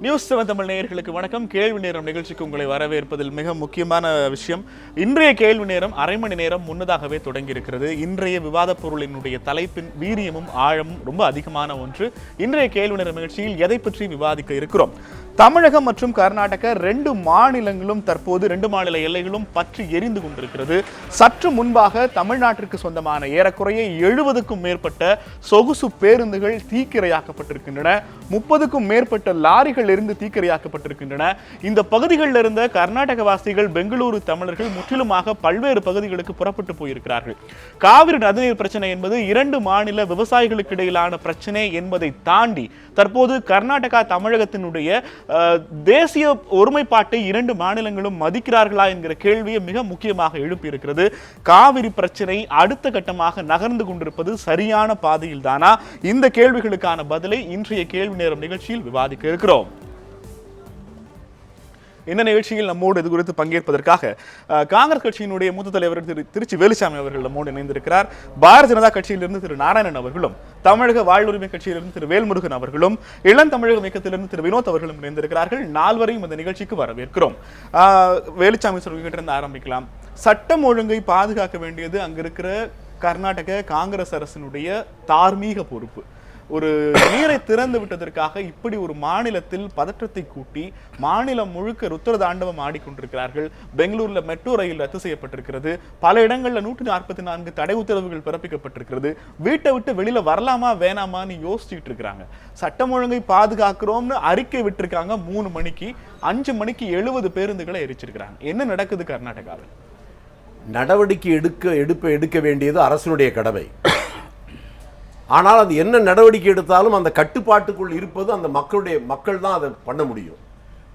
News 7 Tamil நேயர்களுக்கு வணக்கம். கேள்வி நேரம் நிகழ்ச்சிக்கு உங்களை வரவேற்பதில் மிக முக்கியமான விஷயம், இன்றைய கேள்வி நேரம் அரை மணி நேரம் முன்னதாகவே தொடங்கி இருக்கிறது. இன்றைய விவாத பொருளினுடைய தலைப்பின் வீரியமும் ஆழமும் ரொம்ப அதிகமான ஒன்று. இன்றைய கேள்வி நேரம் நிகழ்ச்சியில் எதை பற்றி விவாதிக்க இருக்கிறோம்? தமிழகம் மற்றும் கர்நாடக ரெண்டு மாநிலங்களும் தற்போது ரெண்டு மாநில எல்லைகளும் பற்றி எரிந்து கொண்டிருக்கிறது. சற்று முன்பாக தமிழ்நாட்டிற்கு சொந்தமான ஏறக்குறைய 70க்கும் மேற்பட்ட சொகுசு பேருந்துகள் தீக்கிரையாக்கப்பட்டிருக்கின்றன. 30க்கும் மேற்பட்ட லாரிகள் இருந்து தீக்கிரையாக்கப்பட்டிருக்கின்றன. இந்த பகுதிகளில் இருந்த கர்நாடக வாசிகள், பெங்களூரு தமிழர்கள் முற்றிலுமாக பல்வேறு பகுதிகளுக்கு புறப்பட்டு போயிருக்கிறார்கள். காவிரி நதிநீர் பிரச்சனை என்பது இரண்டு மாநில விவசாயிகளுக்கு இடையிலான பிரச்சனை என்பதை தாண்டி தற்போது கர்நாடகா தமிழகத்தினுடைய தேசிய ஒருமைப்பாட்டை இரண்டு மாநிலங்களும் மதிக்கிறார்களா என்கிற கேள்வியை மிக முக்கியமாக எழுப்பியிருக்கிறது. காவிரி பிரச்சனை அடுத்த கட்டமாக நகர்ந்து கொண்டிருப்பது சரியான பாதையில் தானா? இந்த கேள்விகளுக்கான பதிலை இன்றைய கேள்வி நேரம் நிகழ்ச்சியில் விவாதிக்க இருக்கிறோம். இந்த நிகழ்ச்சியில் நம்மோடு இது குறித்து பங்கேற்பதற்காக காங்கிரஸ் கட்சியினுடைய மூத்த தலைவர் திருச்சி வேலுசாமி அவர்கள் நம்மோடு இணைந்திருக்கிறார். பாரதிய ஜனதா கட்சியிலிருந்து திரு நாராயணன் அவர்களும், தமிழக வாழ்வுரிமை கட்சியிலிருந்து திரு வேல்முருகன் அவர்களும், இளம் தமிழக இயக்கத்திலிருந்து திரு வினோத் அவர்களும் இணைந்திருக்கிறார்கள். நால்வரையும் இந்த நிகழ்ச்சிக்கு வரவேற்கிறோம். வேலுசாமி சொல்லிக்கிட்டு ஆரம்பிக்கலாம். சட்டம் ஒழுங்கை பாதுகாக்க வேண்டியது அங்க இருக்கிற கர்நாடக காங்கிரஸ் அரசினுடைய தார்மீக பொறுப்பு. ஒரு நீரை திறந்து விட்டதற்காக இப்படி ஒரு மாநிலத்தில் பதற்றத்தை கூட்டி மாநிலம் முழுக்க ருத்ரதாண்டவம் ஆடிக்கொண்டிருக்கிறார்கள். பெங்களூர்ல மெட்ரோ ரயில் ரத்து செய்யப்பட்டிருக்கிறது. பல இடங்கள்ல 144 தடை உத்தரவுகள் பிறப்பிக்கப்பட்டிருக்கிறது. வீட்டை விட்டு வெளியில வரலாமா வேணாமான்னு யோசிச்சுட்டு இருக்கிறாங்க. சட்டம் ஒழுங்கை பாதுகாக்கிறோம்னு அறிக்கை விட்டுருக்காங்க 3 மணிக்கு. 5 மணிக்கு 70 பேருந்துகளை எரிச்சிருக்கிறாங்க. என்ன நடக்குது கர்நாடகாவில்? நடவடிக்கை எடுக்க வேண்டியது அரசனுடைய கடமை. ஆனால் அது என்ன நடவடிக்கை எடுத்தாலும் அந்த கட்டுப்பாட்டுக்குள் இருப்பது அந்த மக்கள் தான் அதை பண்ண முடியும்.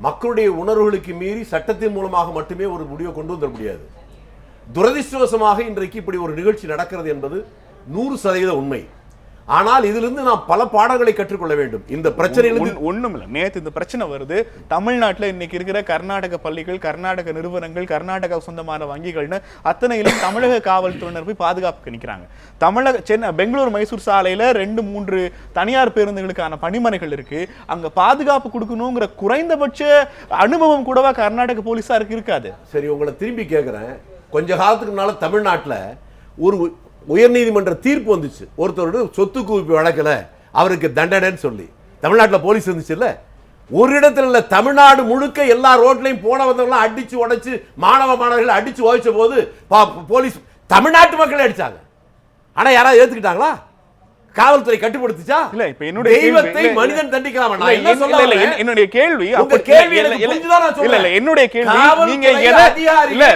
மக்களுடைய உணர்வுகளுக்கு மீறி சட்டத்தின் மூலமாக மட்டுமே ஒரு முடிவை கொண்டு வந்துட முடியாது. துரதிர்ஷ்டவசமாக இன்றைக்கு இப்படி ஒரு நிகழ்ச்சி நடக்கிறது என்பது 100% உண்மை. ஆனால் இதிலிருந்து நாம் பல பாடங்களை கற்றுக்கொள்ள வேண்டும். இந்த பிரச்சனையிலிருந்து ஒண்ணும் இல்லை. நேற்று இந்த பிரச்சனை வருது. தமிழ்நாட்டில் இன்னைக்கு இருக்கிற கர்நாடக பள்ளிகள், கர்நாடக நிறுவனங்கள், கர்நாடகா சொந்தமான வங்கிகள்னு அத்தனையிலும் தமிழக காவல்துறையினர் போய் பாதுகாப்புக்கு நிற்கிறாங்க. பெங்களூர் மைசூர் சாலையில 2-3 தனியார் பேருந்துகளுக்கான பணிமனைகள் இருக்கு. அங்க பாதுகாப்பு கொடுக்கணுங்கிற குறைந்தபட்ச அனுபவம் கூடவா கர்நாடக போலீஸாருக்கு இருக்காது? சரி, உங்களை திரும்பி கேட்கிறேன். கொஞ்ச காலத்துக்கு முன்னால தமிழ்நாட்டில் ஒரு உயர்நீதிமன்ற தீர்ப்பு வந்துச்சு. ஒருத்தரோட சொத்து குவிப்பு வழக்கில் அவருக்கு தண்டனைன்னு சொல்லி தமிழ்நாட்டில் போலீஸ் இருந்துச்சு இல்ல. ஒரு இடத்துல இல்ல, தமிழ்நாடு முழுக்க எல்லா ரோட்லையும் போன வந்தவங்களாம் அடிச்சு உடைச்சு மாணவர்கள் அடிச்சு ஓய்ச்ச போது போலீஸ் தமிழ்நாட்டு மக்களை அடிச்சாங்க. ஆனா யாராவது ஏத்துக்கிட்டாங்களா? காவல்துறை கட்டுப்படுத்துச்சா? இல்ல. இப்ப என்னுடைய தெய்வத்தை மனிதன் தண்டிக்கலாம். நான் என்ன சொல்ல வரேன், என்னுடைய கேள்வி உங்க கேள்வி எனக்கு புரிஞ்சுதான் நான் சொல்றேன். இல்ல, என்னுடைய கேள்வி நீங்க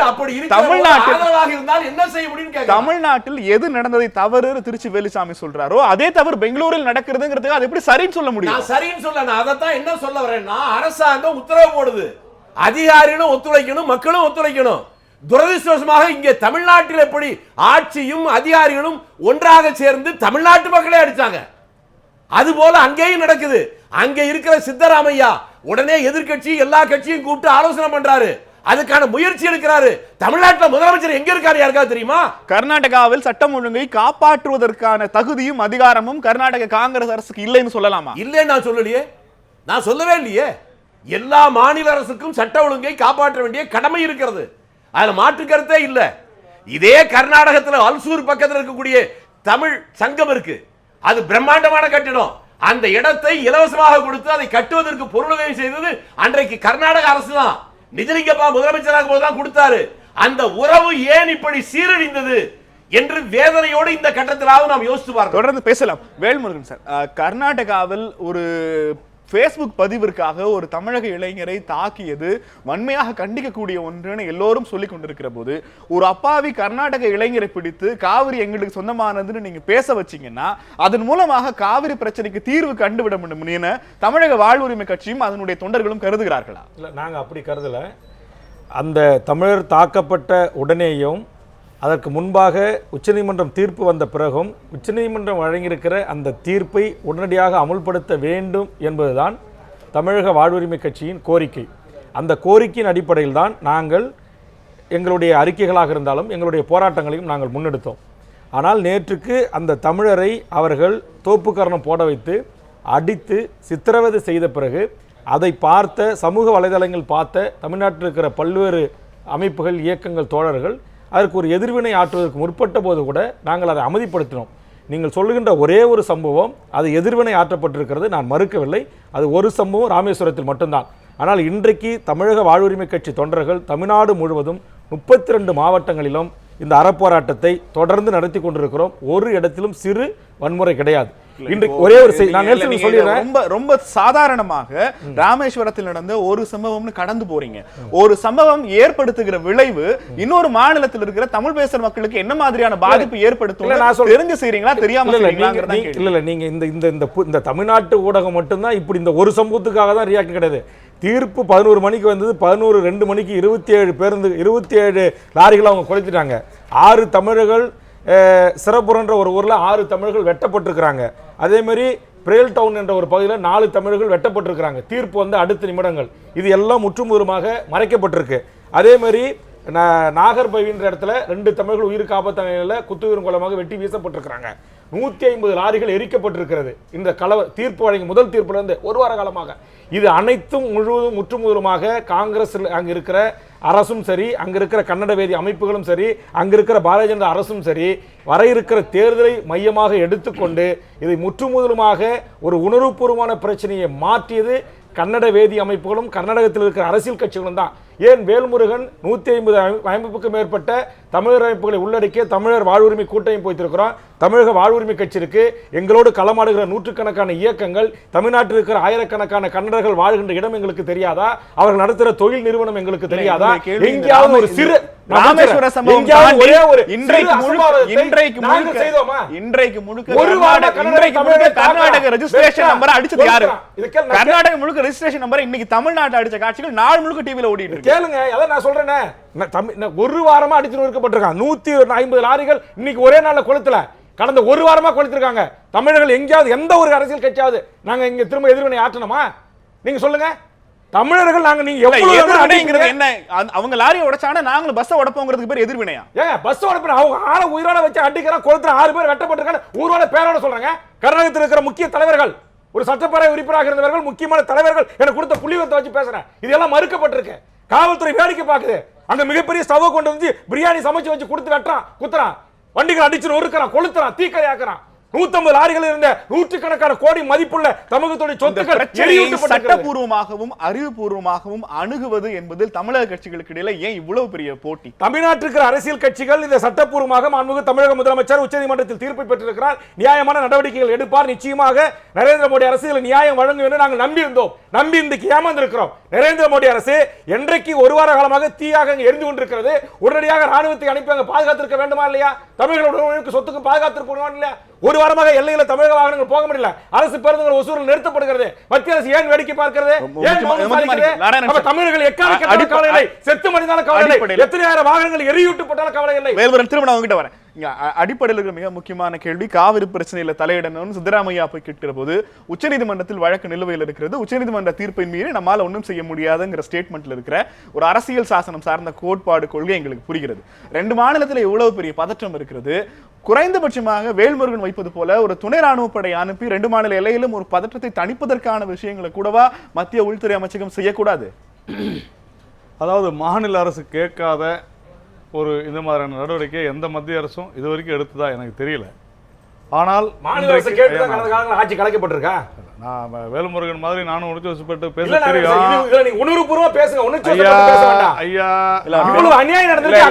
அப்படி தமிழ்நாட்டில் ஆதரவாக இருந்தால் என்ன செய்ய முடியும்னு கேக்குறேன். தமிழ்நாட்டில் எது நடந்ததை தவறு திருச்சி வேலுசாமி சொல்றாரோ அதே தவறு பெங்களூரில் நடக்கிறதுங்கிறதுக்கு அது எப்படி சரின்னு சொல்ல முடியும்? நான் சரின்னு சொல்ல, நான் அதைத்தான் என்ன சொல்ல வரேன்னா, அரசாங்கம் உத்தரவு போடுது, அதிகாரிகளும் ஒத்துழைக்கணும், மக்களும் ஒத்துழைக்கணும். துரதிர்ஷ்டவசமாக இங்கே தமிழ்நாட்டில் எப்படி ஆட்சியும் அதிகாரிகளும் ஒன்றாக சேர்ந்து தமிழ்நாட்டு மக்களை அடிச்சாங்க, அதுபோல அங்கேயும் நடக்குது. அங்கே இருக்கிற சித்தராமையா உடனே எதிர்கட்சி எல்லா கட்சியும் கூப்பிட்டு ஆலோசனை பண்றாரு, அதுக்கான முயற்சி எடுக்கிறாரு. தமிழ்நாட்டில் முதலமைச்சர் எங்க இருக்காரு யாருக்காவது தெரியுமா? கர்நாடகாவில் சட்டம் ஒழுங்கை காப்பாற்றுவதற்கான தகுதியும் அதிகாரமும் கர்நாடக காங்கிரஸ் அரசுக்கு இல்லைன்னு சொல்லலாமா? இல்லைன்னு நான் சொல்லலையே, நான் சொல்லவே இல்லையே. எல்லா மாநில அரசுக்கும் சட்ட ஒழுங்கை காப்பாற்ற வேண்டிய கடமை இருக்கிறது, அதுல மாற்று கருத்தே இல்ல. இதே கர்நாடகத்தில் அல்சூர் பக்கத்தில் இருக்கக்கூடிய தமிழ் சங்கம் இருக்கு. அது பிரம்மாண்டமான கட்டிடம். அந்த இடத்தை இலவசமாக கொடுத்து அதை கட்டுவதற்கு பொருளுதவி செய்தது அன்றைக்கு கர்நாடக அரசு தான். நிஜலிங்கப்பா முதலமைச்சராக போதுதான் கொடுத்தாரு. அந்த உறவு ஏன் இப்படி சீரழிந்தது என்று வேதனையோடு இந்த கட்டத்திலாவது நாம் யோசித்து பார்க்க. தொடர்ந்து பேசலாம். வேல்முருகன் சார், கர்நாடகாவில் ஒரு ஃபேஸ்புக் பதிவிற்காக ஒரு தமிழக இளைஞரை தாக்கியது வன்மையாக கண்டிக்கக்கூடிய ஒன்றுன்னு எல்லோரும் சொல்லிக் கொண்டிருக்கிற போது, ஒரு அப்பாவி கர்நாடக இளைஞரை பிடித்து காவிரி எங்களுக்கு சொந்தமானதுன்னு நீங்க பேச வச்சீங்கன்னா அதன் மூலமாக காவிரி பிரச்சனைக்கு தீர்வு கண்டுவிட முடியும் என தமிழக வாழ்வுரிமை கட்சியும் அதனுடைய தொண்டர்களும் கருதுகிறார்களா? இல்லை, நாங்கள் அப்படி கருதல. அந்த தமிழர் தாக்கப்பட்ட உடனேயும் அதற்கு முன்பாக உச்சநீதிமன்றம் தீர்ப்பு வந்த பிறகும் உச்சநீதிமன்றம் வழங்கியிருக்கிற அந்த தீர்ப்பை உடனடியாக அமுல்படுத்த வேண்டும் என்பதுதான் தமிழக வாழ்வுரிமை கட்சியின் கோரிக்கை. அந்த கோரிக்கையின் அடிப்படையில் தான் நாங்கள் எங்களுடைய அறிக்கைகளாக இருந்தாலும் எங்களுடைய போராட்டங்களையும் நாங்கள் முன்னெடுத்தோம். ஆனால் நேற்றுக்கு அந்த தமிழரை அவர்கள் தோப்புக்கரணம் போட வைத்து அடித்து சித்திரவதை செய்த பிறகு அதை பார்த்த சமூக வலைதளங்கள் பார்த்த தமிழ்நாட்டில் இருக்கிற பல்வேறு அமைப்புகள், இயக்கங்கள், தோழர்கள் அதற்கு ஒரு எதிர்வினை ஆற்றுவதற்கு முற்பட்ட போது கூட நாங்கள் அதை அமைதிப்படுத்தினோம். நீங்கள் சொல்லுகின்ற ஒரே ஒரு சம்பவம் அது எதிர்வினை ஆற்றப்பட்டிருக்கிறது, நான் மறுக்கவில்லை. அது ஒரு சம்பவம் ராமேஸ்வரத்தில் மட்டும்தான். ஆனால் இன்றைக்கு தமிழக வாழ்வுரிமை கட்சி தொண்டர்கள் தமிழ்நாடு முழுவதும் 32 மாவட்டங்களிலும் இந்த அறப்போராட்டத்தை தொடர்ந்து நடத்தி கொண்டிருக்கிறோம். ஒரு இடத்திலும் சிறு வன்முறை கிடையாது. இன்றைக்கு ஒரே ஒரு ரொம்ப சாதாரணமாக ராமேஸ்வரத்தில் நடந்த ஒரு சம்பவம்னு கடந்து போறீங்க. ஒரு சம்பவம் ஏற்படுத்துகிற விளைவு இன்னொரு மாநிலத்தில் இருக்கிற தமிழ் பேசுற மக்களுக்கு என்ன மாதிரியான பாதிப்பு ஏற்படுத்தும் தெரிஞ்சு செய்றீங்களா தெரியாம செய்றீங்களா? இல்ல நீங்க இந்த தமிழ்நாட்டு ஊடகம் மட்டும்தான் இப்படி இந்த ஒரு சம்பவத்துக்காக தான் ரியாக்ட் கிடையாது. தீர்ப்பு 11 மணிக்கு வந்தது, 2 மணிக்கு 27 லாரிகள் அவங்க குறைச்சிட்டாங்க. 6 தமிழர்கள் சிறப்புறன்ற ஒரு ஊரில் 6 தமிழர்கள் வெட்டப்பட்டிருக்கிறாங்க. அதே மாதிரி பிரேல் டவுன் என்ற ஒரு பகுதியில் 4 தமிழர்கள் வெட்டப்பட்டிருக்கிறாங்க. தீர்ப்பு வந்து அடுத்த நிமிடங்கள். இது எல்லாம் முற்றுமுதலுமாக மறைக்கப்பட்டிருக்கு. அதே மாதிரி நாகர்பவின்ற இடத்துல 2 தமிழர்கள் உயிருக்கு ஆபத்தான நிலையில் குத்துயிரும் கொலமாக வெட்டி வீசப்பட்டிருக்கிறாங்க. 150 லாரிகள் எரிக்கப்பட்டிருக்கிறது. இந்த தீர்ப்பு வழங்கி முதல் தீர்ப்புல இருந்து ஒரு வார காலமாக இது அனைத்தும் முற்றுமுதலுமாக காங்கிரஸ் அங்க இருக்கிற அரசும் சரி, அங்க இருக்கிற கன்னட வேதி அமைப்புகளும் சரி, அங்க இருக்கிற பாரதிய ஜனதா அரசும் சரி, வர இருக்கிற தேர்தலை மையமாக எடுத்துக்கொண்டு இதை முற்றுமுதலுமாக ஒரு உணர்வுபூர்வமான பிரச்சனையை மாற்றியது கன்னட வேதி அமைப்புகளும் கர்நாடகத்தில் இருக்கிற அரசியல் கட்சிகளும் தான். ஏன் வேல்முருகன் 150 அமைப்புக்கும் மேற்பட்ட தமிழர் அமைப்புகளை உள்ளடக்கிய தமிழர் வாழ்வுரிமை கூட்டமைப்பு வைத்திருக்கிறோம். தமிழக வாழ்வுரிமை கட்சி இருக்கு. எங்களோடு களமாடுகிற நூற்றுக்கணக்கான இயக்கங்கள், தமிழ்நாட்டில் இருக்கிற ஆயிரக்கணக்கான கன்னடர்கள் வாழ்கின்ற இடம் எங்களுக்கு தெரியாதா? அவர்கள் நடத்துகிற தொழில் நிறுவனம் எங்களுக்கு தெரியாதா? எங்கேயாவது ஒரு சிறு ராமேஸ்வர சம்பவம் கர்நாடக ரெஜிஸ்ட்ரேஷன் நம்பர் அடிச்சது யாரு? கர்நாடக முழுக்க ரெஜிஸ்ட்ரேஷன் நம்பர் இன்னைக்கு தமிழ்நாடு அடிச்ச காட்சிகள் நாள் முழுக்க டிவில ஓடிட்டு இருக்கு. கேளுங்க, அத நான் சொல்றேனே. ஒரு வாரமா அடிச்சு நொறுக்கப்பட்டிருக்காங்க. 150 லாரிகள் இன்னைக்கு ஒரே நாள்ல கொளுத்தல. கடந்த ஒரு வாரமா கொளுத்திருக்காங்க. தமிழர்கள் எங்கேயாவது எந்த ஒரு அரசியல் கட்சியாவது நாங்க இங்க திரும்ப எதிர்வினை ஆற்றணுமா? நீங்க சொல்லுங்க. தமிழர்கள் நாங்க நீங்க எவ்வளவு என்ன அவங்க லாரியை உடைச்சானா நாங்களும் பஸ் உடைப்போங்கிறதுக்கு பேர் எதிர்வினையா? ஏங்க பஸ் உடைப்ப அவங்க ஆள உயிரோட வச்சு அடிக்கிறான், கொளுத்துற 6 பேர் வெட்டப்பட்டிருக்காங்க. ஊரோட பேரோட சொல்றாங்க. கர்நாடகத்தில் இருக்கிற முக்கிய தலைவர்கள், ஒரு சட்டப்பேரவை உறுப்பினராக இருந்தவர்கள், முக்கியமான தலைவர்கள் எனக்கு கொடுத்த புள்ளிவரத்தை வச்சு பேசுறேன். இதெல்லாம் மறுக்கப்பட்டிருக்கு. காவல்துறை வேடிக்கை பார்க்குது. அங்க மிகப்பெரிய ஸ்டவ் கொண்டு வந்து பிரியாணி சமைச்சு வச்சு கொடுத்து வெட்டுறான், குத்துறான், வண்டிகள் அடிச்சு நொறுக்கிறான், கொளுத்துறான், தீக்கரையாக்குறான். 150 லாரிகள் இருந்த நூற்றுக்கணக்கான கோடி மதிப்புள்ள தமிழகத்துடைய சொத்துக்கள் சட்டப்பூர்வமாகவும் அறிவுபூர்வமாகவும் அணுகுவது என்பதில் தமிழக கட்சிகளுக்கு இடையில ஏன் இவ்வளவு பெரிய போட்டி? தமிழ்நாட்டிற்கு அரசியல் கட்சிகள் இந்த சட்டப்பூர்வமாக மாண்புமிகு தமிழக முதலமைச்சர் உச்சநீதிமன்றத்தில் தீர்ப்பை பெற்றிருக்கிறார். நியாயமான நடவடிக்கைகள் எடுப்பார். நிச்சயமாக நரேந்திர மோடி அரசு நியாயம் வழங்கும் என்று நாங்கள் நம்பியிருந்தோம். நம்பி இன்றைக்கு ஏமாந்திருக்கிறோம். நரேந்திர மோடி அரசு என்றைக்கு ஒரு வார காலமாக தீயாக எரிந்து கொண்டிருக்கிறது. உடனடியாக ராணுவத்தை அனுப்பி அங்க பாதுகாத்திருக்க வேண்டுமா இல்லையா? தமிழர்களுடைய சொத்துக்கு பாதுகாத்திருக்கணும் இல்லையா? ஒரு வாரமாக எல்லையில தமிழக வாகனங்கள் போக முடியல. அரசு பேருந்துகள் ஒசூரில் நிறுத்தப்படுகிறது. மத்திய அரசு ஏன் வேடிக்கை பார்க்கிறது? தமிழர்கள் எக்கால கவலை இல்லை, செத்து மடிந்தாலும் கவலை இல்லை, எத்தனை ஆயிரம் வாகனங்கள் எரியூட்டப்பட்டாலும் கவலை இல்லை. வேல்முருகன் திரும்ப நான் உங்ககிட்ட வரேன். அடிப்படையில் இருக்கிற மிக முக்கியமான கேள்வி, காவிரி பிரச்சனையில தலையிடணும்னு சித்தராமையா போய் கேட்கிற போது உச்சநீதிமன்றத்தில் வழக்கு நிலுவையில் இருக்கிறது. உச்சநீதிமன்ற தீர்ப்பை மீறி நம்மால ஒன்றும் செய்ய முடியாதுங்கிற ஸ்டேட்மெண்ட்ல இருக்கிற ஒரு அரசியல் சாசனம் சார்ந்த கோட்பாடு கொள்கை எங்களுக்கு புரிகிறது. 2 மாநிலத்தில் எவ்வளவு பெரிய பதற்றம் இருக்கிறது. குறைந்தபட்சமாக வேல்முருகன் வைப்பது போல ஒரு துணை ராணுவ படை அனுப்பி 2 மாநில எல்லையிலும் ஒரு பதற்றத்தை தணிப்பதற்கான விஷயங்களை கூடவா மத்திய உள்துறை அமைச்சகம் செய்யக்கூடாது? அதாவது மாநில அரசு கேட்காத ஒரு இந்த மாதிரியான நடவடிக்கை எந்த மத்திய அரசும் இது வரைக்கும் எடுத்ததா எனக்கு தெரியல. ஆனால் மாநில அரசு கேட்டு ஆட்சி கலைக்கப்பட்டிருக்கா? நான் வேல்முருகன் மாதிரி நானும் உணர்ச்சி வசப்பட்டு பேச தெரியும். உணர்வுபூர்வமா பேசுங்க. ஐயா இவ்வளவு அநியாயம் நடந்திருக்கு.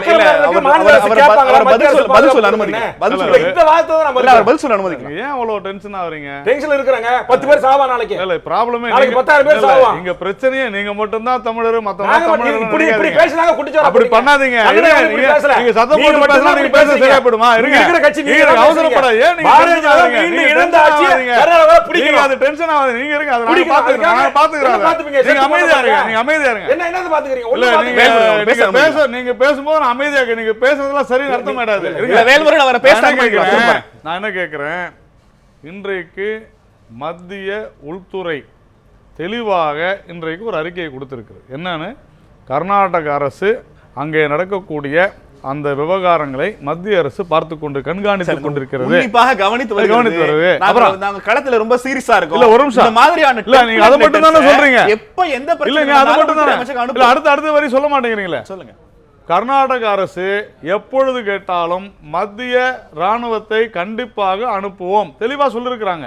ஏன் அவ்வளவு டென்ஷன் ஆவறீங்க? டென்ஷன்ல இருக்கறாங்க. 10 பேர் சாவா நாளைக்கு. இல்ல ப்ராப்ளமே நாளைக்கு 10,000 பேர் சாவா. இங்க பிரச்சனையே நீங்க மட்டும் தான் தமிழர், மத்தவங்க தமிழர் இப்படி பேசினாங்க குடிச்சோர. அப்படி பண்ணாதீங்க. நீங்க சத்தம் போட்டு பேசினா நீங்க பேச சரியா போய்டுமா? இருங்க. இருக்கிற கட்சி நீங்க அவசரப்படாத. ஏன் நீங்க மீண்டும் இழந்த ஆட்சி கர்நாடகால பிடிக்கணும். அது டென்ஷன் ஆகாது. நீங்க இருங்க. அத நான் பாத்துக்கறேன். நீங்க அமைதியா இருங்க. நீங்க அமைதியா இருங்க. என்ன பாத்துக்கறீங்க? இல்ல நீங்க பேசும்போது நான் அமைதியா இருக்கேன். நீங்க பேசுறதெல்லாம் சரி அர்த்தம் ஆயிடாது. இல்ல வேல்முருகன் அவரை பேசாம கேக்குறேன். நான் என்ன கேக்குறேன், இன்றைக்கு மத்திய உள்துறை தெளிவாக இன்றைக்கு ஒரு அறிக்கையை கொடுத்திருக்கு. என்னன்னு, கர்நாடக அரசு அங்கே நடக்கக்கூடிய அந்த விவகாரங்களை மத்திய அரசு கண்காணித்துக் கொண்டிருக்கிறது. உன்னிப்பாக கவனித்து வருகிறது. அப்புறம் நாங்க களத்துல ரொம்ப சீரியஸா இருக்கோம். இல்ல ஒரு நிமிஷம், இந்த மாதிரியான இல்ல நீங்க அதை மட்டும் தானே சொல்றீங்க. எப்ப எந்த பிரச்சனை இல்லங்க அதை மட்டும் தானே, இல்ல அடுத்த வரி சொல்ல மாட்டேங்கிறீங்களே. சொல்லுங்க. கர்நாடக அரசு எப்பொழுது கேட்டாலும் மத்திய ராணுவத்தை கண்டிப்பாக அனுப்புவோம் தெளிவா சொல்லிருக்காங்க.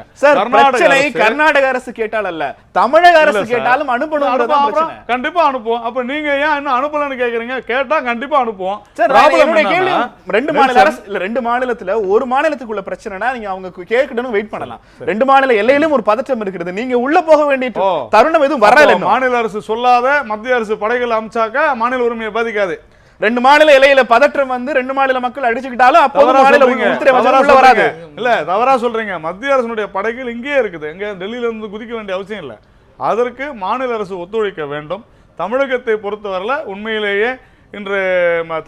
கர்நாடக அரசு கேட்டால் அல்ல, தமிழக அரசு கேட்டாலும் அனுப்பணும். கண்டிப்பா அனுப்புவோம். அப்ப நீங்க ஏன் இன்னும் அனுப்பலன்னு கேக்குறீங்க? கேட்டா கண்டிப்பா அனுப்புவோம். ரெண்டு மாநிலத்துல ஒரு மாநிலத்துக்குள்ள பிரச்சனைனா நீங்க அவங்க கேட்கணும் வெயிட் பண்ணலாம். ரெண்டு மாநில எல்லையிலும் ஒரு பதற்றம் இருக்கிறது. நீங்க உள்ள போக வேண்டிய தருணம் எதுவும் வரல. மாநில அரசு சொல்லாத மத்திய அரசு படைகள் அமைச்சாக்க மாநில உரிமையை பாதிக்காது. ரெண்டு மாநில எல்லையில பதற்றம் வந்து ரெண்டு மாநில மக்கள் அடிச்சுக்கிட்டாலும் வராது. இல்ல தவறா சொல்றீங்க. மத்திய அரசுடைய படைகள் இங்கேயே இருக்குது. எங்க டெல்லியில இருந்து குதிக்க வேண்டிய அவசியம் இல்லை. அதற்கு மாநில அரசு ஒத்துழைக்க வேண்டும். தமிழகத்தை பொறுத்தவரையில உண்மையிலேயே இன்று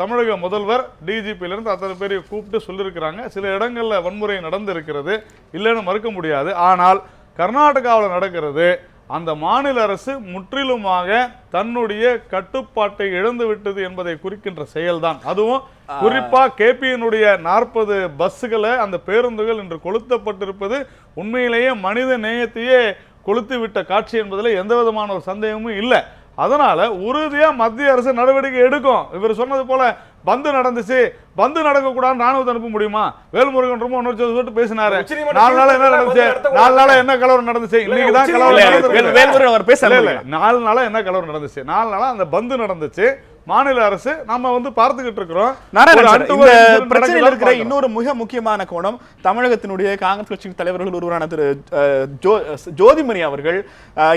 தமிழக முதல்வர் டிஜிபியிலிருந்து அத்தனை பேரை கூப்பிட்டு சொல்லியிருக்கிறாங்க. சில இடங்கள்ல வன்முறை நடந்திருக்கிறது, இல்லைன்னு மறுக்க முடியாது. ஆனால் கர்நாடகாவில் நடக்கிறது அந்த மாநில அரசு முற்றிலுமாக தன்னுடைய கட்டுப்பாட்டை இழந்து விட்டது என்பதை குறிக்கின்ற செயல்தான். அதுவும் குறிப்பா கேபியினுடைய 40 பஸ்ஸுகளை அந்த பேருந்துகள் இன்று கொளுத்தப்பட்டிருப்பது உண்மையிலேயே மனித நேயத்தையே கொளுத்து விட்ட காட்சி என்பதில் எந்த விதமான ஒரு சந்தேகமும் இல்லை. அதனால உறுதியா மத்திய அரசு நடவடிக்கை எடுக்கும். இவர் சொன்னது போல பந்து நடந்துச்சு, பந்து நடக்க கூடாது ராணுவத்தை அனுப்ப முடியுமா? வேல்முருகன் ரொம்ப உணர்ச்சி சொல்லிட்டு பேசினாரு. 4 நாளா என்ன நடந்துச்சு? 4 நாளா என்ன கலவரம் நடந்துச்சு? இன்னைக்குதான் கலவரம் நடந்துச்சு. 4 நாளா என்ன கலவரம் நடந்துச்சு? 4 நாளா அந்த பந்து நடந்துச்சு. மாநில அரசு நாம வந்து பார்த்துக்கிட்டு இருக்கிறோம். பிரச்சனையில் இருக்கிற இன்னொரு மிக முக்கியமான கோணம், தமிழகத்தினுடைய காங்கிரஸ் கட்சி தலைவர்கள் ஒருவரான திரு ஜோதிமணி அவர்கள்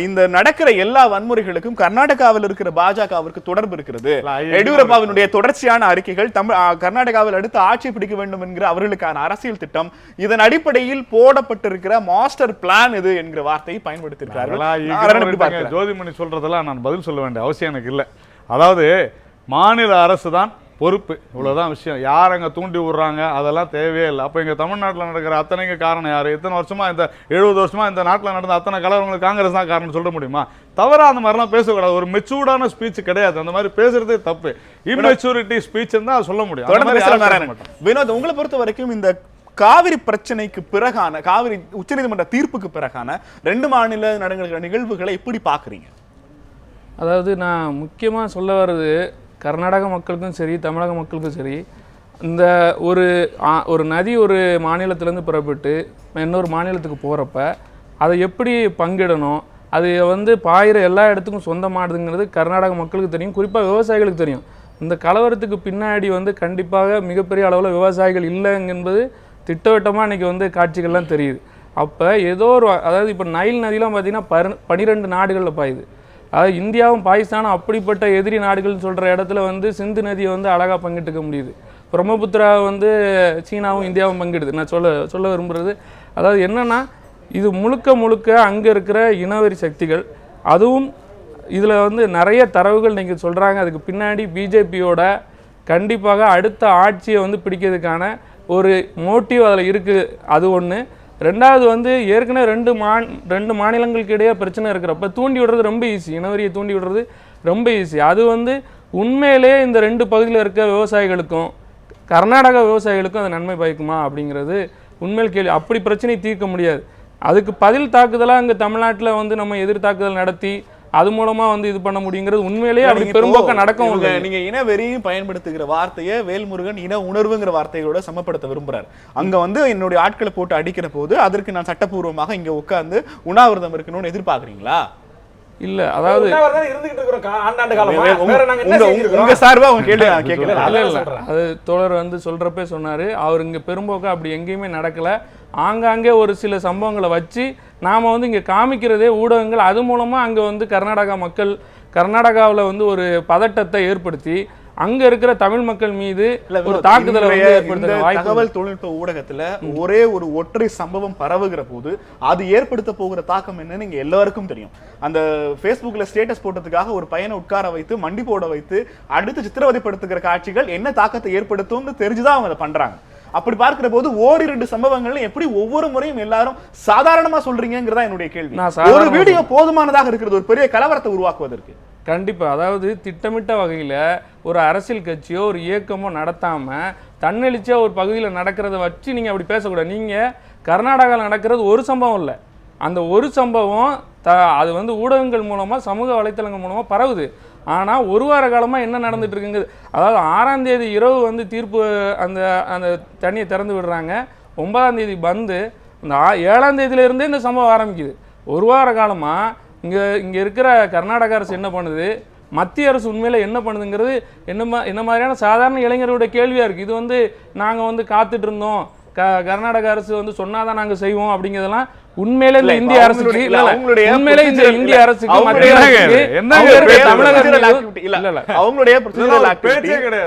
இந்த நடக்கிற எல்லா வன்முறைகளுக்கும் கர்நாடகாவில் இருக்கிற பாஜகவிற்கு தொடர்பு இருக்கிறது. எடியூரப்பாவினுடைய தொடர்ச்சியான அறிக்கைகள் கர்நாடகாவில் அடுத்து ஆட்சி பிடிக்க வேண்டும் என்கிற அவர்களுக்கான அரசியல் திட்டம், இதன் அடிப்படையில் போடப்பட்டிருக்கிற மாஸ்டர் பிளான் இது என்கிற வார்த்தையை பயன்படுத்தியிருக்கிறார்கள். ஜோதிமணி சொல்றதெல்லாம் நான் பதில் சொல்ல வேண்டிய அவசியம் எனக்கு இல்லை. அதாவது மாநில அரசு தான் பொறுப்பு, இவ்வளவுதான் விஷயம். யார் அங்க தூண்டி விடுறாங்க அதெல்லாம் தேவையே இல்லை. அப்ப இங்க தமிழ்நாட்டில் நடக்கிற அத்தனைக்கு காரணம் யாரு? இத்தனை வருஷமா இந்த 70 வருஷமா இந்த நாட்டில் நடந்த அத்தனை கலவரங்களுக்கு காங்கிரஸ் தான் காரணம் சொல்ல முடியுமா? தவறா அந்த மாதிரிலாம் பேசக்கூடாது. ஒரு மெச்சூர்டான ஸ்பீச் கிடையாது. அந்த மாதிரி பேசுறதே தப்பு. இம்மெச்சூரிட்டி ஸ்பீச் தான் சொல்ல முடியும். வினோத், உங்களை பொறுத்த வரைக்கும் இந்த காவிரி பிரச்சனைக்கு பிறகான, காவிரி உச்சநீதிமன்ற தீர்ப்புக்கு பிறகான 2 மாநில நடக்கிற நிகழ்வுகளை எப்படி பாக்குறீங்க? அதாவது நான் முக்கியமாக சொல்ல வர்றது, கர்நாடக மக்களுக்கும் சரி தமிழக மக்களுக்கும் சரி, இந்த ஒரு நதி ஒரு மாநிலத்திலேருந்து புறப்பட்டு இன்னொரு மாநிலத்துக்கு போகிறப்ப அதை எப்படி பங்கிடணும், அது வந்து பாயிற எல்லா இடத்துக்கும் சொந்தமானதுங்கிறது கர்நாடக மக்களுக்கு தெரியும், குறிப்பாக விவசாயிகளுக்கு தெரியும். இந்த கலவரத்துக்கு பின்னாடி வந்து கண்டிப்பாக மிகப்பெரிய அளவில் விவசாயிகள் இல்லைங்க என்பது திட்டவட்டமாக இன்றைக்கி வந்து காட்சிகள்லாம் தெரியுது. அப்போ ஏதோ ஒரு, அதாவது இப்போ நைல் நதிலாம் பார்த்திங்கன்னா 12 நாடுகளில் பாயுது. அதாவது இந்தியாவும் பாகிஸ்தானும் அப்படிப்பட்ட எதிரி நாடுகள்னு சொல்கிற இடத்துல வந்து சிந்து நதியை வந்து அழகாக பங்கிட்டுக்க முடியுது. பிரம்மபுத்திரா வந்து சீனாவும் இந்தியாவும் பங்கிடுது. நான் சொல்ல விரும்புகிறது, அதாவது என்னென்னா இது முழுக்க அங்கே இருக்கிற இனவெறி சக்திகள். அதுவும் இதில் வந்து நிறைய தரவுகள் நீங்கள் சொல்கிறாங்க. அதுக்கு பின்னாடி பிஜேபியோட கண்டிப்பாக அடுத்த ஆட்சியை வந்து பிடிக்கிறதுக்கான ஒரு மோட்டிவ் அதில் இருக்குது. அது ஒன்று. ரெண்டாவது வந்து ஏற்கனவே ரெண்டு மாநிலங்களுக்கு இடையே பிரச்சனை இருக்கிறப்ப தூண்டி விடுறது ரொம்ப ஈஸி. இனவரியை தூண்டி விடுறது ரொம்ப ஈஸி. அது வந்து உண்மையிலே இந்த 2 பகுதியில் இருக்க விவசாயிகளுக்கும் கர்நாடக விவசாயிகளுக்கும் அது நன்மை பயக்குமா அப்படிங்கிறது உண்மையில் கேள்வி. அப்படி பிரச்சனை தீர்க்க முடியாது. அதுக்கு பதில் தாக்குதலாக இங்கே தமிழ்நாட்டில் வந்து நம்ம எதிர் தாக்குதல் நடத்தி அது மூலமா வந்து இது பண்ண முடியுங்கிறது உண்மையிலேயே அப்படி பெரும்போக்க நடக்கும். நீங்க இனவெறியும் பயன்படுத்துகிற வார்த்தையை வேல்முருகன் இன உணர்வுங்கிற வார்த்தைகளோட சமப்படுத்த விரும்புறாரு. அங்க வந்து என்னுடைய ஆட்களை போட்டு அடிக்கிற போது அதற்கு நான் சட்டப்பூர்வமாக இங்க உட்கார்ந்து உண்ணாவிரதம் இருக்கணும்னு எதிர்பார்க்கறீங்களா? இல்ல, அதாவது உங்க சார்பா அவங்க கேட்கல. அது தோழர் வந்து சொல்றப்பே சொன்னாரு, அவர் இங்க பெரும்போக்க அப்படி எங்கேயுமே நடக்கல. ஆங்காங்கே ஒரு சில சம்பவங்களை வச்சு நாம் வந்து இங்கே காமிக்கிறதே ஊடகங்கள். அது மூலமாக அங்கே வந்து கர்நாடகா மக்கள் கர்நாடகாவில் வந்து ஒரு பதட்டத்தை ஏற்படுத்தி அங்க இருக்கிற தமிழ் மக்கள் மீது ஒரு தாக்குதலை ஏற்படுத்த வாய்ப்பு. தகவல் தொழில்நுட்ப ஊடகத்துல ஒரே ஒரு ஒற்றை சம்பவம் பரவுகிற போது அது ஏற்படுத்த போகிற தாக்கம் என்னன்னு இங்க எல்லாருக்கும் தெரியும். அந்த Facebookல ஸ்டேட்டஸ் போட்டதுக்காக ஒரு பையனை உட்கார வைத்து மண்டி போட வைத்து அடுத்து சித்திரவதைப்படுத்துகிற காட்சிகள் என்ன தாக்கத்தை ஏற்படுத்தும்னு தெரிஞ்சுதான் அவங்க அதை பண்றாங்க. அப்படி பார்க்கிற போது ஓரிரண்டு சம்பவங்கள் எப்படி ஒவ்வொரு முறையும் எல்லாரும் சாதாரணமா சொல்றீங்கிறதா என்னுடைய கேள்வி. ஒரு வீடியோ போதுமானதாக இருக்கிறது ஒரு பெரிய கலவரத்தை உருவாக்குவதற்கு? கண்டிப்பா. அதாவது திட்டமிட்ட வகையில ஒரு அரசியல் கட்சியோ ஒரு இயக்கமோ நடத்தாம தன்னெழுச்சியா ஒரு பகுதியில் நடக்கிறத வச்சு நீங்க அப்படி பேசக்கூடாது. நீங்க கர்நாடகாவில் நடக்கிறது ஒரு சம்பவம் இல்லை, அந்த ஒரு சம்பவம் அது வந்து ஊடகங்கள் மூலமா சமூக வலைத்தளங்கள் மூலமா பரவுது. ஆனா ஒரு வார காலமா என்ன நடந்துட்டு இருக்குங்க, அதாவது 6ஆம் தேதி இரவு வந்து தீர்ப்பு அந்த அந்த தண்ணியை திறந்து விடுறாங்க, 9ஆம் தேதி பந்து, இந்த 7ஆம் தேதியில இருந்தே இந்த சம்பவம் ஆரம்பிக்குது. ஒரு வார காலமா இங்க இருக்கிற கர்நாடக அரசு என்ன பண்ணுது, மத்திய அரசு உண்மையில என்ன பண்ணுதுங்கிறது என்ன மாதிரியான சாதாரண இளைஞர்களுடைய கேள்வியா இருக்கு. இது வந்து நாங்க வந்து காத்துட்டு இருந்தோம், கர்நாடக அரசு வந்து சொன்னாதான் நாங்க செய்வோம் அப்படிங்கிறதெல்லாம் உண்மையில இந்த இந்திய அரசுக்கு உண்மையில இந்த இந்திய அரசுக்கு மத்திய அவங்களுடைய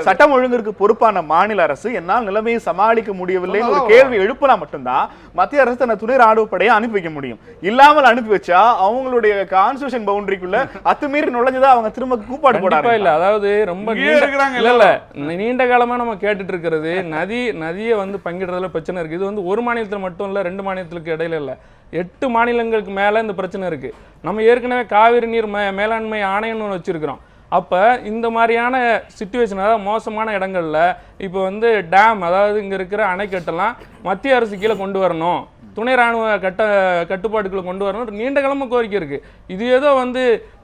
சட்டம் ஒழுங்கிற்கு பொறுப்பான மாநில அரசு என்னால் நிலைமையை சமாளிக்க முடியவில்லைன்னு ஒரு கேள்வி எழுப்பினா மட்டும்தான் மத்திய அரசு தன்னை துணை ராணுவ படையை அனுப்பி வைக்க முடியும். இல்லாமல் அனுப்பி வச்சா அவங்களுடைய கான்ஸ்டிடியூஷன் பவுண்டரிக்குள்ள அத்துமீறி நுழைஞ்சதா அவங்க திரும்ப கூப்பாடு போடாங்க. இல்ல அதாவது ரொம்ப நீண்ட காலமா நம்ம கேட்டுட்டு இருக்கிறது நதியை வந்து பங்கிடுறதுல பிரச்சனை இருக்கு. இது வந்து ஒரு மாநிலத்துல மட்டும் இல்ல, 2 மாநிலத்துக்கு இடையில இல்ல, 8 மாநிலங்களுக்கு மேல இந்த பிரச்சனை இருக்கு. நம்ம ஏற்கனவே காவிரி நீர் மேலாண்மை ஆணையம்னு ஒன்று வச்சிருக்கிறோம். அப்ப இந்த மாதிரியான சிச்சுவேஷன், அதாவது மோசமான இடங்கள்ல இப்போ வந்து டேம், அதாவது இங்க இருக்கிற அணைக்கட்டெல்லாம் மத்திய அரசு கீழே கொண்டு வரணும், துணை ராணுவ கட்டுப்பாட்டுக்குள்ள கொண்டு வரணும் நீண்ட காலமா கோரிக்கை இருக்கு. இது ஏதோ வந்து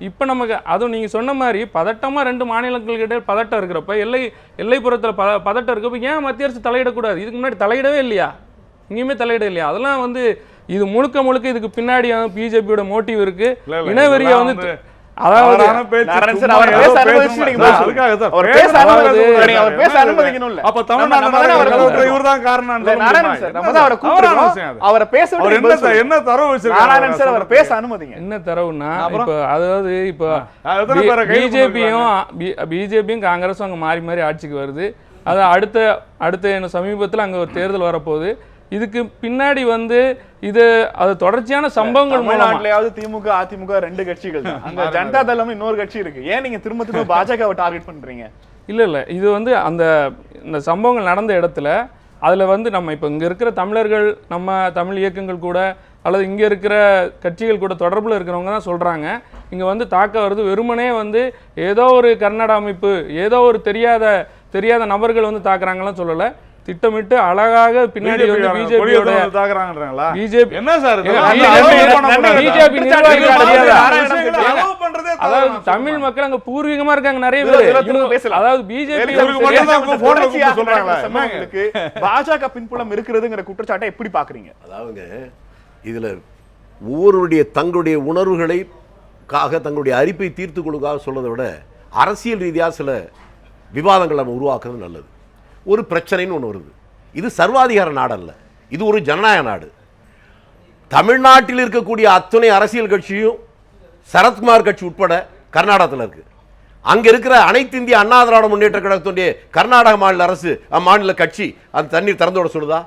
இப்ப நமக்கு அதுவும் நீங்க சொன்ன மாதிரி பதட்டமா 2 மாநிலங்களுக்கு இடையே பதட்டம் இருக்கிறப்ப, எல்லைப்புறத்துல பதட்டம் இருக்கப்ப ஏன் மத்திய அரசு தலையிடக்கூடாது? இதுக்கு முன்னாடி தலையிடவே இல்லையா? இங்கேயுமே தலையிட இல்லையா? அதெல்லாம் வந்து இது முழுக்க இதுக்கு பின்னாடி பிஜேபியோட மோட்டிவ் இருக்கு. இனவெறிய வந்து அதாவது என்ன தரவுன்னா, அதாவது இப்போ பிஜேபியும் காங்கிரஸும் அங்க மாறி மாறி ஆட்சிக்கு வருது. அது அடுத்த சமீபத்தில் அங்க ஒரு தேர்தல் வரப்போகுது. இதுக்கு பின்னாடி வந்து அது தொடர்ச்சியான சம்பவங்கள் மூலமாவது திமுக அதிமுக 2 கட்சிகள் தான், அங்க ஜனதா தளம் இன்னொரு கட்சி இருக்கு. ஏன் நீங்க திரும்ப பாஜகவை டார்கெட் பண்றீங்க? இல்ல இது வந்து இந்த சம்பவங்கள் நடந்த இடத்துல அதுல வந்து நம்ம இப்ப இங்க இருக்கிற தமிழர்கள், நம்ம தமிழ் இயக்கங்கள் கூட அல்லது இங்க இருக்கிற கட்சிகள் கூட தொடர்புல இருக்கிறவங்க தான் சொல்றாங்க இங்க வந்து தாக்க வருது. வெறுமனே வந்து ஏதோ ஒரு கர்நாடக அமைப்பு, ஏதோ ஒரு தெரியாத நபர்கள் வந்து தாக்குறாங்கலாம் சொல்லல. திட்டமிட்டு அழகாக பின்னாடி வந்து பிஜேபியோட பிஜேபி என்ன சார் பிஜேபி அதாவது தமிழ் மக்கள் அங்க பூர்வீகமா இருக்காங்க நிறைய பேர். அதாவது பிஜேபி பாஜக பின்புலம் இருக்கிறதுங்கிற குற்றச்சாட்டை எப்படி பாக்குறீங்க? அதாவது இதுல ஒவ்வொருடைய தங்களுடைய உணர்வுகளைக்காக தங்களுடைய அரிப்பை தீர்த்து கொள்ளுக்காக சொல்றதை விட அரசியல் ரீதியாக சில விவாதங்கள் நம்ம உருவாக்குறது நல்லது. ஒரு பிரச்சனைன்னு ஒன்று வருது. இது சர்வாதிகார நாடு அல்ல, இது ஒரு ஜனநாயக நாடு. தமிழ்நாட்டில் இருக்கக்கூடிய அத்தனை அரசியல் கட்சியும் சரத்குமார் கட்சி உட்பட கர்நாடகத்தில் இருக்கு. அங்க இருக்கிற அனைத்து இந்திய அண்ணா திராவிட முன்னேற்ற கழகத்துடைய கர்நாடக மாநில அரசு மாநில கட்சி அந்த தண்ணீர் திறந்து விட சொல்லுதா?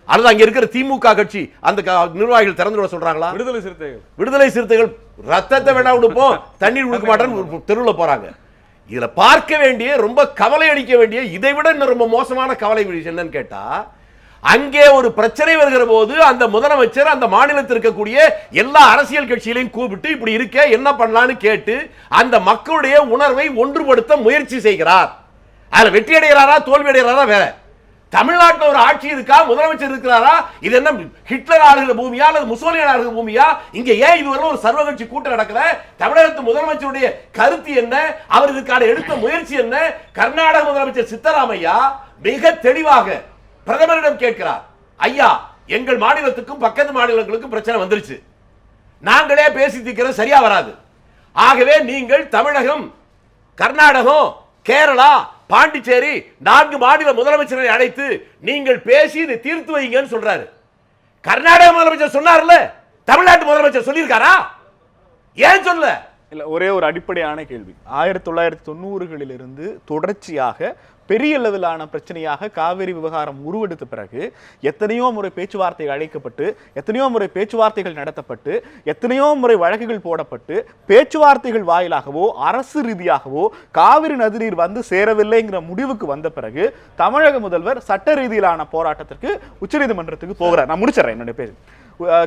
அல்லது அங்க இருக்கிற திமுக கட்சி அந்த நிர்வாகிகள் திறந்து விட சொல்றாங்களா? விடுதலை சிறுத்தைகள் ரத்தத்தை வேணா கொடுப்போம், தண்ணீர் கொடுக்க மாட்டேன்னு தெருவில் போறாங்க. இதுல பார்க்க வேண்டிய, ரொம்ப கவலை அளிக்க வேண்டிய, இதை விட இன்னும் ரொம்ப மோசமான கவலை என்னன்னு கேட்டா, அங்கே ஒரு பிரச்சனை வருகிற போது அந்த முதலமைச்சர் அந்த மாநிலத்தில் இருக்கக்கூடிய எல்லா அரசியல் கட்சிகளையும் கூப்பிட்டு இப்படி இருக்க என்ன பண்ணலான்னு கேட்டு அந்த மக்களுடைய உணர்வை ஒன்றுபடுத்த முயற்சி செய்கிறார். அதுல வெற்றி அடைகிறாரா தோல்வி அடைகிறாரா வேற. தமிழ்நாட்டில் ஒரு ஆட்சி இருக்கா, முதலமைச்சர் இருக்கிறாரா? இது என்ன ஹிட்லர் ஆளுகிற பூமியா அல்லது முசோலினி ஆளுகிற பூமியா? இங்க ஏன் இதுவரை ஒரு சர்வ கட்சி கூட்டம் நடக்கல? தமிழகத்து முதலமைச்சருடைய கருத்து என்ன? அவர் இதுக்கான எடுத்த முயற்சி என்ன? கர்நாடக முதலமைச்சர் சித்தராமையா மிக தெளிவாக பிரதமரிடம் கேட்கிறார், ஐயா எங்கள் மாநிலத்துக்கும் பக்கத்து மாநிலங்களுக்கும் பிரச்சனை வந்துருச்சு, நாங்களே பேசி தீர்க்கிறது சரியா வராது. ஆகவே நீங்கள் தமிழகம், கர்நாடகம், கேரளா, பாண்டிச்சேரி 4 மாநில முதலமைச்சரை அழைத்து நீங்கள் பேசி இதை தீர்த்து வைங்கன்னு சொல்றாரு. கர்நாடக முதலமைச்சர் சொன்னார்ல, தமிழ்நாட்டு முதலமைச்சர் சொல்லியிருக்காரா? ஏன் சொல்ல? இல்ல, ஒரே ஒரு அடிப்படையான கேள்வி. 1990களிலிருந்து தொடர்ச்சியாக பெரிய அளவிலான பிரச்சனையாக காவிரி விவகாரம் உருவெடுத்த பிறகு எத்தனையோ முறை பேச்சுவார்த்தை அழைக்கப்பட்டு, எத்தனையோ முறை பேச்சுவார்த்தைகள் நடத்தப்பட்டு, எத்தனையோ முறை வழக்குகள் போடப்பட்டு, பேச்சுவார்த்தைகள் வாயிலாகவோ அரசு ரீதியாகவோ காவிரி நதிநீர் வந்து சேரவில்லைங்கிற முடிவுக்கு வந்த பிறகு தமிழக முதல்வர் சட்ட ரீதியிலான போராட்டத்திற்கு உச்சநீதிமன்றத்துக்கு போகிறார். நான் முடிச்சிடறேன் என்னுடைய பேர்.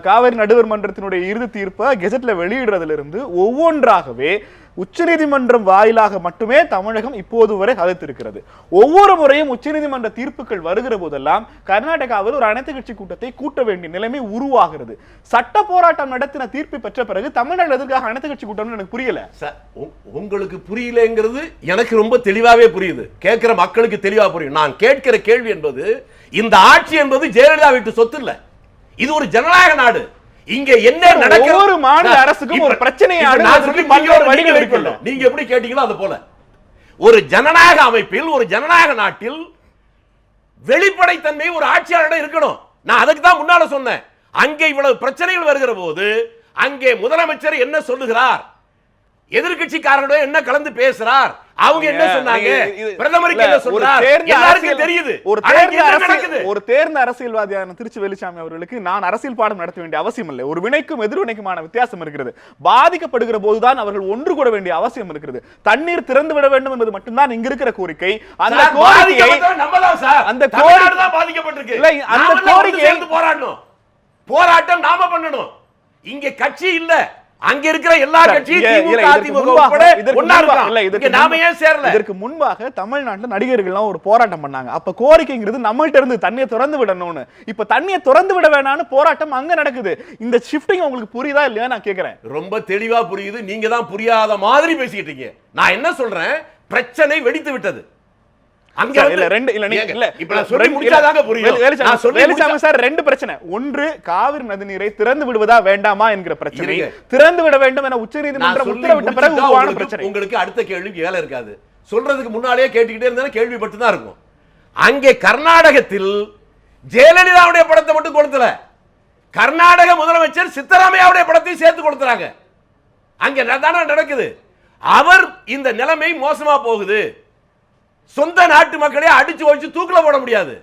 காவிரி நடுவர் மன்றத்தினுடைய இறுதி தீர்ப்பை கெசட்ல வெளியிடுறதிலிருந்து ஒவ்வொன்றாகவே உச்சநீதிமன்றம் வாயிலாக மட்டுமே தமிழகம் இப்போது வரை சாதித்திருக்கிறது. ஒவ்வொரு முறையும் உச்சநீதிமன்ற தீர்ப்புகள் வருகிற போதெல்லாம் கர்நாடகாவில் ஒரு அனைத்து கட்சி கூட்டத்தை கூட்ட வேண்டிய நிலைமை உருவாகிறது. சட்ட போராட்டம் நடத்தின தீர்ப்பை பெற்ற பிறகு தமிழ்நாடு எதற்காக அனைத்து கட்சி கூட்டம்னு எனக்கு புரியல. உங்களுக்கு புரியலங்கிறது எனக்கு ரொம்ப தெளிவாவே புரியுது, கேட்கிற மக்களுக்கு தெளிவா புரியும். நான் கேட்கிற கேள்வி என்பது, இந்த ஆட்சி என்பது ஜெயலலிதா வீட்டு சொத்து இல்ல, இது ஒரு ஜனநாயக நாடு. இங்க என்ன நடக்கிற ஒவ்வொரு மாநில அரசுக்கும் ஒரு பிரச்சனையை நீங்க எப்படி கேட்டீங்களோ அது போல ஒரு ஜனநாயக அமைப்பில், ஒரு ஜனநாயக நாட்டில் வெளிப்படைத்தன்மை ஒரு ஆட்சியாளரிடம் இருக்கணும். நான் அதுக்கு தான் முன்னால சொன்னேன். அங்கே இவ்வளவு பிரச்சனைகள் வருகிற போது அங்கே முதலமைச்சர் என்ன சொல்லுகிறார், எதிர்க்கட்சிக்காரர்களோட என்ன கலந்து பேசுறார், அவங்க என்ன சொன்னாங்க, பிரதமருக்கு என்ன சொல்றார், எல்லாருக்கும் தெரியுது. ஒரு தேர்ந்த அரசியல்வாதியான திருச்சி வேலுச்சாமி அவர்களுக்கு நான் அரசியல் பாடம் நடத்த வேண்டிய அவசியம் இல்லை. ஒரு வினைக்கும் எதிர்வினைக்குமான வித்தியாசம் இருக்கிறது. பாதிக்கப்படுகிற போதுதான் அவர்கள் ஒன்று கூட வேண்டிய அவசியம் இருக்கிறது. தண்ணீர் திறந்து விட வேண்டும் என்பது மட்டும்தான் இங்க இருக்கிற கோரிக்கை. அந்த கோரிக்கையை அந்த கோரிக்கை தான் பாதிக்கப்பட்டிருக்கு. அந்த கோரிக்கையை போராடணும், போராட்டம் நாம பண்ணணும். இங்க கட்சி இல்ல, அங்க இருக்கிற எல்லா கட்சியும் இதற்கு முன்பாக தமிழ்நாட்டுல நடிகர்கள்லாம் ஒரு போராட்டம் பண்ணாங்க. அப்ப கோரிக்கைங்கிறது நம்மள்ட்ட இருந்து தண்ணியை திறந்து விடணும்னு. இப்ப தண்ணியை திறந்து விட வேணாம்னு போராட்டம் அங்க நடக்குது. இந்த ஷிஃப்டிங் உங்களுக்கு புரியுதா இல்லையா நான் கேக்குறேன். ரொம்ப தெளிவா புரியுது. நீங்க தான் புரியாத மாதிரி பேசிக்கிட்டீங்க. நான் என்ன சொல்றேன், பிரச்சனை வெடித்து விட்டது. ரெண்டு பிரச்சனை. ஒன்று, காவிரி நதிநீரை திறந்து விடுவதா வேண்டாமா என்கிற பிரச்சனை. திறந்து விட வேண்டும் என உச்சநீதிமன்றம் உத்தரவிட்ட பிறகு உருவான பிரச்சனை. உங்களுக்கு அடுத்த கேள்விக்கு வேலை இருக்காது. சொல்றதுக்கு முன்னாலே கேட்டுக்கிட்டே இருந்தா கேள்விப்பட்டு தான் இருக்கும். அங்கே கர்நாடகத்தில் ஜெயலலிதாவுடைய படத்தை மட்டும் கொடுத்தல, கர்நாடக முதலமைச்சர் சித்தராமையாவுடைய படத்தையும் சேர்த்து கொடுத்துறாங்க. அங்க நடக்குது. அவர் இந்த நிலைமை மோசமா போகுது, சொந்த நாட்டு மக்களே அடிச்சு வச்சு தூக்கில போட முடியாது,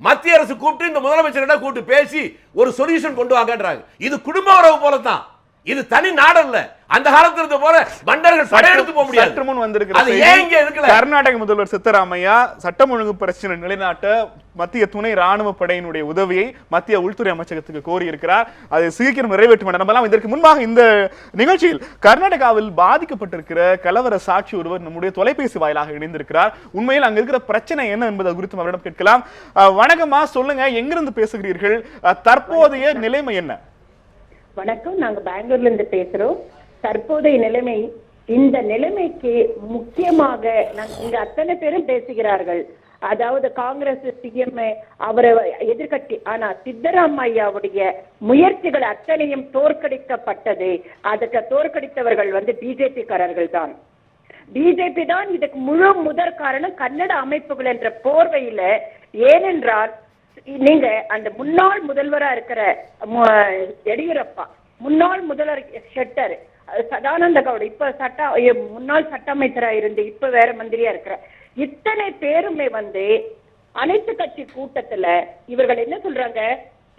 மத்திய அரசு கூப்பிட்டு இந்த முதலமைச்சரிடம் கூப்பிட்டு பேசி ஒரு சொல்யூஷன் கொண்டு வாங்கன்றாங்க. இது குடும்ப உறவு போல தான், இது தனி நாடு இல்ல. அந்த காலத்துல இருந்த போல பண்டர்கள் படையெடுத்து போக முடியாது. கர்நாடக முதல்வர் சித்தராமையா சட்டம் ஒழுங்கு பிரச்சனை நிலைநாட்ட மத்திய துணை ராணுவ படையினுடைய உதவியை மத்திய உள்துறை அமைச்சகத்துக்கு கோரி இருக்கிறார். அதை சீக்கிரம் நிறைவேற்றும் நம்பலாம். இதற்கு முன்பாக இந்த நிகழ்ச்சியில் கர்நாடகாவில் பாதிக்கப்பட்டிருக்கிற கலவர சாட்சி ஒருவர் நம்முடைய தொலைபேசி வாயிலாக இணைந்திருக்கிறார். உண்மையில் அங்க இருக்கிற பிரச்சனை என்ன என்பது குறித்து அவரிடம் கேட்கலாம். வணக்கமா, சொல்லுங்க, எங்கிருந்து பேசுகிறீர்கள், தற்போதைய நிலைமை என்ன? வணக்கம், நாங்க பெங்களூர்ல இருந்து பேசுறோம். தற்போதைய நிலைமை, இந்த நிலைமைக்கு முக்கியமாக இங்க அத்தனை பேரும் பேசுகிறார்கள். அதாவது காங்கிரஸ், சிஎம், அவரை எதிர்கட்சி. ஆனா சித்தராமையாவுடைய முயற்சிகள் அத்தனையும் தோற்கடிக்கப்பட்டது. அதுக்கு தோற்கடித்தவர்கள் பிஜேபி காரர்கள் தான். பிஜேபி தான் இதுக்கு முழு முதற் காரணம், கன்னட அமைப்புகள் என்ற போர்வையில. ஏனென்றால் நீங்க அந்த முன்னாள் முதல்வரா இருக்கிற எடியூரப்பா, முன்னாள் முதல்வர் ஷெட்டர், சதானந்த கவுடா, இப்ப முன்னாள் சட்ட அமைச்சரா இருந்து இப்ப வேற மந்திரியா இருக்கிற இத்தனை பேருமே அனைத்து கட்சி கூட்டத்துல இவர்கள் என்ன சொல்றாங்க,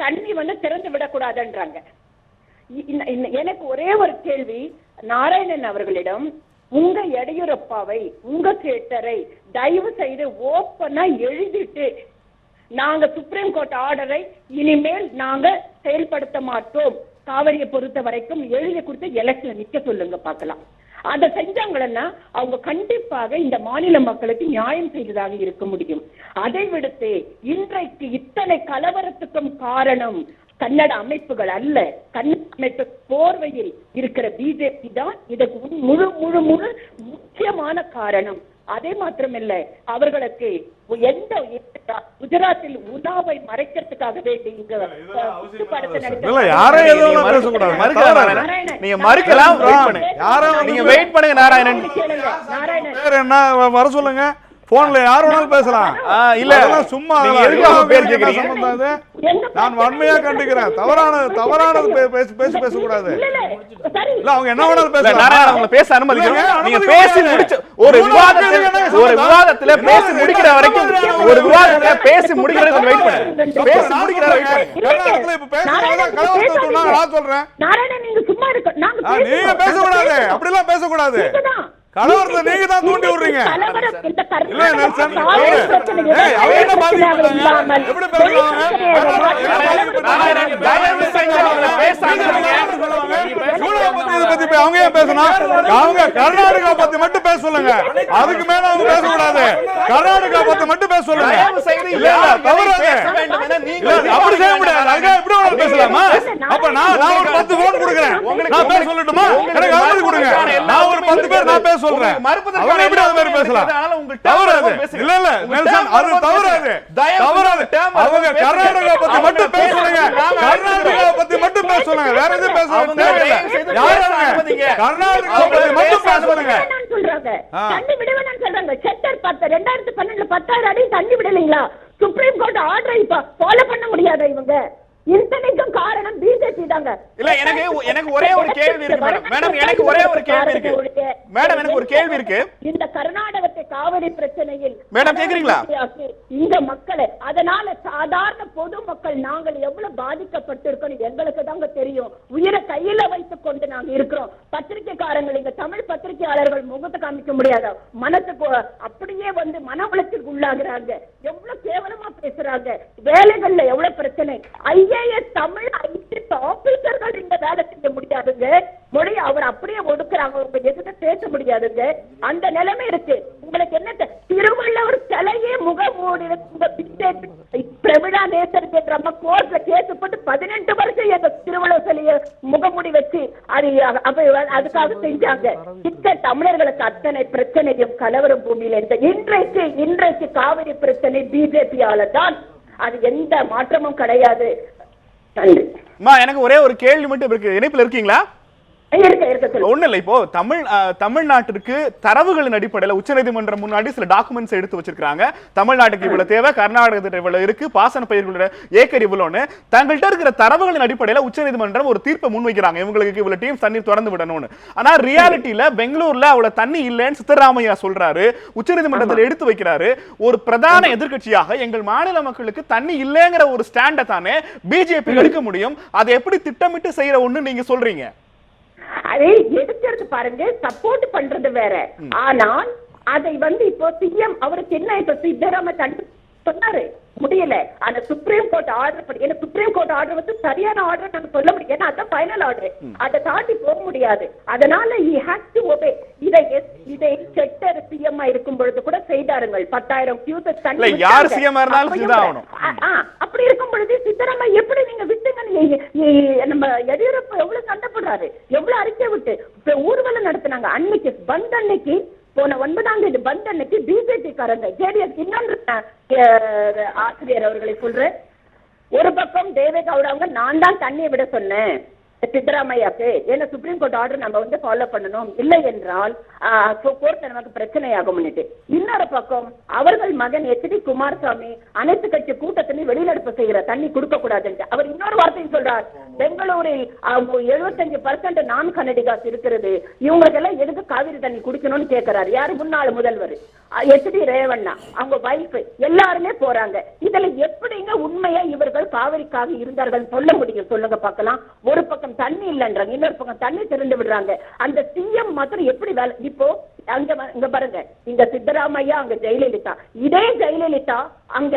தண்ணி திறந்து விடக்கூடாதுன்றாங்க. எனக்கு ஒரே ஒரு கேள்வி நாராயணன் அவர்களிடம், உங்க எடியூரப்பாவை, உங்க ஷெட்டரை தயவு செய்து ஓப்பனா எழுதிட்டு, நாங்க சுப்ரீம் கோர்ட் ஆர்டரை இனிமேல் நாங்க செயல்படுத்த மாட்டோம், காவிரியை பொறுத்த வரைக்கும் எழுதி கொடுத்து எலெக்ஷன்ல நிக்க சொல்லுங்க பார்க்கலாம். அதை செஞ்சாங்கன்னா அவங்க கண்டிப்பாக இந்த மாநில மக்களுக்கு நியாயம் செய்ததாக இருக்க முடியும். அதை விடுத்து இன்றைக்கு இத்தனை கலவரத்துக்கும் காரணம் கன்னட அமைப்புகள் அல்ல, கன்னட அமைப்பு போர்வையில் இருக்கிற பிஜேபி தான் இதுக்கு முழு முழு முழு முக்கியமான காரணம். அதே மாத்திரமில்லை, அவர்களுக்கு எந்த குஜராத்தில் உணாவை மறைக்கிறதுக்காக வேண்டி இங்க வர சொல்லுங்க. போன்ல யார் வேணாலும் பேசலாம். இல்ல சும்மா நான் வன்மையா கண்டிக்கிறேன். தவறானது பேசக்கூடாது. இல்ல அவங்க என்ன வேணாலும் பேசலாம். பேச அனுமதிக்கிறோம். நீங்க பேசி முடிச்ச ஒரு விவாதத்துல பேசி முடிக்கிற வரைக்கும், ஒரு விவாதத்துல பேசி முடிக்கிற வரைக்கும் வெயிட் பண்ணுங்க. பேசி முடிக்கிற வரைக்கும் கர்நாடகத்துல இப்ப பேசுறதா கலவரத்தை சொன்னா நான் சொல்றேன். நாராயணன் நீங்க சும்மா இருக்க. நீங்க பேசக்கூடாது, அப்படிலாம் பேசக்கூடாது. கலவரத்தை நீங்க தான் தூண்டி விடுறீங்க. இல்ல நெல்சன், அவங்க என்ன பாதிக்கப்பட்டாங்க, எப்படி பேசுறாங்க? அவங்க ஏன் பேசணும்? அவங்க கர்நாடகா பத்தி மட்டும் பேச சொல்லுங்க, அதுக்கு மேல அவங்க பேசக்கூடாது. கர்நாடகா பத்தி மட்டும் பேச சொல்லுங்க. அப்படி செய்ய முடியாது. அதுக்காக எப்படி வேணாலும் பேசலாமா? அப்ப நான் ஒரு 10 போன் கொடுக்குறேன், நான் பேச சொல்லட்டுமா? எனக்கு அனுமதி கொடுங்க. நான் ஒரு 10 பேர் நான் பேச சொல்றேன். அவங்க எப்படி அது மாதிரி பேசலாம்? தவறாது. இல்ல இல்ல நெல்சன், அது தவறாது. அவங்க கர்நாடகா பத்தி மட்டும் பேச சொல்லுங்க. கர்நாடகா பத்தி மட்டும் பேச சொல்லுங்க. வேற எதுவும் பேச தேவையில்லை. கர்நாடகா பத்தி மட்டும் பேச சொல்லுங்க. தண்ணி விடுவேன்னு சொல்றாங்க. செட்டர் 2012 10,000 அடி தண்ணி விடலைங்களா? சுப்ரீம் கோர்ட் ஆர்டர் இப்ப ஃபாலோ பண்ண முடியாத இவங்க. இத்தனைக்கும் காரணம் பிஜேபி தாங்க. இல்ல எனக்கு ஒரே ஒரு கேள்வி இருக்கு மேடம். எனக்கு ஒரே ஒரு கேள்வி இருக்கு மேடம். எனக்கு ஒரு கேள்வி இருக்கு. இந்த கர்நாடகத்தை காவிரி பிரச்சனையில் மேடம் கேக்குறீங்களா? இந்த மக்களை, அதனால சாதாரண பொதுமக்கள் நாங்கள் எவ்வளவு பாதிக்கப்பட்டிருக்கோம் எங்களுக்கு தாங்க தெரியும். உயிரை கையில வைத்துக் கொண்டு நாங்க இருக்கிறோம். பத்திரிகைக்காரங்கள், இங்க தமிழ் பத்திரிகையாளர்கள் முகத்தை காமிக்க முடியாத மனத்துக்கு அப்படியே வந்து மன உளைச்சலுக்கு உள்ளாகிறாங்க. எவ்வளவு கேவலமா பேசுறாங்க. வேலைகள்ல எவ்வளவு பிரச்சனை. ஐஏஎஸ் தமிழ் ஐஏஎஸ் ஆபீசர்கள் இந்த வேலை செய்ய முடியாதுங்க. மொழி அவர் அப்படியே ஒடுக்குறாங்க. உங்க எதுவும் பேச முடியாதுங்க. அந்த நிலைமை இருக்கு. உங்களுக்கு என்ன திருவள்ளுவர் சிலையே முகமூடி பிரமிழா நேசர் என்ற கோர்ட்ல கேஸ் போட்டு 18 வருஷம் எங்க திருவள்ளுவர் சிலையை முகமூடி வச்சு அதுக்காக செஞ்சாங்க. இத்த தமிழர்களுக்கு அத்தனை பிரச்சனையும் கலவரம் பூமியில் இருந்த இன்றைக்கு காவிரி பிரச்சனை பிஜேபியால தான். அது எந்த மாற்றமும் கிடையாது. எனக்கு ஒரே ஒரு கேள்வி மட்டும் இருக்கு. இணைப்புல இருக்கீங்களா? ஒண்ணு இல்ல, இப்போ தமிழ்நாட்டிற்கு தரவுகளின் அடிப்படையில் உச்சநீதிமன்றம் முன்னாடி சில டாக்குமெண்ட்ஸ் எடுத்து வச்சிருக்காங்க. தமிழ்நாட்டுக்கு இவ்வளவு தேவை, கர்நாடகத்தில் இவ்வளவு இருக்கு, பாசன பயிர்களோட ஏக்கர் இவ்வளவுன்னு தங்கள்கிட்ட இருக்கிற தரவுகளின் அடிப்படையில் உச்சநீதிமன்றம் ஒரு தீர்ப்பை முன்வைக்கிறாங்க. இவங்களுக்கு இவ்வளவு டீம் தண்ணீர் திறந்து விடணும்னு. ஆனா ரியாலிட்டியில பெங்களூர்ல அவ்வளவு தண்ணி இல்லைன்னு சித்தராமையா சொல்றாரு, உச்சநீதிமன்றத்தில் எடுத்து வைக்கிறாரு. ஒரு பிரதான எதிர்கட்சியாக எங்கள் மாநில மக்களுக்கு தண்ணி இல்லைங்கிற ஒரு ஸ்டாண்டை தானே பிஜேபி எடுக்க முடியும். அதை எப்படி திட்டமிட்டு செய்யற ஒண்ணு நீங்க சொல்றீங்க? அதை எடுக்கிறது பாருங்க, சப்போர்ட் பண்றது வேற. ஆனால் அதை இப்போ சிஎம் அவருக்கு என்ன இப்ப சித்தராமையா சொன்னாரு முடியல. அந்த சுப்ரீம் கோர்ட் ஆர்டர் படி, ஏன்னா சுப்ரீம் கோர்ட் ஆர்டர் சரியான ஆர்டர் நாங்க சொல்ல முடியும். ஏன்னா அதான் ஃபைனல் ஆர்டர். அதை தாண்டி போக முடியாது. அதனால he has to obey. இதை செட்டர் சிஎம் இருக்கும் பொழுது கூட செய்தாருங்கள். 10,000 கியூசெக் தண்ணி யார் சிஎம் இருந்தாலும் செய்தாகணும். அப்படி இருக்கும் பொழுது சித்தராமையா எப்படி நீங்க விட்டுங்க? நம்ம எடியூரப்பா எவ்வளவு சண்டை போடுறாரு, எவ்வளவு அறிக்கை விட்டு ஊர்வலம் நடத்தினாங்க. அன்னைக்கு பந்த், அன்னைக்கு போன 9ஆம் தேதி பந்த் அன்னைக்கு பிஜேபி காரங்க ஜேடிஎஸ் இன்னொன்று ஆசிரியர் அவர்களை சொல்றேன். ஒரு பக்கம் தேவேகவுடா அவங்க நான் தான் தண்ணியை விட சொன்னேன் சித்தராமையாக்கு, ஏன்னா சுப்ரீம் கோர்ட் ஆர்டர் நம்ம ஃபாலோ பண்ணணும், இல்லை என்றால் கோர்ட் நமக்கு பிரச்சனையாகும். இன்னொரு பக்கம் அவர்கள் மகன் HD குமாரசாமி அனைத்து கட்சி கூட்டத்திலையும் வெளிநடப்பு செய்கிற தண்ணி கொடுக்க கூடாது. அவர் இன்னொரு வார்த்தையும் சொல்றார், பெங்களூரில் 75% நான் கன்னடிகாஸ் இருக்கிறது, இவங்களுக்கு எல்லாம் எதுக்கு காவிரி தண்ணி குடிக்கணும்னு கேட்கிறாரு. யாரு? முன்னாள் முதல்வர் HD ரேவண்ணா, அவங்க வைஃப் எல்லாருமே போறாங்க. இதுல எப்படிங்க உண்மையா இவர்கள் காவிரிக்காக இருந்தார்கள் சொல்ல முடியும்? சொல்லுங்க பார்க்கலாம். ஒரு பக்கம் தண்ணி இல்லைன்றாங்க, இன்னொரு பக்கம் தண்ணி திறந்து விடுறாங்க. அந்த சிஎம் மாத்திரம் எப்படி வேலை? இப்போ அங்க பாருங்க, இங்க சித்தராமையா, அங்க ஜெயலலிதா. இதே ஜெயலலிதா அங்க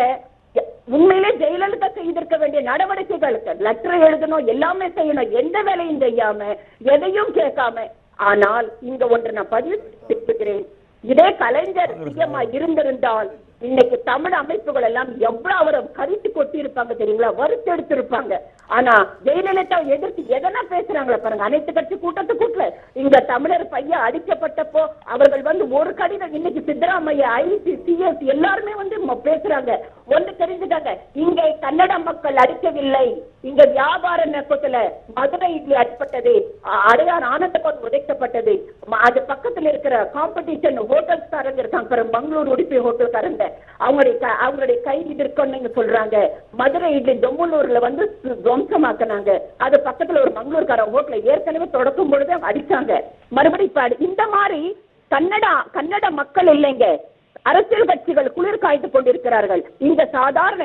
உண்மையிலே ஜெயலலிதா செய்திருக்க வேண்டிய நடவடிக்கைகளுக்கு லெட்டர் எழுதணும், எல்லாமே செய்யணும், எந்த வேலையும் செய்யாம எதையும் கேட்காம. ஆனால் இங்க ஒன்று நான் பதிவு செய்கிறேன், இதே கலைஞர் சிஎம்மா இருந்திருந்தால் இன்னைக்கு தமிழ் அமைப்புகள் எல்லாம் எவ்வளவு அவரை கரித்து கொட்டி இருப்பாங்க தெரியுங்களா, வறுத்து எடுத்து இருப்பாங்க. ஆனா ஜெயலலிதா எதிர்த்து எதனா பேசுறாங்களா பாருங்க. அனைத்து கட்சி கூட்டத்துக்கூட்டல இங்க தமிழர் பையன் அடிக்கப்பட்டப்போ அவர்கள் ஒரு கடிதம், இன்னைக்கு சித்தராமையா ஐசி சிஎஸ் எல்லாருமே பேசுறாங்க. ஒன்று தெரிஞ்சுட்டாங்க, இங்க கன்னட மக்கள் அடிக்கவில்லை, இங்க வியாபார நோக்கத்துல மதுரை இட்லி அடிப்பட்டது, அடையார் ஆனந்தபவன் உடைக்கப்பட்டது. அது பக்கத்துல இருக்கிற காம்படிஷன் ஹோட்டல்காரங்க இருக்காங்க, பெங்களூர் உடுப்பி ஹோட்டல்காரங்க, அவங்களுடைய கை இருக்கணும்னு சொல்றாங்க. மதுரை இட்லி தொம்பலூர்ல துவம்சமாக்குனாங்க. அது பக்கத்துல ஒரு மங்களூர்கார ஹோட்டல ஏற்கனவே தொடக்கும் பொழுது அடிச்சாங்க. மறுபடியும் இந்த மாதிரி கன்னட மக்கள் இல்லைங்க, அரசியல் கட்சிகள் குளிர் காய்ந்து கொண்டிருக்கிறார்கள். இந்த சாதாரண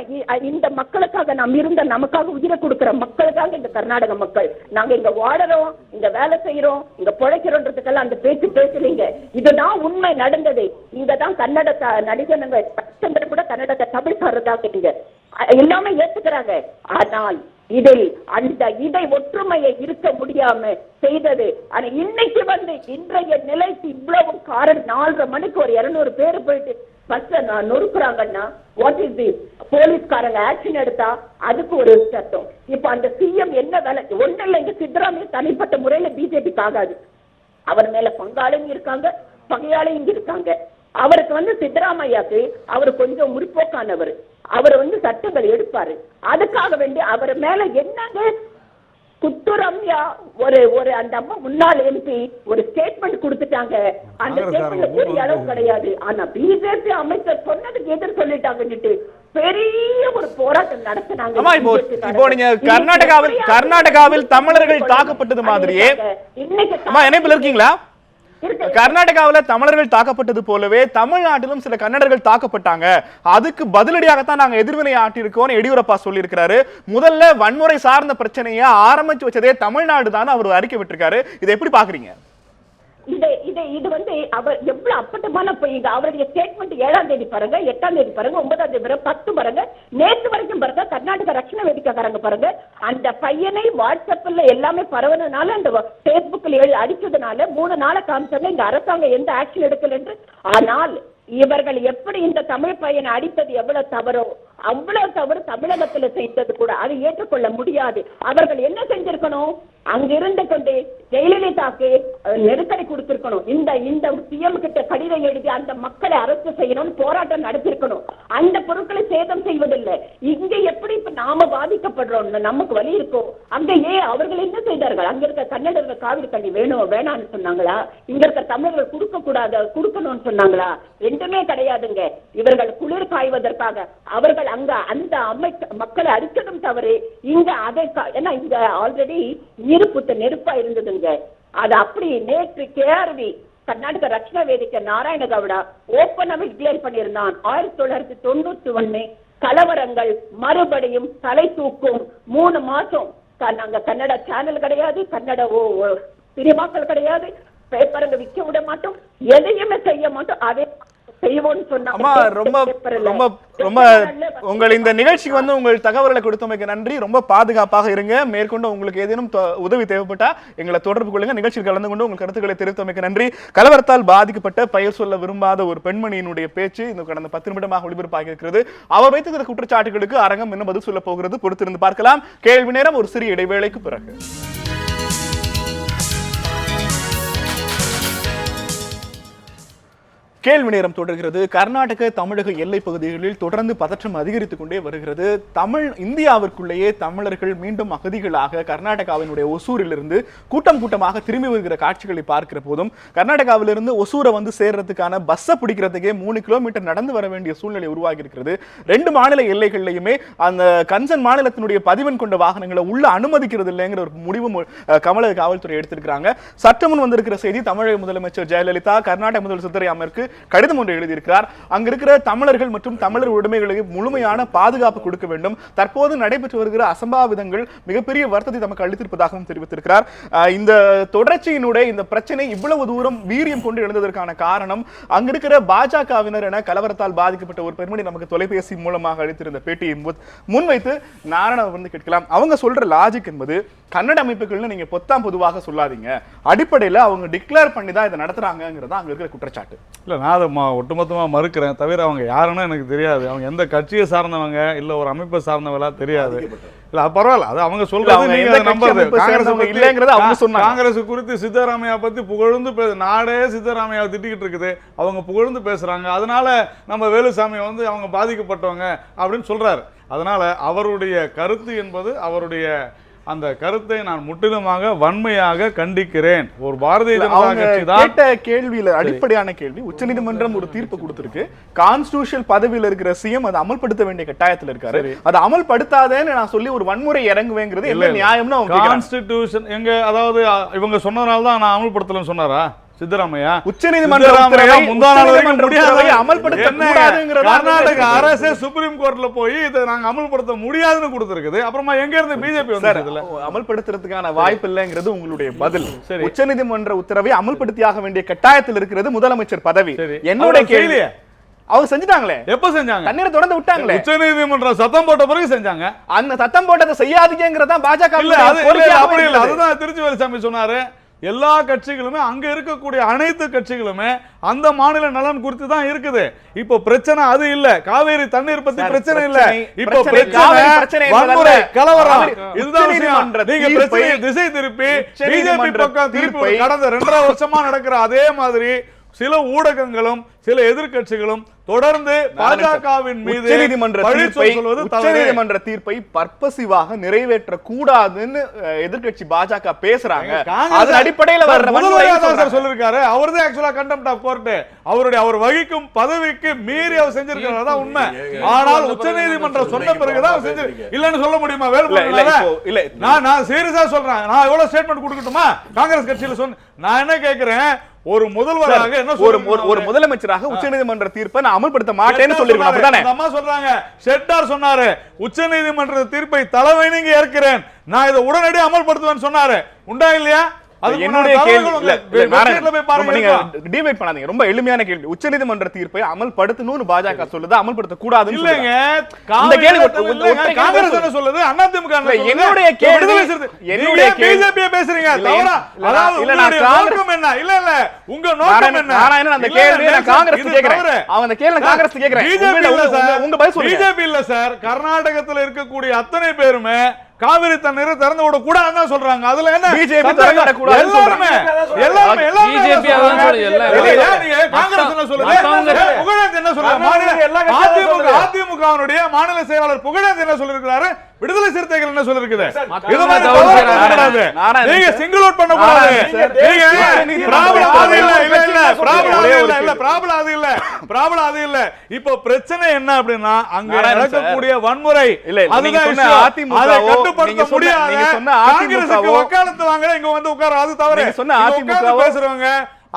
இந்த மக்களுக்காக நாம் இருந்த, நமக்காக உயிரை கொடுக்கிற மக்களுக்காக இந்த கர்நாடக மக்கள், நாங்க இங்க வாழறோம், இங்க வேலை செய்யறோம், இங்க பிழைக்கிறோன்றதுக்கெல்லாம் அந்த பேச்சு பேசுறீங்க. இதுதான் உண்மை நடந்தது. இங்கதான் கன்னட நடிகனுங்க கூட கன்னடத்தை தமிழ்காரதாக இங்க எல்லாமே ஏத்துக்கிறாங்க. ஆனால் இதில் அந்த இதை ஒற்றுமையை இருக்க முடியாம செய்தது. ஆனா இன்னைக்கு வந்து இன்றைய நிலைக்கு இவ்வளவு காரணம் 4:30 மணிக்கு ஒரு 200 பேர் போயிட்டு பஸ் நொறுக்குறாங்கன்னா வாட் இஸ் தி போலீஸ்காரங்க ஆக்ஷன் எடுத்தா அதுக்கு ஒரு சட்டம். இப்ப அந்த சிஎம் என்ன வேலை ஒண்ணு இல்ல, இங்க சித்தராமையா தனிப்பட்ட முறையில பிஜேபிக்கு ஆகாது. அவர் மேல பங்காளியும் இருக்காங்க, பகையாளியும் இருக்காங்க. அவருக்கு வந்து சித்தராமையாக்கு அவர் கொஞ்சம் முற்போக்கானவர், அவர் வந்து சட்டங்கள் எடுப்பாரு. அதுக்காக வேண்டி அவர் மேல என்னங்க குத்துரம்யா ஒரு அந்த அம்மா முன்னாள் எம்பி ஒரு ஸ்டேட்மெண்ட் கொடுத்துட்டாங்க. அந்த ஸ்டேட்மெண்ட் பெரிய அளவு கிடையாது. ஆனா பிஜேபி அமைச்சர் சொன்னதுக்கு எதிர் சொல்லிட்டாங்கன்னுட்டு பெரிய ஒரு போராட்டம் நடத்தினாங்க. இப்போ நீங்க கர்நாடகாவில் தமிழர்கள் தாக்கப்பட்டது மாதிரியே இணைப்பில் இருக்கீங்களா? கர்நாடகாவில் தமிழர்கள் தாக்கப்பட்டது போலவே தமிழ்நாட்டிலும் சில கன்னடர்கள் தாக்கப்பட்டாங்க. அதுக்கு பதிலடியாகத்தான் நாங்க எதிர்வினை ஆட்டியிருக்கோம் எடியூரப்பா சொல்லியிருக்கிறாரு. முதல்ல வன்முறை சார்ந்த பிரச்சனையை ஆரம்பிச்சு வச்சதே தமிழ்நாடு தான் அவர் அறிக்கை விட்டிருக்காரு. இதை எப்படி பாக்குறீங்க? இது வந்து அவர் எவ்வளவு அப்பட்டமான அவருடைய ஸ்டேட்மெண்ட் 7ஆம் தேதி பாருங்க, 8ஆம் தேதி பாருங்க, 9ஆம் தேதி பாருங்க, 10 பாருங்க, நேற்று வரைக்கும் பாருங்க. கர்நாடக ரட்சண வேதிக்காரங்க பாருங்க, அந்த பையனை வாட்ஸ்அப்ல எல்லாமே பரவனால அந்த பேஸ்புக்ல அடிச்சதுனால 3 நாளை காமிச்சாங்க இந்த அரசாங்கம் எந்த ஆக்ஷன் எடுக்கல என்று. ஆனால் இவர்கள் எப்படி இந்த தமிழ் பையனை அடித்தது எவ்வளவு தவறோ அவ்வளவு தவறு தமிழகத்துல செய்தது கூட அதை ஏற்றுக்கொள்ள முடியாது. அவர்கள் என்ன செஞ்சிருக்கணும்? அங்கிருந்து கொண்டு ஜெயலலிதாக்கு நெருக்கடி கொடுத்திருக்கணும். இந்த சிஎம் கிட்ட கடிதம் எழுதி அந்த மக்களை அரசு செய்யணும்னு போராட்டம் நடத்திருக்கணும். அந்த பொருட்களை சேதம் செய்வதில்லை. இங்க எப்படி இப்ப நாம பாதிக்கப்படுறோம், நமக்கு வலி இருக்கோ, அங்க ஏன் அவர்கள் என்ன செய்தார்கள்? அங்க இருக்க கன்னடர்கள் காவிரி தண்ணி வேணும் வேணான்னு சொன்னாங்களா? இங்க இருக்க தமிழர்கள் கொடுக்க கூடாது கொடுக்கணும்னு சொன்னாங்களா? ரெண்டுமே கிடையாதுங்க. இவர்கள் குளிர் காய்வதற்காக அவர்கள் அங்க அந்த மக்களை அடிச்சதும் தவறு. இங்க அதை ஏன்னா இங்க ஆல்ரெடி இருப்புத்த நெருப்பா இருந்ததுங்க. அது அப்படி நேற்று கேஆர்வி கர்நாடக ரட்சண வேதிக்க நாராயணகவுடா ஓப்பனாக டிக்ளேர் பண்ணியிருந்தான். 1991 கலவரங்கள் மறுபடியும் தலை தூக்கும். 3 மாசம் நாங்க கன்னட சேனல் கிடையாது, கன்னட சினிமாக்கள் கிடையாது, பேப்பருங்க விற்க விட மாட்டோம், எதையுமே செய்ய மாட்டோம். அதே உங்கள் இந்த நிகழ்ச்சிக்கு வந்து உங்கள் தகவல்களை கொடுத்தமைக்கு நன்றி. ரொம்ப பாதுகாப்பாக இருங்க. மேற்கொண்டு உங்களுக்கு ஏதேனும் உதவி தேவைப்பட்டா எங்களை தொடர்பு கொள்ளுங்க. நிகழ்ச்சியில் கலந்து கொண்டு உங்கள் கருத்துக்களை தெரிவித்தமைக்கு நன்றி. கலவரத்தால் பாதிக்கப்பட்ட பெயர் சொல்ல விரும்பாத ஒரு பெண்மணியினுடைய பேச்சு இந்த கடந்த 10 நிமிடமாக ஒளிபரப்பாக இருக்கிறது. அவர் வைத்திருக்கிற குற்றச்சாட்டுகளுக்கு அரங்கம் என்ன பதில் சொல்ல போகிறது பொறுத்திருந்து பார்க்கலாம். கேள்வி நேரம் ஒரு சிறிய இடைவேளைக்கு பிறகு. கேள்வி நேரம் தொடர்கிறது. கர்நாடக தமிழக எல்லை பகுதிகளில் தொடர்ந்து பதற்றம் அதிகரித்துக் கொண்டே வருகிறது. இந்தியாவிற்குள்ளேயே தமிழர்கள் மீண்டும் அகதிகளாக கர்நாடகாவினுடைய ஒசூரிலிருந்து கூட்டமாக திரும்பி வருகிற காட்சிகளை பார்க்கிற போதும் கர்நாடகாவிலிருந்து ஒசூரை வந்து சேர்றதுக்கான பஸ்ஸை பிடிக்கிறதுக்கே 3 கிலோமீட்டர் நடந்து வர வேண்டிய சூழ்நிலை உருவாகி இருக்கிறது. 2 மாநில எல்லைகளிலுமே அந்த கன்சர்ன் மாநிலத்தினுடைய பதிவெண் கொண்ட வாகனங்களை உள்ள அனுமதிக்கிறது இல்லைங்கிற ஒரு முடிவும் தமிழக காவல்துறை எடுத்திருக்கிறாங்க. சற்று முன் வந்திருக்கிற செய்தி, தமிழக முதலமைச்சர் ஜெயலலிதா கர்நாடக முதல்வர் சித்தராமையாவிற்கு கடிதம் ஒன்று எழுதியிருக்கிறார். அங்க இருக்கிற தமிழர்கள் மற்றும் தமிழர் உடைமைகளுக்கு முழுமையான பாதுகாப்பு கொடுக்க வேண்டும். தற்போது நடைபெற்று வருகிற அசம்பாவிதங்கள் மிகப்பெரிய வருத்தத்தை நமக்கு அளித்திருப்பதாகவும் தெரிவித்திருக்கிறார். இந்த தொடர்ச்சியினுடைய இந்த பிரச்சனை இவ்வளவு தூரம் வீரியம் கொண்டு எழுந்ததற்கான காரணம் அங்க இருக்கிற பாஜகவினர் என கலவரத்தால் பாதிக்கப்பட்ட ஒரு பெண்மணி நமக்கு தொலைபேசி மூலமாக அளித்திருந்த பேட்டியை முன்வைத்து நாராயண வந்து கேட்கலாம். அவங்க சொல்ற லாஜிக் என்பது கன்னட அமைப்புகள்னு நீங்க பொதுவாக சொல்லாதீங்க, அடிப்படையில் அவங்க டிக்ளேர் பண்ணி தான் இதை நடத்துறாங்கிறதா அங்க இருக்கிற குற்றச்சாட்டு. இல்லை, நான் அதை ஒட்டுமொத்தமாக மறுக்கிறேன். தவிர அவங்க யாருன்னு எனக்கு தெரியாது. அவங்க எந்த கட்சியை சார்ந்தவங்க இல்லை ஒரு அமைப்பை சார்ந்தவங்களா தெரியாது. இல்ல பரவாயில்ல, அது அவங்க சொல்றாங்க. காங்கிரஸ் குறித்து சித்தராமையா பத்தி புகழ்ந்து நாடே சித்தராமையாவை திட்டிக்கிட்டு இருக்குது. அவங்க புகழ்ந்து பேசுறாங்க. அதனால நம்ம வேலுசாமி வந்து அவங்க பாதிக்கப்பட்டவங்க அப்படின்னு சொல்றாரு. அதனால அவருடைய கருத்து என்பது அவருடைய அந்த கருத்தை நான் முற்றிலுமாக வன்மையாக கண்டிக்கிறேன். ஒரு பாரதிய ஜனதா கட்சி தான் கேட்ட கேள்வியில அடிப்படையான கேள்வி. உச்சநீதிமன்றம் ஒரு தீர்ப்பு கொடுத்திருக்கு. கான்ஸ்டிடியூஷனல் பதவியில் இருக்கிற சிஎம் அதை அமல்படுத்த வேண்டிய கட்டாயத்தில் இருக்காரு. அதை அமல்படுத்தாதேன்னு நான் சொல்லி ஒரு வன்முறை இறங்குவேங்கிறது என்ன நியாயம்னு அவங்க கான்ஸ்டிடியூஷன் எங்க, அதாவது இவங்க சொன்னதுனால தான் நான் அமல்படுத்தலன்னு சொன்னாரா சித்தராமையா? கர்நாடக அரசே சுப்ரீம் கோர்ட்ல போய் இதை நாங்க அமல்படுத்த முடியாதுன்னு கொடுத்திருக்குது. அப்புறமா எங்க இருந்து பிஜேபி அமல்படுத்துறதுக்கான வாய்ப்பு இல்லைங்கிறது உங்களுடைய பதில். உச்சநீதிமன்ற உத்தரவை அமல்படுத்தியாக வேண்டிய கட்டாயத்தில் இருக்கிறது முதலமைச்சர் பதவி. என்னோட கேள்வி அவங்க செஞ்சுட்டாங்களே. எப்ப செஞ்சாங்க? தண்ணீரை தொடர்ந்து விட்டாங்களே. உச்சநீதிமன்றம் சத்தம் போட்ட பிறகு செஞ்சாங்க. அந்த சத்தம் போட்டதை செய்யாதீங்கிறதா பாஜக இல்ல, அப்படி இல்ல. அதுதான் திருச்சி வேலுசாமி சொன்னாரு. எல்லா கட்சிகளுமே அங்க இருக்கக்கூடிய அனைத்து கட்சிகளுமே அந்த மாநில நலன் குறித்து தான் இருக்குது. இப்போ பிரச்சனை அது இல்ல. காவேரி தண்ணீர் பத்தி பிரச்சனை இல்ல. இப்போ பிரச்சனை வன்முறை, கலவரம். இதுதான் விஷயம். நீங்க பிரச்சனையை திசை திருப்பி பிஜேபி பக்கம் திருப்பி கடந்த 2.5 வருஷமா நடக்கிற அதே மாதிரி சில ஊடகங்களும் சில எதிர்க்கட்சிகளும் தொடர்ந்து பாஜகவின் மீது உச்சநீதிமன்ற தீர்ப்பை பர்பசிவாக நிறைவேற்ற கூடாதுன்னு எதிர்க்கட்சி பாஜக பேசுறாங்க. அதன் அடிப்படையில் சொல்லிருக்காரு. அவர்தான் ஆக்சுவலா கண்டெம்ட் ஆஃப் கோர்ட். அவர் வகிக்கும் பதவிக்கு மீறி அவர் செஞ்சிருக்காரு. அதான் உண்மை. ஆனால் உச்சநீதிமன்றம் சொன்ன பிறகுதான் செஞ்சு இல்லன்னு சொல்ல முடியுமா? இல்ல, நான் சீரியஸா சொல்றேன். நான் எவ்வளவு ஸ்டேட்மெண்ட் கொடுக்கட்டுமா? காங்கிரஸ் கட்சியில சொன்ன நான் என்ன கேட்கிறேன், ஒரு முதல்வராக என்ன ஒரு முதலமைச்சராக உச்சநீதிமன்ற தீர்ப்பை நான் அமல்படுத்த மாட்டேன்னு சொல்லிருக்கேன். அப்படிதானே அம்மா சொல்றாங்க. ஷெட்டார் சொன்னாரு, உச்சநீதிமன்ற தீர்ப்பை தலைவணங்கி ஏற்கிறேன், நான் இதை உடனடியாக அமல்படுத்துவேன்னு சொன்னாரு. உண்டா இல்லையா? என்னுடைய டிபேட் பண்ணாதீங்க. ரொம்ப எளிமையான கேள்வி. உச்சநீதிமன்ற தீர்ப்பை அமல்படுத்தணும்னு பாஜக சொல்லுது, அமல்படுத்த கூடாதுன்னு இல்லங்க. இந்த கேள்வி காங்கிரஸ் என்ன சொல்லுது, அதிமுக என்னுடைய கேள்வி, என்னுடைய பிஜேபி பேசுறீங்க தவறா? அதாவது உங்களுடைய நோக்கம் என்ன? இல்ல இல்ல, உங்க நோக்கம் என்ன? நாராயணன் அந்த கேள்வி நான் காங்கிரஸ் கேக்குறேன். அவன் அந்த கேள்வி காங்கிரஸ் கேக்குறேன். உங்க பதில் சொல்லுங்க. பிஜேபி இல்ல சார், கர்நாடகத்துல இருக்கக்கூடிய அத்தனை பேருமே காவிரி தண்ணீரை திறந்து விட கூடாதுன்னு சொல்றாங்க. அதுல என்ன பிஜேபி திறந்து விட கூடாதுன்னு சொல்றாங்க. எல்லாரும் பிஜேபி அதான் சொல்லுது. நீங்க காங்கிரஸ் என்ன சொல்லுது? புகழேந்தி என்ன சொல்றாரு? அதிமுகவுடைய மாநில செயலாளர் புகழேந்தி என்ன சொல்லிருக்காரு? விடுதலை சிறுத்தைகள் என்ன சொல்லிருக்குது? இது மாதிரி தவறு நீங்க சிங்கிள் அவுட் பண்ண கூடாது. நீங்க பிராபலம் அது இல்ல. இல்ல பிராபலம் அது இல்ல. பிராபலம் அது இல்ல. இப்போ பிரச்சனை என்ன அப்படின்னா, அங்க நடக்கக்கூடிய வன்முறை. அதுதான் அதை கட்டுப்படுத்த முடியாது. காங்கிரஸுக்கு வக்காலத்து வாங்க இங்க வந்து உட்கார, அது தவறு. சொன்ன அதிமுக பேசுறவங்க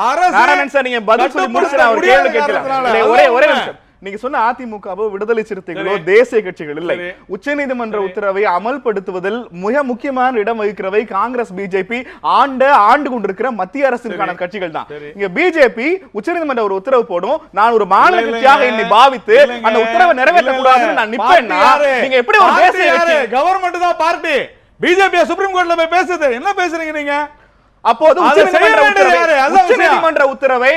அரசு நீங்க பதில் சொல்லி முடிச்சு ஒரு கேள்வி கேட்கலாம். ஒரே நிமிஷம். நீங்க சொன்ன அதிமுகவோ விடுதலை சிறுத்தைகளோ தேசிய கட்சிகள் இல்லை. உச்சநீதிமன்ற உத்தரவை அமல்படுத்துவதில் மிக முக்கியமான இடம் வகிக்கிறவை காங்கிரஸ், பிஜேபி ஆண்டு கொண்டிருக்கிற மத்திய அரசிற்கான கட்சிகள் தான். இங்க பிஜேபி உச்சநீதிமன்ற ஒரு உத்தரவு போடும், நான் ஒரு மாநில கட்சியாக என்னை பாவித்து அந்த உத்தரவை நிறைவேற்றக்கூடாதுன்னு நான் நிப்பேன்னா நீங்க எப்படி ஒரு தேசிய கட்சி? கவர்மெண்ட் தான் பார்ட்டி. பிஜேபி சுப்ரீம் கோர்ட்ல போய் பேசுது. என்ன பேசுறீங்க நீங்க? அப்போது உச்சநீதிமன்ற உத்தரவை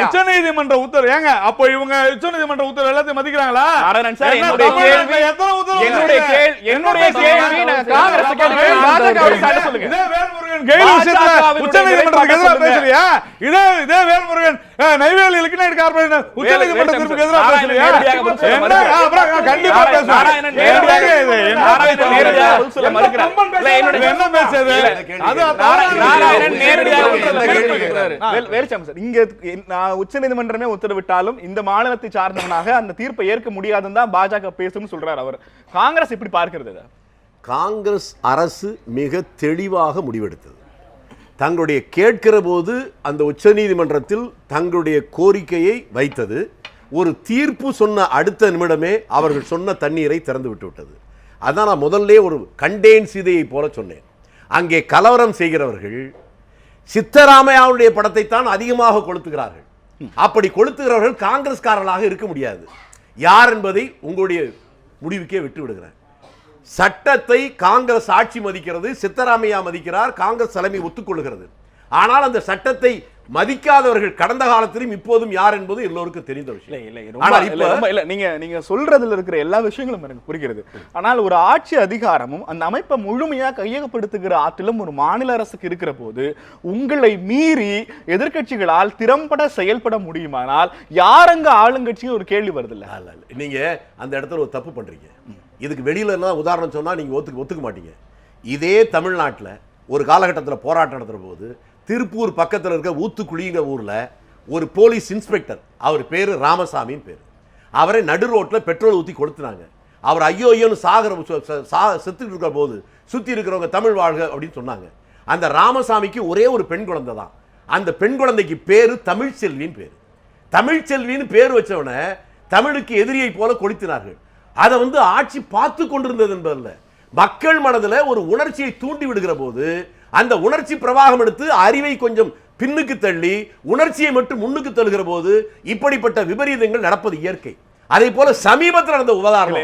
உச்சநீதிமன்ற உத்தரவு ஏங்க? அப்போ இவங்க உச்சநீதிமன்ற உத்தரவு எல்லாத்தையும் மதிக்கிறாங்களா? என்னுடைய கேள்வி காங்கிரஸ் உச்சநீதிமன்றத்துக்கு எதிராக பேசலையா? இதே வேல்முருகன் நெய்வேலி லிக்னைட் கார்பரேஷன் உச்சநீதிமன்றத்திற்கு எதிராக பேசலையா? கண்டிப்பா பேசுவாங்க. என்ன பேசுறது? உச்சநீதிமன்றமே உத்தரவிட்டாலும் இந்த மாநிலத்தை சார்ந்தவனாக அந்த தீர்ப்பை ஏற்க முடியாதுன்னு தான் பாஜக பேசுன்னு சொல்றாரு அவர். காங்கிரஸ் இப்படி பார்க்கிறது. காங்கிரஸ் அரசு மிக தெளிவாக முடிவெடுத்தது. தங்களுடைய கேட்கிற போது அந்த உச்சநீதிமன்றத்தில் தங்களுடைய கோரிக்கையை வைத்தது. ஒரு தீர்ப்பு சொன்ன அடுத்த நிமிடமே அவர்கள் சொன்ன தண்ணீரை திறந்து விட்டு விட்டது. அதான் நான் முதல்ல ஒரு கண்டேன் சீதையை போல சொன்னேன். அங்கே கலவரம் செய்கிறவர்கள் சித்தராமையாவுடைய படத்தை தான் அதிகமாக கொளுத்துகிறார்கள். அப்படி கொளுத்துகிறவர்கள் காங்கிரஸ்காரர்களாக இருக்க முடியாது. யார் என்பதை உங்களுடைய முடிவுக்கே விட்டு விடுகிறேன். சட்டத்தை காங்கிரஸ் ஆட்சி மதிக்கிறது, சித்தராமையா மதிக்கிறார், காங்கிரஸ் தலைமை ஒத்துக்கொள்கிறது. ஆனால் அந்த சட்டத்தை மதிக்காதவர்கள் கடந்த காலத்திலும் இப்போதும் யார் என்பது எல்லோருக்கும் தெரிந்த விஷயம். நீங்க சொல்றதுல இருக்கிற எல்லா விஷயங்களும் எனக்கு புரிகிறது. ஆனால் ஒரு ஆட்சி அதிகாரமும் அந்த அமைப்பை முழுமையா கையகப்படுத்துகிற ஆற்றிலும் ஒரு மாநில அரசுக்கு இருக்கிற போது உங்களை மீறி எதிர்க்கட்சிகளால் திறம்பட செயல்பட முடியுமானால் யாரங்க ஆளுங்கட்சியும் ஒரு கேள்வி வருது இல்ல? நீங்க அந்த இடத்துல ஒரு தப்பு பண்றீங்க. இதுக்கு வெளியில எல்லாம் உதாரணம் சொன்னா நீங்க ஒத்துக்க மாட்டீங்க. இதே தமிழ்நாட்டில் ஒரு காலகட்டத்தில் போராட்டம் நடத்துற போது திருப்பூர் பக்கத்தில் இருக்க ஊத்துக்குழிங்கிற ஊரில் ஒரு போலீஸ் இன்ஸ்பெக்டர், அவர் பேர் ராமசாமின்னு பேர், அவரை நடு ரோட்டில் பெட்ரோல் ஊற்றி கொளுத்துனாங்க. அவர் ஐயோ ஐயோன்னு செத்துட்டு இருக்கிற போது சுற்றி இருக்கிறவங்க தமிழ் வாழ்க அப்படின்னு சொன்னாங்க. அந்த ராமசாமிக்கு ஒரே ஒரு பெண் குழந்தை தான். அந்த பெண் குழந்தைக்கு பேர் தமிழ்ச்செல்வின்னு பேர். தமிழ்ச்செல்வின்னு பேர் வச்சவனை தமிழுக்கு எதிரியை போல கொளுத்தினார்கள். அதை ஆட்சி பார்த்து கொண்டிருந்தது என்பதில்லை, மக்கள் மனதில் ஒரு உணர்ச்சியை தூண்டி விடுகிற போது அந்த உணர்ச்சி பிரவாகம் எடுத்து அறிவை கொஞ்சம் பின்னுக்கு தள்ளி உணர்ச்சியை மட்டும் முன்னுக்கு தள்ளுகிற போது இப்படிப்பட்ட விபரீதங்கள் நடப்பது இயற்கை. அதே போல சமீபத்தில் நடந்த உதாரணம்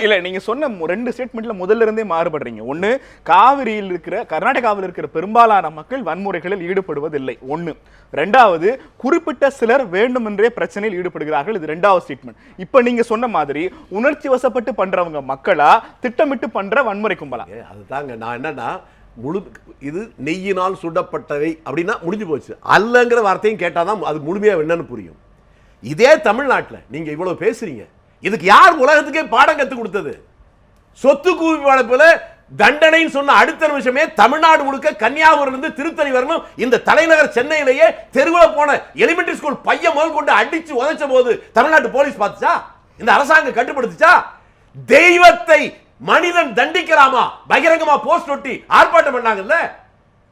இல்ல நீங்க சொன்ன 2 ஸ்டேட்மெண்ட்ல முதல்ல இருந்தே மாறுபடுறீங்க. ஒண்ணு, காவிரியில் இருக்கிற கர்நாடகாவில் இருக்கிற பெரும்பாலான மக்கள் வன்முறைகளில் ஈடுபடுவதில்லை ஒண்ணு. ரெண்டாவது, குறிப்பிட்ட சிலர் வேண்டுமென்றே பிரச்சனையில் ஈடுபடுகிறார்கள், இது 2வது ஸ்டேட்மெண்ட். இப்ப நீங்க சொன்ன மாதிரி உணர்ச்சி வசப்பட்டு பண்றவங்க மக்களா, திட்டமிட்டு பண்ற வன்முறை கும்பலா? அதுதாங்க நான் என்னன்னா, இது நெய்யினால் சுடப்பட்டவை அப்படின்னா முடிஞ்சு போச்சு. அல்லங்கிற வார்த்தையும் கேட்டாதான் அது முழுமையா என்னன்னு புரியும். இதே தமிழ்நாட்டில் நீங்க இவ்வளவு பேசுறீங்க, இதுக்கு யார் உலகத்துக்கே பாடம் கத்து கொடுத்தது? சொத்து குவிப்பு வழக்குல தண்டனைன்னு சொன்ன அடுத்த நிமிஷமே தமிழ்நாடு முழுக்க கன்னியாகுமரியிலிருந்து திருத்தணி வரணும் இந்த தலைநகர் சென்னையிலேயே தெருவில் போன எலிமெண்டரி ஸ்கூல் பையன் முதல் கொண்டு அடிச்சு உதைச்ச போது தமிழ்நாட்டு போலீஸ் பார்த்துச்சா? இந்த அரசாங்கம் கட்டுப்படுத்துச்சா? தெய்வத்தை மனிதன் தண்டிக்கலாமா பகிரங்கமா போஸ்ட் ஒட்டி ஆர்ப்பாட்டம் பண்ணாங்கல்ல.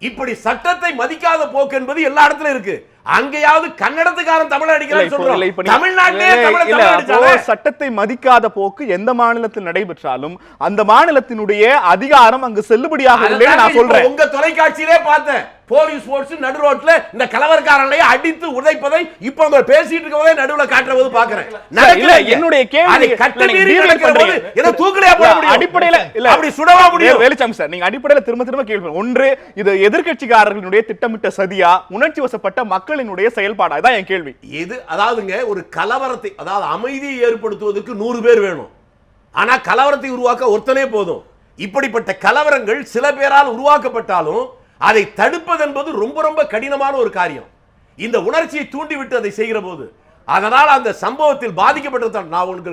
இப்படி சட்டத்தை மதிக்காத போக்கு என்பது எல்லா இடத்துல இருக்கு. அங்கேயாவது கன்னடத்துக்காரன் தமிழ் அடிக்கிறான்னு சொல்றோம். தமிழ்நாட்டிலே சட்டத்தை மதிக்காத போக்கு எந்த மாநிலத்தில் நடைபெற்றாலும் அந்த மாநிலத்தினுடைய அதிகாரம் அங்கு செல்லுபடியாக இல்லைன்னு நான் சொல்றேன். உங்க தொலைக்காட்சியிலே பார்த்தேன், போலீஸ் போர்ஸ் நடு ரோட்ல இந்த கலவரக்காரனை அடித்து உதைப்பதை இப்ப அவங்க பேசிட்டு இருக்கவே நடுவுல காட்டுறது பாக்குறேன். என்னுடைய கேள்வி தூக்கலையா போட முடியும்? அடிப்படையில இல்ல அப்படி சுடவா முடியும்? வெளிச்சம் சார், நீங்க அடிப்படையில திரும்ப திரும்ப கேள்வி. ஒன்று, இது எதிர்க்கட்சிக்காரர்களுடைய திட்டமிட்ட சதியா, உணர்ச்சி வசப்பட்ட மக்களினுடைய செயல்பாடா? இதான் என் கேள்வி. இது அதாவதுங்க, ஒரு கலவரத்தை, அதாவது அமைதியை ஏற்படுத்துவதற்கு 100 பேர் வேணும். ஆனா கலவரத்தை உருவாக்க ஒருத்தனே போதும். இப்படிப்பட்ட கலவரங்கள் சில பேரால் உருவாக்கப்பட்டாலும் அதை தடுப்பது என்பது ரொம்ப ரொம்ப கடினமான ஒரு காரியம். இந்த உணர்ச்சியை தூண்டிவிட்டு அதை செய்கிற போது, அதனால் அந்த சம்பவத்தில் பாதிக்கப்பட்டது. நான் உங்களுக்கு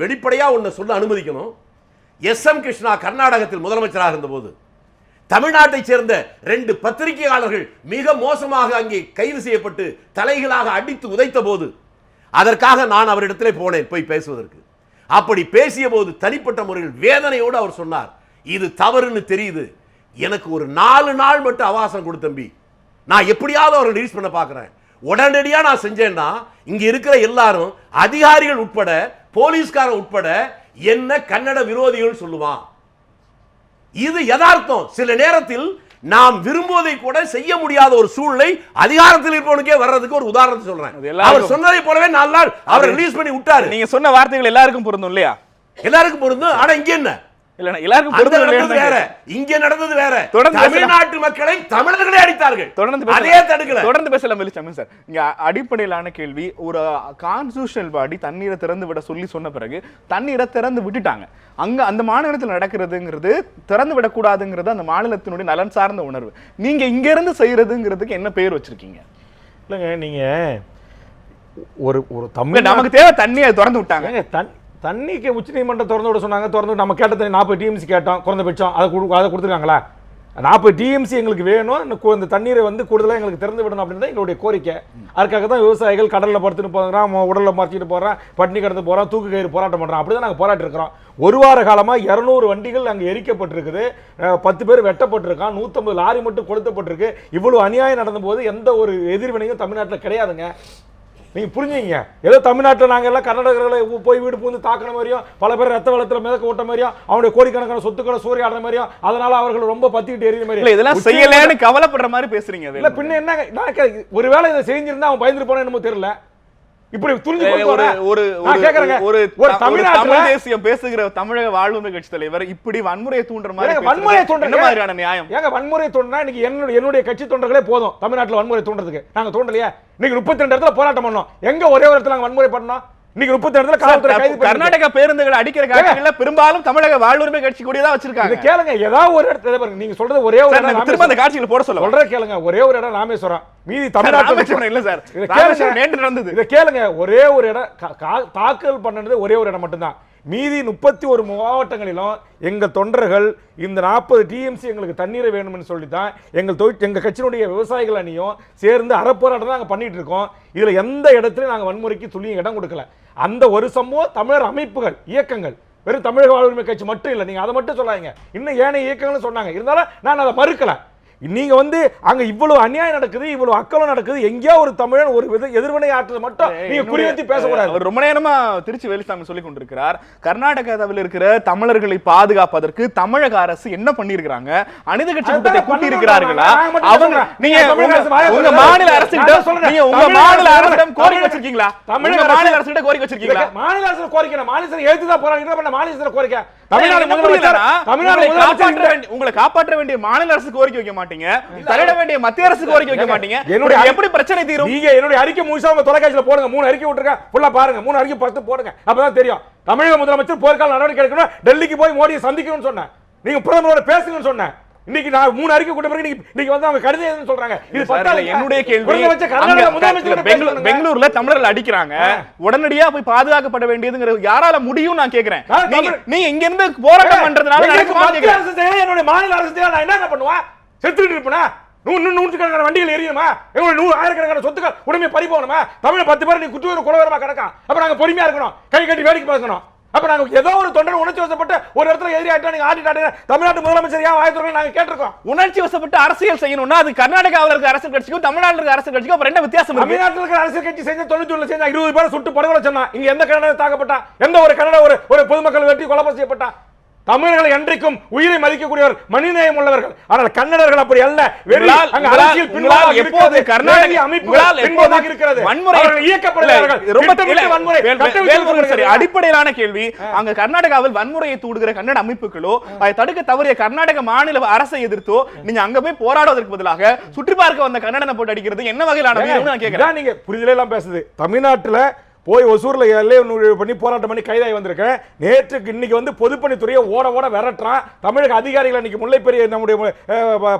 வெளிப்படையா ஒன்னு சொல்ல அனுமதிக்கணும். SM கிருஷ்ணா கர்நாடகத்தில் முதலமைச்சராக இருந்தபோது தமிழ்நாட்டை சேர்ந்த 2 பத்திரிகையாளர்கள் மிக மோசமாக அங்கே கைது செய்யப்பட்டு தலைகளாக அடித்து உதைத்த போது அதற்காக நான் அவரிடத்திலே போனேன் போய் பேசுவதற்கு. அப்படி பேசிய போது தனிப்பட்ட முறையில் வேதனையோடு அவர் சொன்னார், இது தவறுன்னு தெரியுது, எனக்கு ஒரு 4 நாள் மட்டும் அவகாசம் கொடு தம்பி, நான் எப்படியாவது அவரை ரிலீஸ் பண்ண பார்க்கிறேன். உடனடியா நான் செஞ்சேன்னா இங்க இருக்கிற எல்லாரும் அதிகாரிகள் உட்பட போலீஸ்காரன் உட்பட என்ன கன்னட விரோதிகள் சொல்லுவான். இது யதார்த்தம். சில நேரத்தில் நாம் விரும்புவதை கூட செய்ய முடியாத ஒரு சூழ்நிலை அதிகாரத்தில் இருப்பவனுக்கே வர்றதுக்கு ஒரு உதாரணத்தை சொல்றேன். அவர் சொன்னதை போலவே 4 நாள் அவர் ரிலீஸ் பண்ணி விட்டாரு. நீங்க சொன்ன வார்த்தைகள் எல்லாருக்கும் பொருந்தும் இல்லையா? எல்லாருக்கும் பொருந்தும். ஆனா இங்க என்ன? எல்லாருக்கும் வேற, இங்க நடந்தது வேற. தமிழ்நாட்டு மக்களை தமிழர்களே அடித்தார்கள். தொடர்ந்து பேசலாம் வெளிச்சம் சார். இங்க அடிப்படையிலான கேள்வி, ஒரு கான்ஸ்டிடியூஷனல் பாடி தண்ணீரை திறந்து விட சொல்லி சொன்ன பிறகு தண்ணீரை திறந்து விட்டுட்டாங்க. அங்க அந்த மாநிலத்தில் நடக்கிறதுங்கிறது திறந்து விடக்கூடாதுங்கிறது அந்த மாநிலத்தினுடைய நலன் சார்ந்த உணர்வு. நீங்க இங்க இருந்து செய்யறதுங்கிறதுக்கு என்ன பேர் வச்சிருக்கீங்க? இல்லைங்க, நீங்க ஒரு தமிழ் நமக்கு தேவை தண்ணியை திறந்து விட்டாங்க. தண்ணிக்கு உச்சநீதிமன்றம் திறந்து விட சொன்னாங்க. திறந்து நம்ம கேட்ட தண்ணி 40 TMC கேட்டோம், குறைந்தபட்சம் அதை கொடுத்துருக்காங்களா? 40 TMC எங்களுக்கு வேணும், இந்த தண்ணீரை கூடுதலாக எங்களுக்கு திறந்து விடணும் அப்படின்னு தான் எங்களுடைய கோரிக்கை. அதுக்காக தான் விவசாயிகள் கடலில் படுத்துட்டு போகிறான், உடலில் மறைச்சிட்டு போகிறான், பட்டினி கடந்து போகிறான், தூக்கு கயிறு போராட்டம் பண்ணுறான். அப்படி தான் நாங்கள் போராட்டம் இருக்கிறோம். 1 வார காலமாக 200 வண்டிகள் அங்கே எரிக்கப்பட்டிருக்குது, 10 பேர் வெட்டப்பட்டிருக்கான், 150 லாரி மட்டும் கொளுத்தப்பட்டிருக்கு. இவ்வளவு அநியாயம் நடந்த போது எந்த ஒரு எதிர்வினையும் தமிழ்நாட்டில் கிடையாதுங்க. நீங்க புரிஞ்சுங்க. ஏதோ தமிழ்நாட்டில் நாங்கள் எல்லாம் கர்நாடகர்களை போய் வீடு பூந்து தாக்கின மாதிரியும், பல பேர் ரத்த வெள்ளத்தில் மிதக்க ஓட்ட மாதிரியும், அவனுடைய கோடிக்கணக்கான சொத்துக்களை சூரிய ஆடுற மாதிரியும், அதனால அவர்கள் ரொம்ப பத்திக்கிட்டு எறிய மாதிரி இதெல்லாம் செய்யலன்னு கவலைப்படுற மாதிரி பேசுறீங்க. இல்ல பின்ன என்ன, ஒருவேளை இதை செஞ்சிருந்தா அவன் பயந்துட்டு போனா என்னமோ தெரியல. இப்படி தமிழ் தேசியம் பேசுகிற தமிழக வாழ்வுரிமை கட்சி தலைவர் இப்படி வன்முறையை தூண்டுற மாதிரி வன்முறையை தூண்டுற மாதிரியான நியாயம் ஏங்க? வன்முறை தூண்டுனா இன்னைக்கு என்னுடைய கட்சி தொண்டர்களே போதும் தமிழ்நாட்டில் வன்முறை தூண்டுறதுக்கு. நாங்க தூண்டலையா? இன்னைக்கு 32 இடத்துல போராட்டம் பண்ணோம். எங்க ஒரே ஒரு இடத்துல நாங்க வன்முறை பண்ணோம்? இன்னைக்கு 32 இடத்துல காவல்துறை கைது பண்ணி கர்நாடக பேருந்துகளை அடிக்கிற காட்சிகள்ல பெரும்பாலும் தமிழக வாழ்வுரிமை கட்சி கூட தான் வச்சிருக்காங்க. கேளுங்க, ஏதாவது ஒரு இடத்துல பாருங்க. நீங்க சொல்றது ஒரே ஒரு இடம், திரும்ப அந்த காட்சிகளை போட சொல்ல கேளுங்க. ஒரே ஒரு இடம் ராமேஸ்வரம், மீதி தமிழ்நாட்டுல இல்ல சார். நேற்று நடந்தது. இதை கேளுங்க, ஒரே ஒரு இடம் தாக்கல் பண்ணது ஒரே ஒரு இடம் மட்டும்தான். மீதி 31 மாவட்டங்களிலும் எங்க தொண்டர்கள் இந்த 40 TMC எங்களுக்கு தண்ணீரை வேணும்னு சொல்லித்தான் எங்க கட்சியினுடைய விவசாயிகள் அணியும் சேர்ந்து அறப்போராட்டம் தான் நாங்கள் பண்ணிட்டு இருக்கோம். இதுல எந்த இடத்துலையும் நாங்கள் வன்முறைக்கு துளியும் இடம் கொடுக்கல. அந்த ஒரு சம்பவம் தமிழர் அமைப்புகள், இயக்கங்கள், வெறும் தமிழக வாழ்வுரிமை கட்சி மட்டும் இல்லை, நீங்க அதை மட்டும் சொல்லாதீங்க, இன்னும் ஏனைய இயக்கங்களும் சொன்னாங்க. இருந்தாலும் நான் அதை மறுக்கல. நீங்க வந்து அங்க இவ்வளவு அநியாயம் நடக்குது, இவ்வளவு அக்கலம் நடக்குது, எங்கேயோ ஒரு தமிழன் ஒரு எதிர்வினை ஆற்றல் மட்டும் நீங்க குறிவைத்து பேசக்கூடாது. அவர் ரொம்ப நேரமா திருச்சி வேலுசாமி சொல்லிக் கொண்டிருக்கிறார், கர்நாடகாவில் இருக்கிற தமிழர்களை பாதுகாப்பதற்கு தமிழக அரசு என்ன பண்ணிருக்காங்க, அனித கட்சி கூட்டத்தை கூட்டி இருக்கிறார்களா, அவங்க நீங்க உங்க மாநில அரசு நீங்க உங்க மாநில அரசிடம் கோரிக்கை வச்சிருக்கீங்களா? தமிழக மாநில அரசு கோரிக்கை வச்சிருக்கீங்களா? மாநில அரசு கோரிக்கை மாநில அரசு எழுத்து தான் போறாங்க. என்ன பண்ண மாநில அரசு கோரிக்கை? தமிழ்நாடு முதலமைச்சர் உங்களை காப்பாற்ற வேண்டிய மாநில அரசு கோரிக்கை வைக்க மாட்டீங்க, தலையிட வேண்டிய மத்திய அரசு கோரிக்கை வைக்க மாட்டீங்க. என்னுடைய எப்படி பிரச்சனை தீரும்? நீங்க என்னுடைய அறிக்கை முழுசா உங்க தொலைக்காட்சியில போடுங்க. 3 அறிக்கை விட்டுருக்கேன், ஃபுல்லா பாருங்க. 3 அறிக்கை பார்த்து போடுங்க, அப்பதான் தெரியும். தமிழக முதலமைச்சர் போர்க்கால நடவடிக்கை எடுக்கணும், டெல்லிக்கு போய் மோடியை சந்திக்கணும்னு சொன்னேன். நீங்க பிரதமரோட பேசுங்கன்னு சொன்னேன். இன்னைக்கு நான் 3 அறிக்கை கூட்ட பிறகு இன்னைக்கு வந்து அவங்க கடிதம் எழுதுன்னு சொல்றாங்க. இது பத்தால என்னுடைய கேள்வி, பெங்களூர்ல தமிழர்கள் அடிக்கிறாங்க, உடனடியா போய் பாதுகாக்கப்பட வேண்டியதுங்கிற யாரால முடியும் நான் கேக்குறேன். நீங்க இங்க இருந்து போராட்டம் பண்றதுனால என்னுடைய மாநில அரசு நான் என்ன பண்ணுவேன்? செத்துட்டு இருப்பேனா? நூற்றுக்கணக்கான வண்டிகள் எரியுமா? எங்களுடைய ஆயிரக்கணக்கான சொத்துக்கள் உடனே பறி போகணுமா? தமிழ் 10 பேர் நீ குற்ற குலவரமா கிடக்கும். அப்ப நாங்க பொறுமையா இருக்கணும், கை கட்டி வேடிக்கை பார்க்கணும். அப்ப நாங்க ஏதோ ஒரு தொண்டர் உணர்ச்சி வசப்பட்டு ஒரு இடத்துல எதிரி ஆயிட்டா நீங்க ஆட்டிட்டாங்க. தமிழ்நாட்டு முதலமைச்சர் ஏன் வாய்த்துறை நாங்க கேட்டிருக்கோம். உணர்ச்சி வசப்பட்டு அரசியல் செய்யணும்னா அது கர்நாடகாவில் இருக்கிற அரசியல் கட்சிக்கும் தமிழ்நாட்டில் இருக்கிற அரசியல் கட்சிக்கும் அப்புறம் என்ன வித்தியாசம்? தமிழ்நாட்டில் இருக்கிற அரசியல் கட்சி செஞ்ச 91 செஞ்சா 20 பேரை சுட்டு படுகொலை சொன்னா, இங்க எந்த கன்னட தாக்கப்பட்டா? எந்த ஒரு கன்னட ஒரு பொதுமக்கள் வெட்டி கொலை செய்யப்பட்டா? தமிழர்கள் என்றைக்கும் உயிரை மதிக்கக்கூடியவர், மனிதநேயம் உள்ளவர்கள். ஆனால் கன்னடர்கள் அப்படி அல்ல. எப்போது கர்நாடக அமைப்புகளால் எப்போதாக இருக்கிறது வன்முறைகள் இயக்கப்படுகிறார்கள். அடிப்படையிலான கேள்வி, அங்க கர்நாடகாவில் வன்முறையை தூண்டுகிற கன்னட அமைப்புகளோ அதை தடுக்க தவறிய கர்நாடக மாநில அரசை எதிர்த்தோ நீங்க அங்க போய் போராடுவதற்கு பதிலாக சுற்றி பார்க்க வந்த கன்னடனை போட்டு அடிக்கிறது என்ன வகையிலான நான் கேட்கிறேன். நீங்க புரிதலே எல்லாம் பேசுது. தமிழ்நாட்டுல போய் ஒசூர்ல எல்லை பண்ணி போராட்டம் பண்ணி கைதாகி வந்திருக்கேன். நேற்றுக்கு இன்னைக்கு வந்து பொதுப்பணித்துறையை ஓட விரட்டுறான். தமிழக அதிகாரிகள் இன்னைக்கு முல்லைப்பெரிய நம்முடைய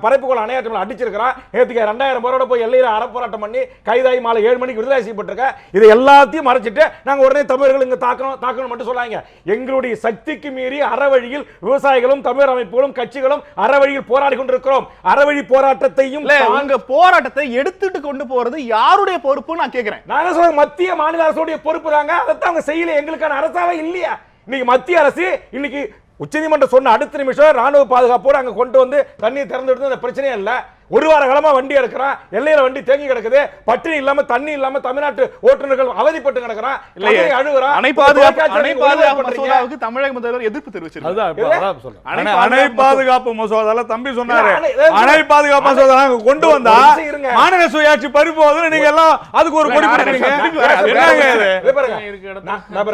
பரப்புகோள் அணையாற்றங்கள் அடிச்சிருக்கிறான். நேற்றுக்கு 2000 பேரோட போய் எல்லையில அறப்போராட்டம் பண்ணி கைதாகி மாலை 7 மணிக்கு விடுதலை செய்யப்பட்டிருக்கேன். இது எல்லாத்தையும் மறைச்சிட்டு நாங்க உடனே தமிழர்கள் இங்க தாக்கணும் மட்டும் சொல்லாங்க. எங்களுடைய சக்திக்கு மீறி அறவழியில் விவசாயிகளும் தமிழர் அமைப்புகளும் கட்சிகளும் அறவழியில் போராடி கொண்டிருக்கிறோம். அறவழி போராட்டத்தையும் அங்க போராட்டத்தை எடுத்துட்டு கொண்டு போறது யாருடைய பொறுப்பு நான் கேட்கிறேன். நான் சொல்ல மத்திய மாநில அரசு பொறுப்பு தாங்க. அதைத்தான் அவங்க செய்யல. எங்களுக்கான அரசாவே இல்லையா? இன்னைக்கு மத்திய அரசு இன்னைக்கு உச்சநீதிமன்றம் சொன்ன அடுத்த நிமிஷம் ராணுவ பாதுகாப்போடு அங்க கொண்டு வந்து தண்ணீர் திறந்து விடுறது அந்த பிரச்சனையே இல்ல. 1 வார காலமா வண்டி எடுக்கிறான், எல்லையில வண்டி தேங்கி கிடக்குது, பட்டினி இல்லாம தண்ணி இல்லாம தமிழ்நாட்டு ஓட்டுநர்கள் அவதிப்பட்டு கிடக்குறான். அணை பாதுகாப்பு மசோதாவுக்கு தமிழக முதல்வர் எதிர்ப்பு தெரிவிச்சிருக்காரு. அணை பாதுகாப்பு மசோதால தம்பி சொன்னாரு, அணை பாதுகாப்பு மசோதா கொண்டு வந்தா மாநில சுயாட்சி பறிப்போகுதுன்னு நீங்க எல்லாம் அதுக்கு ஒரு கொடி பிடிக்கிறீங்க.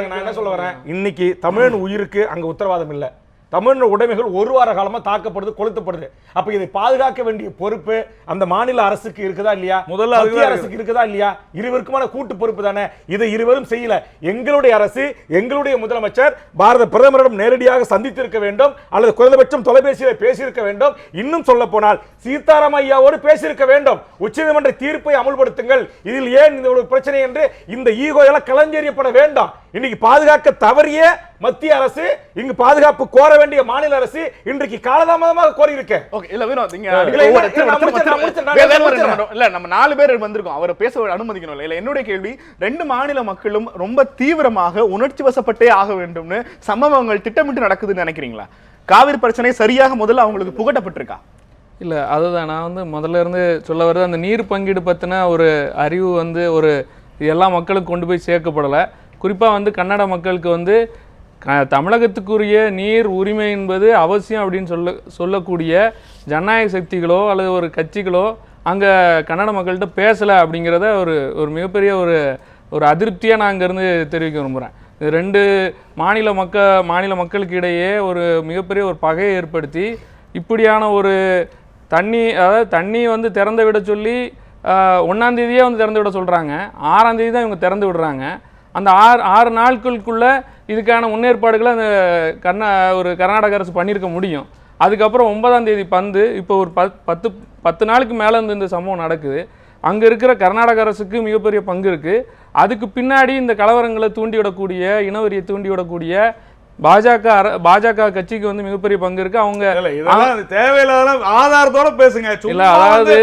நான் என்ன சொல்ல வரேன், இன்னைக்கு தமிழன் உயிருக்கு அங்க உத்தரவாதம் இல்ல. தமிழ் உடைமைகள் 1 வார காலமா தாக்கப்படுது, கொளுத்தப்படுது. அப்ப இதை பாதுகாக்க வேண்டிய பொறுப்பு அந்த மாநில அரசுக்கு இருக்குதா இல்லையா? முதல்ல அரசுக்கு இருக்குதா இல்லையா? இருவருக்குமான கூட்டு பொறுப்பு தானே. இதை இருவரும் செய்யல. எங்களுடைய அரசு, எங்களுடைய முதலமைச்சர் பாரத பிரதமரிடம் நேரடியாக சந்தித்திருக்க வேண்டும், அல்லது குறைந்தபட்சம் தொலைபேசியில் பேசியிருக்க வேண்டும். இன்னும் சொல்ல போனால் சீதாராம் ஐயாவோடு பேசியிருக்க வேண்டும். உச்சநீதிமன்ற தீர்ப்பை அமல்படுத்துங்கள், இதில் ஏன் இந்த ஒரு பிரச்சனை என்று இந்த ஈகோ எல்லாம் கலஞ்செறியப்பட வேண்டாம். இன்னைக்கு பாதுகாக்க தவறிய மத்திய அரசு, இங்கு பாதுகாப்பு கோர வேண்டிய மாநில அரசு இன்றைக்கு காலதாமதமாக கோரி இருக்கு. நம்ம 4 பேர் வந்திருக்கோம், அவரை பேச அனுமதிக்கணும். இல்ல என்னுடைய கேள்வி, 2 மாநில மக்களும் ரொம்ப தீவிரமாக உணர்ச்சி வசப்பட்டே ஆக வேண்டும்னு சம்பவங்கள் திட்டமிட்டு நடக்குதுன்னு நினைக்கிறீங்களா? காவிரி பிரச்சனை சரியாக முதல்ல அவங்களுக்கு புகட்டப்பட்டிருக்கா? இல்லை, அதுதான் நான் வந்து முதல்ல இருந்து சொல்ல வருது. அந்த நீர் பங்கீடு பற்றின ஒரு அறிவு வந்து ஒரு எல்லா மக்களுக்கும் கொண்டு போய் சேர்க்கப்படலை. குறிப்பாக வந்து கன்னட மக்களுக்கு வந்து தமிழகத்துக்குரிய நீர் உரிமை என்பது அவசியம் அப்படின்னு சொல்லக்கூடிய ஜனநாயக சக்திகளோ அல்லது ஒரு கட்சிகளோ அங்கே கன்னட மக்கள்கிட்ட பேசலை அப்படிங்கிறத ஒரு மிகப்பெரிய ஒரு அதிருப்தியாக நான் அங்கேருந்து தெரிவிக்க விரும்புகிறேன். 2 மாநில மக்களுக்கு இடையே ஒரு மிகப்பெரிய ஒரு பகையை ஏற்படுத்தி இப்படியான ஒரு தண்ணி வந்து திறந்து விட சொல்லி 1ஆம் தேதியே வந்து திறந்து விட சொல்கிறாங்க. 6ஆம் தேதி தான் இவங்க திறந்து விடுறாங்க. அந்த 6 நாட்களுக்குள்ளே இதுக்கான முன்னேற்பாடுகளை அந்த கர்நாடக அரசு பண்ணியிருக்க முடியும். அதுக்கப்புறம் 9ஆம் தேதி இப்போ ஒரு 10 நாளுக்கு மேலே இந்த சம்பவம் நடக்குது. அங்கே இருக்கிற கர்நாடக அரசுக்கு மிகப்பெரிய பங்கு இருக்குது. அதுக்கு பின்னாடி இந்த கலவரங்களை தூண்டிவிடக்கூடிய, இனவரியை தூண்டிவிடக்கூடிய பாஜக கட்சிக்கு வந்து மிகப்பெரிய பங்கு இருக்கு. அவங்க இதெல்லாம் தேவையில்லாத ஆதாரத்தோட பேசுங்க. இல்ல அதாவது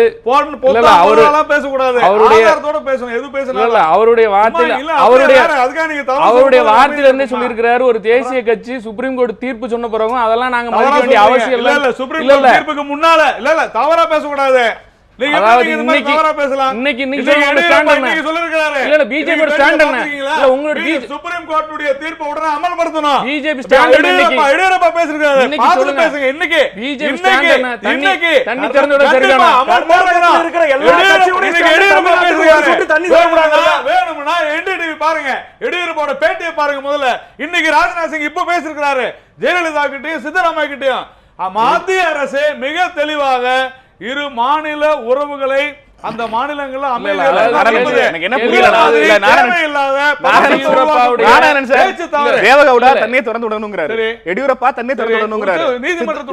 பேசக்கூடாது. ஆதாரத்தோட பேசணும். எது பேசணும் இல்ல அவருடைய வார்த்தையில இருந்தே சொல்லியிருக்கிறாரு, ஒரு தேசிய கட்சி சுப்ரீம் கோர்ட் தீர்ப்பு சொன்ன பிறகும் அதெல்லாம் நாங்க மதிக்க வேண்டிய அவசியம் இல்ல. சுப்ரீம் கோர்ட் தீர்ப்புக்கு முன்னால இல்ல தவறா பேசக்கூடாது. சுப்ரீம் கோர்ட்டுடைய தீர்ப்பை உடனே அமல்படுத்தணும். எடியூரப்பா பேசிருக்காரு. வேணும்னா என்டிடிவி பாருங்க, எடியூரப்பாவோட பேட்டியை பாருங்க. முதல்ல இன்னைக்கு ராஜ்நாத் சிங் இப்ப பேசிருக்கிறாரு ஜெயலலிதா கிட்டையும் சித்தராமையா கிட்டையும். மத்திய அரசு மிக தெளிவாக இரு மாநில உறவுகளை அந்த மாநிலங்கள்ல தேவகவுடா தன்னை திறந்து விடணும்ங்கறாரு, எடியூரப்பா தன்னை திறந்து விடணும்ங்கறாரு,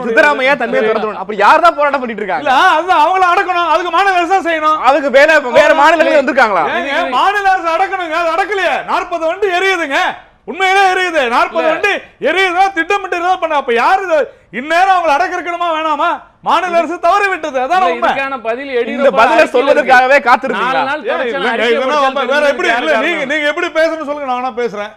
சித்தராமையா தன்னை திறந்து விடணும். அப்ப யார் தான் போராட்டம் பண்ணிட்டு இருக்காங்க? இல்ல அது அவங்கள அடக்கணும். அதுக்கு மாநில அரசு தான் செய்யணும். அதுக்கு வேற மாநிலங்கள் வந்திருக்காங்களா? மாநில அரசு அடக்கணுங்க. அது அடக்கலையே. 40 வண்டி எரியுதுங்க. உண்மையிலே எரியுது. 40 வண்டி எரியுதா திட்டமிட்டு தான் பண்ண. அப்ப யாரு இந்நேரம் அவங்களை அடக்கிருக்கணுமா வேணாமா? மாநில அரசு தவறி விட்டது. அதான் உண்மை. இந்த பதிலை சொல்வதற்காகவே காத்திருக்கீங்களா? வேற எப்படி இல்ல நீங்க எப்படி பேசணும்னு சொல்லுங்க, நான் பேசுறேன்.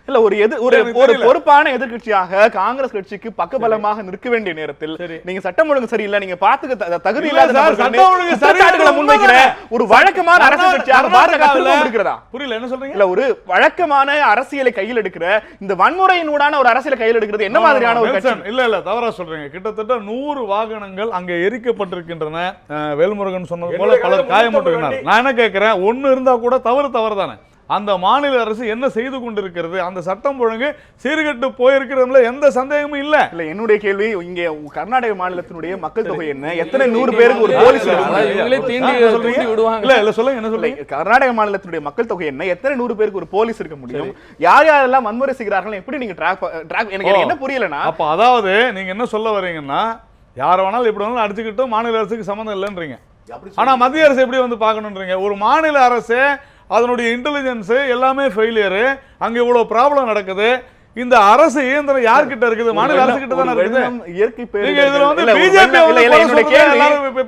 இல்ல ஒரு பொறுப்பான எதிர்கட்சியாக காங்கிரஸ் கட்சிக்கு பக்கபலமாக நிற்க வேண்டிய நேரத்தில் நீங்க சட்டம் ஒழுங்கு சரியில்லை, நீங்க பாத்துக்க தகுதி இல்லாத முன்வைக்கிற ஒரு வழக்கமான அரசியல் கட்சியாக பாஜக இருக்கிறதா? புரியல என்ன சொல்றீங்க? இல்ல ஒரு வழக்கமான அரசியலை கையில் எடுக்கிற இந்த வன்முறையினூடான ஒரு அரசியலை கையில் எடுக்கிறது என்ன மாதிரியான ஒரு கட்சி? இல்ல தவறா சொல்றீங்க. கிட்டத்தட்ட 100 வாகனங்கள் அங்க எரிக்கப்பட்டிருக்கின்றன. வேல்முருகன் சொன்னது போல பலர் காயப்பட்டிருக்கிறார். நான் என்ன கேட்கிறேன், ஒண்ணு இருந்தா கூட தவறு தானே. அந்த மாநில அரசு என்ன செய்து கொண்டிருக்கிறது? அந்த சட்டம் ஒழுங்கு சீர்கெட்டு போயிருக்கிறதுல எந்த சந்தேகமும் இல்ல. இல்ல என்னுடைய கேள்வி, இங்க கர்நாடக மாநிலத்தினுடைய மக்கள் தொகை என்ன? எத்தனை 100 பேருக்கு ஒரு போலீஸ் இல்ல சொல்லுங்க, என்ன சொல்றீங்க? கர்நாடக மாநிலத்தினுடைய மக்கள் தொகை என்ன? எத்தனை 100 பேருக்கு ஒரு போலீஸ் இருக்க முடியும்? யார் யாரெல்லாம் வன்முறை செய்கிறார்கள் எப்படி நீங்க ட்ராக் எனக்கு என்ன புரியலனா? அப்ப அதாவது நீங்க என்ன சொல்ல வரீங்கன்னா, யார வேணாலும் எப்படி வேணாலும் அடிச்சுக்கிட்டோம், மாநில அரசுக்கு சம்பந்தம் இல்லைன்றீங்க. ஆனா மத்திய அரசு எப்படி வந்து பார்க்கணும்ன்றீங்க? ஒரு மாநில அரசு அதனுடைய இன்டெலிஜென்ஸ் எல்லாமே ஃபெயிலியர். அங்க இவ்வளவு ப்ராப்ளம் நடக்குது. இந்த அரசு இயந்திரம் யார்கிட்ட இருக்குது? மாநில அரசு கிட்ட தான இருக்குது. இயற்கை பேரிடர் வந்து பிஜேபி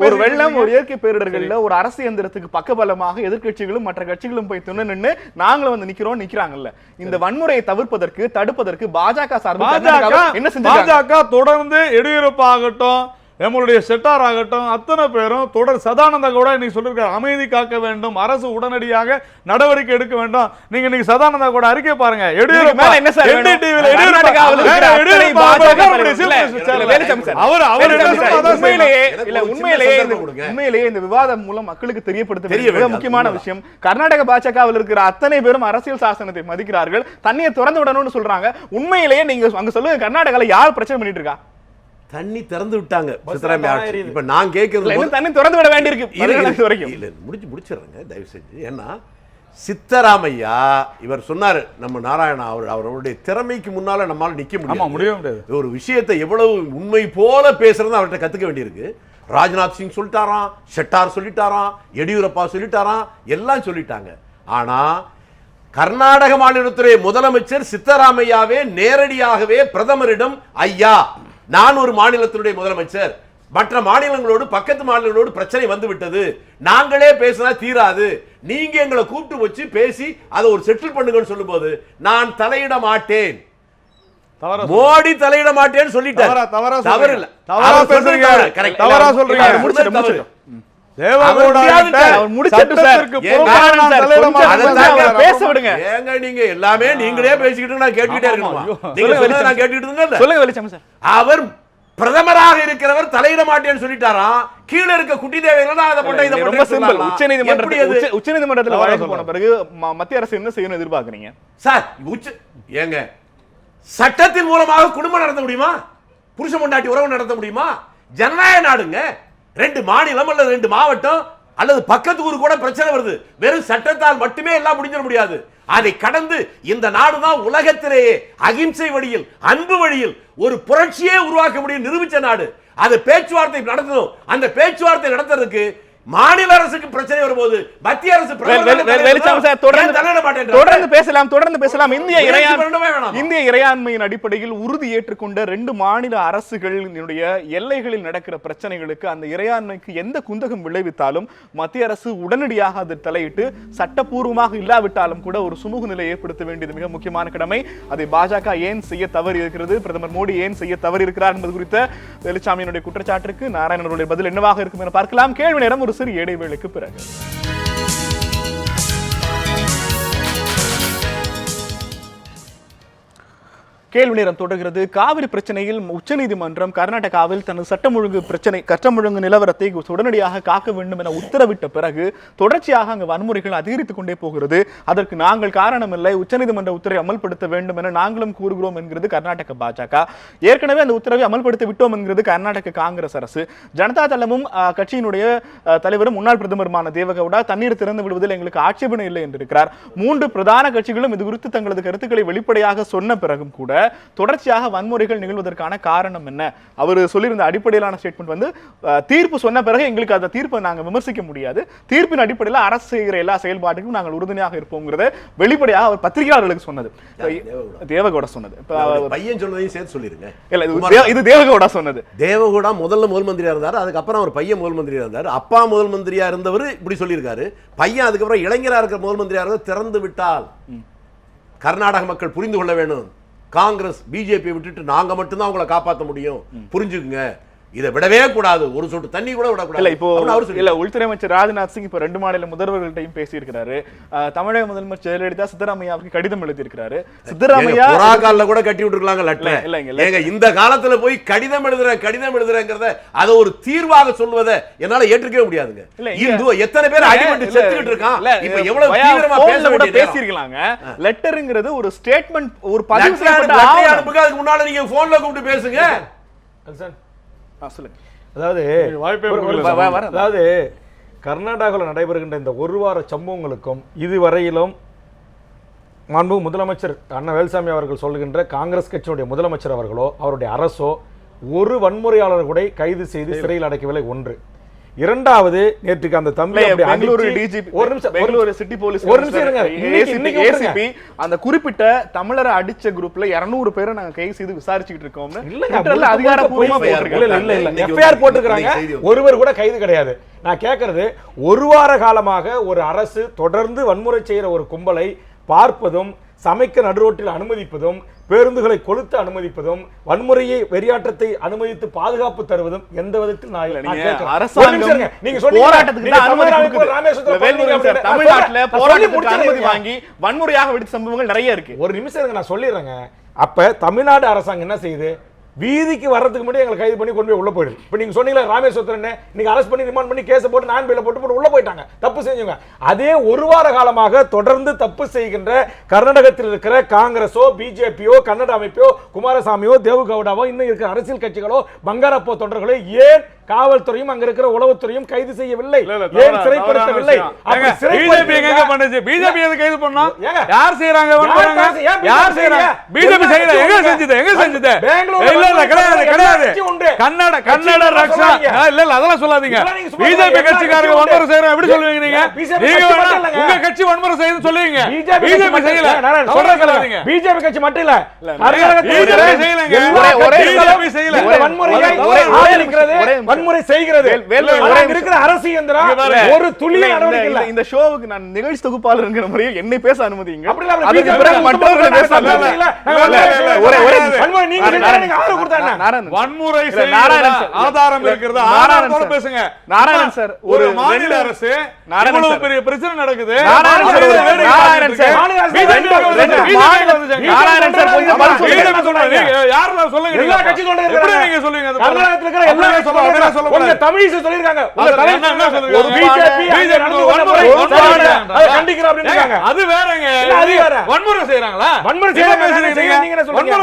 ஒரு வெள்ளம், ஒரு இயற்கை பேரிடர்கள்ல ஒரு அரசு இயந்திரத்துக்கு பக்கபலமாக எதிர்க்கட்சிகளும் மற்ற கட்சிகளும் போய் துணை நின்று நாங்களும் வந்து நிக்கிறாங்கல்ல. இந்த வன்முறையை தவிர்ப்பதற்கு தடுப்பதற்கு பாஜக சார்பாக என்ன செஞ்சாங்க? பாஜக தொடர்ந்து எடியூரப்பா ஆகட்டும், நம்மளுடைய செட்டார் ஆகட்டும், அத்தனை பேரும் தொடர் சதானந்த கவுடா இன்னைக்கு சொல்லிருக்காரு, அமைதி காக்க வேண்டும், அரசு உடனடியாக நடவடிக்கை எடுக்க வேண்டும். நீங்க இன்னைக்கு சதானந்த கவுடா அறிக்கை பாருங்க. உண்மையிலேயே இந்த விவாதம் மூலம் மக்களுக்கு தெரியப்படுத்த முக்கியமான விஷயம், கர்நாடக பாஜகவில் இருக்கிற அத்தனை பேரும் அரசியல் சாசனத்தை மதிக்கிறார்கள், தண்ணியை திறந்து விடணும்னு சொல்றாங்க. உண்மையிலேயே நீங்க அங்க சொல்லுங்க, கர்நாடகால யார் பிரச்சனை பண்ணிட்டு இருக்கா? தண்ணி திறந்து விட்டாங்க. இப்ப நான் கேட்கறது தண்ணி திறந்து விட வேண்டியிருக்கு. முடிச்சிடுறேங்க தயவு செஞ்சு. ஏன்னா சித்தராமையா இவர் சொன்னாரு, நம்ம நாராயணா அவருடைய திறமைக்கு முன்னால நம்மால நிக்க முடியாது. ஒரு விஷயத்தை எவ்வளவு உண்மை போல பேசுறது அவர்கிட்ட கத்துக்க வேண்டியிருக்கு. ராஜ்நாத் சிங் சொல்லிட்டாராம், ஷெட்டார் சொல்லிட்டாராம், எடியூரப்பா சொல்லிட்டாராம், எல்லாம் சொல்லிட்டாங்க. ஆனா கர்நாடக மாநிலத்துடைய முதலமைச்சர் சித்தராமையாவே நேரடியாகவே பிரதமரிடம், ஐயா நான் ஒரு மாநிலத்தினுடைய முதலமைச்சர், மற்ற மாநிலங்களோடு பக்கத்து மாநிலங்களோடு பிரச்சனை வந்து விட்டது, நாங்களே பேசினா தீராது, நீங்க எங்களை கூப்பிட்டு வச்சு பேசி அதை ஒரு செட்டில் பண்ணுங்கன்னு சொல்லும்போது நான் தலையிட மாட்டேன், மோடி தலையிட மாட்டேன்னு சொல்லிட்டாரு. தவறு இல்ல. தவறா சொல்றீங்க. பேச விடுங்க. ஏங்க நீங்க எல்லாமே நீங்களே பேசிக்கிட்டு நான் கேட்டுக்கிட்டே இருக்கணுமா? நான் கேட்டுக்கிட்டு சொல்லுங்க. அவர் பிரதமராக இருக்கிறவர் தலையிட மாட்டேன்னு சொல்லிட்டாராம். கீழே இருக்க குட்டி தேவைகள் அதை பண்ண இதை ரொம்ப சிம்பிள். உச்சநீதிமன்றத்தில் வழக்கு போன பிறகு மத்திய அரசு என்ன செய்யணும் எதிர்பார்க்கறீங்க சார்? ஏங்க சட்டத்தின் மூலமாக குடும்பம் நடத்த முடியுமா? புருஷ பொண்டாட்டி உறவு நடத்த முடியுமா? ஜனநாயக நாடுங்க. 2 மாநிலம் அல்லது 2 மாவட்டம் அல்லது பக்கத்து ஊர் கூட பிரச்சனை வருது, வெறும் சட்டத்தால் மட்டுமே எல்லாம் முடிஞ்சிட முடியாது. அதை கடந்து இந்த நாடுதான் உலகத்திலேயே அகிம்சை வழியில், அன்பு வழியில் ஒரு புரட்சியே உருவாக்க முடியும் நிரூபிச்ச நாடு. அது பேச்சுவார்த்தை நடத்தணும். அந்த பேச்சுவார்த்தை நடத்துறதுக்கு மாநில அரசுக்கு பிரச்சனை வரும்போது மத்திய அரசு வெளிச்சாமி சார் தொடர்ந்து பேசலாம். இந்திய இறையாண்மையின் அடிப்படையில் உறுதி ஏற்றுக்கொண்ட 2 மாநில அரசுகளினுடைய எல்லைகளில் நடக்கிற பிரச்சனைகளுக்கு அந்த இறையாண்மைக்கு எந்த குந்தகம் விளைவித்தாலும் மத்திய அரசு உடனடியாக அதில் தலையிட்டு சட்டப்பூர்வமாக இல்லாவிட்டாலும் கூட ஒரு சுமூக நிலை ஏற்படுத்த வேண்டியது மிக முக்கியமான கடமை. அதை பாஜக ஏன் செய்ய தவறி இருக்கிறது, பிரதமர் மோடி ஏன் செய்ய தவறி இருக்கிறார் என்பது குறித்த வெளிச்சாமியினுடைய குற்றச்சாட்டுக்கு நாராயணனுடைய பதில் என்னவாக இருக்கும் என பார்க்கலாம். கேள்வி நேரம் ஒரு சிறிய இடைவேளைக்கு பிறகு. கேள்வி நேரம் தொடர்கிறது. காவிரி பிரச்சனையில் உச்சநீதிமன்றம் கர்நாடகாவில் தனது சட்டம் ஒழுங்கு நிலவரத்தை உடனடியாக காக்க வேண்டும் என உத்தரவிட்ட பிறகு தொடர்ச்சியாக அங்கு வன்முறைகள் அதிகரித்துக் கொண்டே போகிறது. அதற்கு நாங்கள் காரணமில்லை, உச்சநீதிமன்ற உத்தரவை அமல்படுத்த வேண்டும் என நாங்களும் கூறுகிறோம் என்கிறது கர்நாடக பாஜக. ஏற்கனவே அந்த உத்தரவை அமல்படுத்தி விட்டோம் என்கிறது கர்நாடக காங்கிரஸ் அரசு. ஜனதா தளமும் கட்சியினுடைய தலைவரும் முன்னாள் பிரதமருமான தேவகவுடா தண்ணீர் திறந்து விடுவதில் எங்களுக்கு ஆட்சேபனை இல்லை என்றிருக்கிறார். 3 பிரதான கட்சிகளும் இது குறித்து தங்களது கருத்துக்களை வெளிப்படையாக சொன்ன பிறகும் கூட தொடர்ச்சியாக வன்முறைகள் நிகழ்வதற்கான காரணம் என்ன? அவர் சொல்லியிருந்த அடிப்படையிலான ஸ்டேட்மெண்ட் வந்து தீர்ப்பு சொன்ன பிறகு எங்களுக்கு அந்த தீர்ப்பை நாங்கள் விமர்சிக்க முடியாது, தீர்ப்பின் அடிப்படையில் அரசு செய்கிற எல்லா செயல்பாட்டுக்கும் நாங்கள் உறுதுணையாக இருப்போங்கிறத வெளிப்படையாக அவர் பத்திரிகையாளர்களுக்கு சொன்னது. தேவகவுடா சொன்னது. பையன் சொன்னதையும் சேர்த்து சொல்லிருங்க. இல்ல, இது தேவகவுடா சொன்னது. தேவகவுடா முதல்ல முதல் மந்திரியா இருந்தாரு, அதுக்கப்புறம் அவர் பையன் முதல் மந்திரியா இருந்தாரு. அப்பா முதல் மந்திரியா இருந்தவர் இப்படி சொல்லியிருக்காரு. பையன் அதுக்கப்புறம் இளைஞரா இருக்கிற முதல் மந்திரியா இருந்தார். திறந்து விட்டால் கர்நாடக மக்கள் புரிந்து கொள்ள வேணும், காங்கிரஸ் பிஜேபி விட்டுட்டு நாங்க மட்டும்தான் அவங்களை காப்பாற்ற முடியும், புரிஞ்சுக்குங்க, இதை விடவே கூடாது, ஒரு சொட்டு தண்ணி கூட விடக்கூடாது. இப்போ உள்துறை அமைச்சர் ராஜ்நாத் சிங் இப்போ 2 மாநில முதல்வர்கள்ட்டையும் பேசியிருக்கிறாரு. தமிழக முதலமைச்சர் ஜெயலலிதா சித்தராமையாவுக்கு கடிதம் எழுதியிருக்கிறாரு. சித்தராமையா புறாக்கால கூட கட்டி விட்டுருக்காங்க லெட்டர். இந்த காலத்துல போய் கடிதம் எழுதுறங்கிறத அதை ஒரு தீர்வாக சொல்வதை என்னால ஏற்றுக்கவே முடியாதுங்க. எத்தனை பேர் அடிபட்டு செத்துக்கிட்டு இருக்கான், இப்ப எவ்வளவு தீவிரமா பேசியிருக்கலாங்க. லெட்டர்ங்கிறது ஒரு ஸ்டேட்மெண்ட், ஒரு பதிவு செய்யப்பட்ட அனுப்புங்க. அதுக்கு முன்னால நீங்க போன்ல கூப்பிட்டு பேசுங்க. அதாவது கர்நாடகாவில் நடைபெறுகின்ற இந்த 1 வார சம்பவங்களுக்கும் இதுவரையிலும் மாண்பு முதலமைச்சர் அண்ணா வேலுசாமி அவர்கள் சொல்கின்ற காங்கிரஸ் கட்சியினுடைய முதலமைச்சர் அவர்களோ அவருடைய அரசோ ஒரு வன்முறையாளர் கூட கைது செய்து சிறையில் அடைக்கவில்லை. 1. 2வது, நேற்றுக்கு அந்த தம்பி Bengaluru DGP, Bengaluru city police ACP அந்த குறிப்பிட்ட தமிழரை அடிச்ச குரூப்ல 200 பேரை நாங்க கைது செய்து விசாரிச்சுட்டு இருக்கோம். அதிகாரப்பூர்வமா எஃப்ஐஆர் போட்டிருக்காங்க. ஒருவர் கூட கைது கிடையாது. நான் கேட்கறது, 1 வார காலமாக ஒரு அரசு தொடர்ந்து வன்முறை செய்யற ஒரு கும்பலை பார்ப்பதும், சமைக்க நடுரோட்டில் அனுமதிப்பதும், பேருந்துகளை கொளுத்த அனுமதிப்பதும், வன்முறையை வெறியாட்டத்தை அனுமதித்து பாதுகாப்பு தருவதும் எந்த விதத்தில் வன்முறையாக வெடித்த சம்பவங்கள் நிறைய இருக்கு. ஒரு நிமிஷம் நான் சொல்லிடுறேங்க. அப்ப தமிழ்நாடு அரசாங்கம் என்ன செய்யுது? வீதிக்கு வர்றதுக்கு முன்னாடி எங்களை கைது பண்ணி கொண்டு போய் உள்ள போயிடுது. இப்போ நீங்க சொன்னீங்களா ராமேஸ்வரன் இன்னைக்கு அரெஸ்ட் பண்ணி ரிமாண்ட் பண்ணி கேஸ் போட்டு நான் பேல போட்டு உள்ள போயிட்டாங்க, தப்பு செஞ்சவங்க. அதே 1 வார காலமாக தொடர்ந்து தப்பு செய்கின்ற கர்நாடகத்தில் இருக்கிற காங்கிரஸோ பிஜேபியோ கன்னட அமைப்போ குமாரசாமியோ தேவகவுடாவோ இன்னும் இருக்கிற அரசியல் கட்சிகளோ பங்காரப்போ தொண்டர்களோ ஏன் காவல்துறையும் அங்க இருக்கிற உளவுத்துறையும் கைது செய்யவில்லை? ஏன் சிறைப்படுத்தவில்லை? பிஜேபி எங்க பண்ணுச்சு? பிஜேபி எது கைது பண்ணா? யார் செய்றாங்க? யார் செய்றாங்க? பிஜேபி செய்யல. எங்க செஞ்சது? எங்க செஞ்சது? இல்ல இல்ல கிடையாது கிடையாது. கன்னட ரக்ஷா இல்ல இல்ல அதெல்லாம் சொல்லாதீங்க. பிஜேபி கட்சிக்காரங்க வன்முறை செய்றாங்க எப்படி சொல்லுவீங்க நீங்க? நீங்க உங்க கட்சி வன்முறை செய்யுதுன்னு சொல்லுவீங்க. பிஜேபி செய்யல. சொல்றீங்க. பிஜேபி கட்சி மட்டும் இல்ல. பிஜேபி செய்யலங்க. பிஜேபி செய்யல. வன்முறையை ஆதரிக்கிறது, வன்முறை செய்கிறது. இருக்கிற அரசு இயந்திரம் ஒரு துளி நடவடிக்கை இல்ல. இந்த ஷோவுக்கு நான் நிகழ்ச்சி தொகுப்பாளர்ங்கிற முறையில் என்னை பேச அனுமதிங்க. அதுக்கு பிறகு மற்றவர்கள் பேச அனுமதிங்க. வன்முறை ஆதாரம் இருக்கிறது. ஆதாரத்தோட பேசுங்க. நாராயணன் சார், ஒரு மாநில அரசு இவ்வளவு பெரிய பிரச்சனை நடக்குது. அது வேறங்க. வன்முறை செய்யறாங்களா? வன்முறை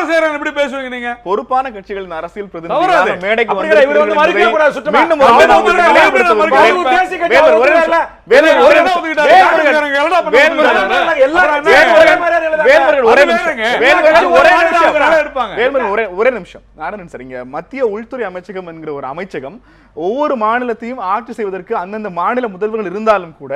செய்யறாங்க எப்படி பேசுவீங்க நீங்க? பொறுப்பான கட்சிகளின் அரசியல் பிரதிநிதிகள் மேடைக்கு வந்து ஒரே நிமிஷம் நாராயணன் சார், இங்க மத்திய உள்துறை அமைச்சகம் என்கிற ஒரு அமைச்சகம் ஒவ்வொரு மாநிலத்தையும் ஆட்சி செய்வதற்கு அந்தந்த மாநில முதல்வர்கள் இருந்தாலும் கூட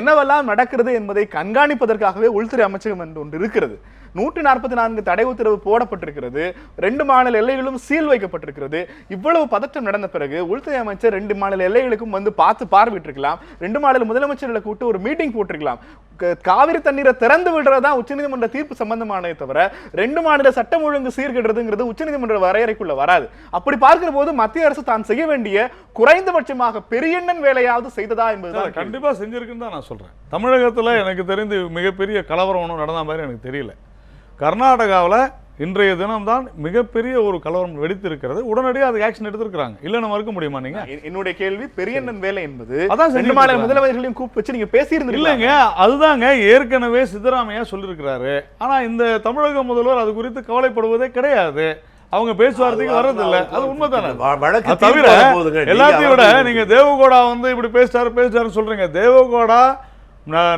என்னவெல்லாம் நடக்கிறது என்பதை கண்காணிப்பதற்காகவே உள்துறை அமைச்சகம் என்று ஒன்று இருக்கிறது. 144 தடை உத்தரவு போடப்பட்டிருக்கிறது. 2 மாநில எல்லைகளும் சீல் வைக்கப்பட்டிருக்கிறது. இவ்வளவு பதற்றம் நடந்த பிறகு உள்துறை அமைச்சர் 2 மாநில எல்லைகளுக்கும் வந்து பார்வையிட்டிருக்கலாம். 2 மாநில முதலமைச்சர்களை கூட்டு ஒரு மீட்டிங் போட்டிருக்கலாம். காவிரி தண்ணீரை திறந்து விடுறதா உச்சநீதிமன்ற தீர்ப்பு சம்பந்தமானதை தவிர 2 மாநில சட்டம் ஒழுங்கு சீர்கெடுறதுங்கிறது உச்சநீதிமன்ற வரையறைக்குள்ள வராது. அப்படி பார்க்கிற போது மத்திய அரசு தான் செய்ய வேண்டிய குறைந்தபட்சமாக பெரியண்ணன் வேலையாவது செய்ததா என்பதுதான் கண்டிப்பா செஞ்சிருக்குன்னு தான் நான் சொல்றேன். தமிழகத்துல எனக்கு தெரிந்து மிகப்பெரிய கலவரம் ஒன்றும் நடந்த மாதிரி எனக்கு தெரியல. கர்நாடகாவில் இன்றைய தினம்தான் மிகப்பெரிய ஒரு கலவரம் வெடித்திருக்கிறது. உடனடியாக அதுக்கு ஆக்ஷன் எடுத்திருக்காங்க. இல்ல நம்ம இருக்க முடியுமா? நீங்க என்னுடைய கேள்வி பெரியண்ணன் வேலை என்பது அதான் 2 மாநில முதலமைச்சர்களையும் கூப்பிட்டு வச்சு நீங்க பேசியிருந்தீங்க. இல்லைங்க, அதுதாங்க ஏற்கனவே சித்தராமையா சொல்லியிருக்கிறாரு. ஆனா இந்த தமிழக முதல்வர் அது குறித்து கவலைப்படுவதே கிடையாது. அவங்க பேச்சுவார்த்தைக்கு வர்றதில்லை. அது உண்மைதானே. தவிர எல்லாத்தையும் விட நீங்க தேவகோடா வந்து இப்படி பேசிட்டாரு சொல்றீங்க. தேவகோடா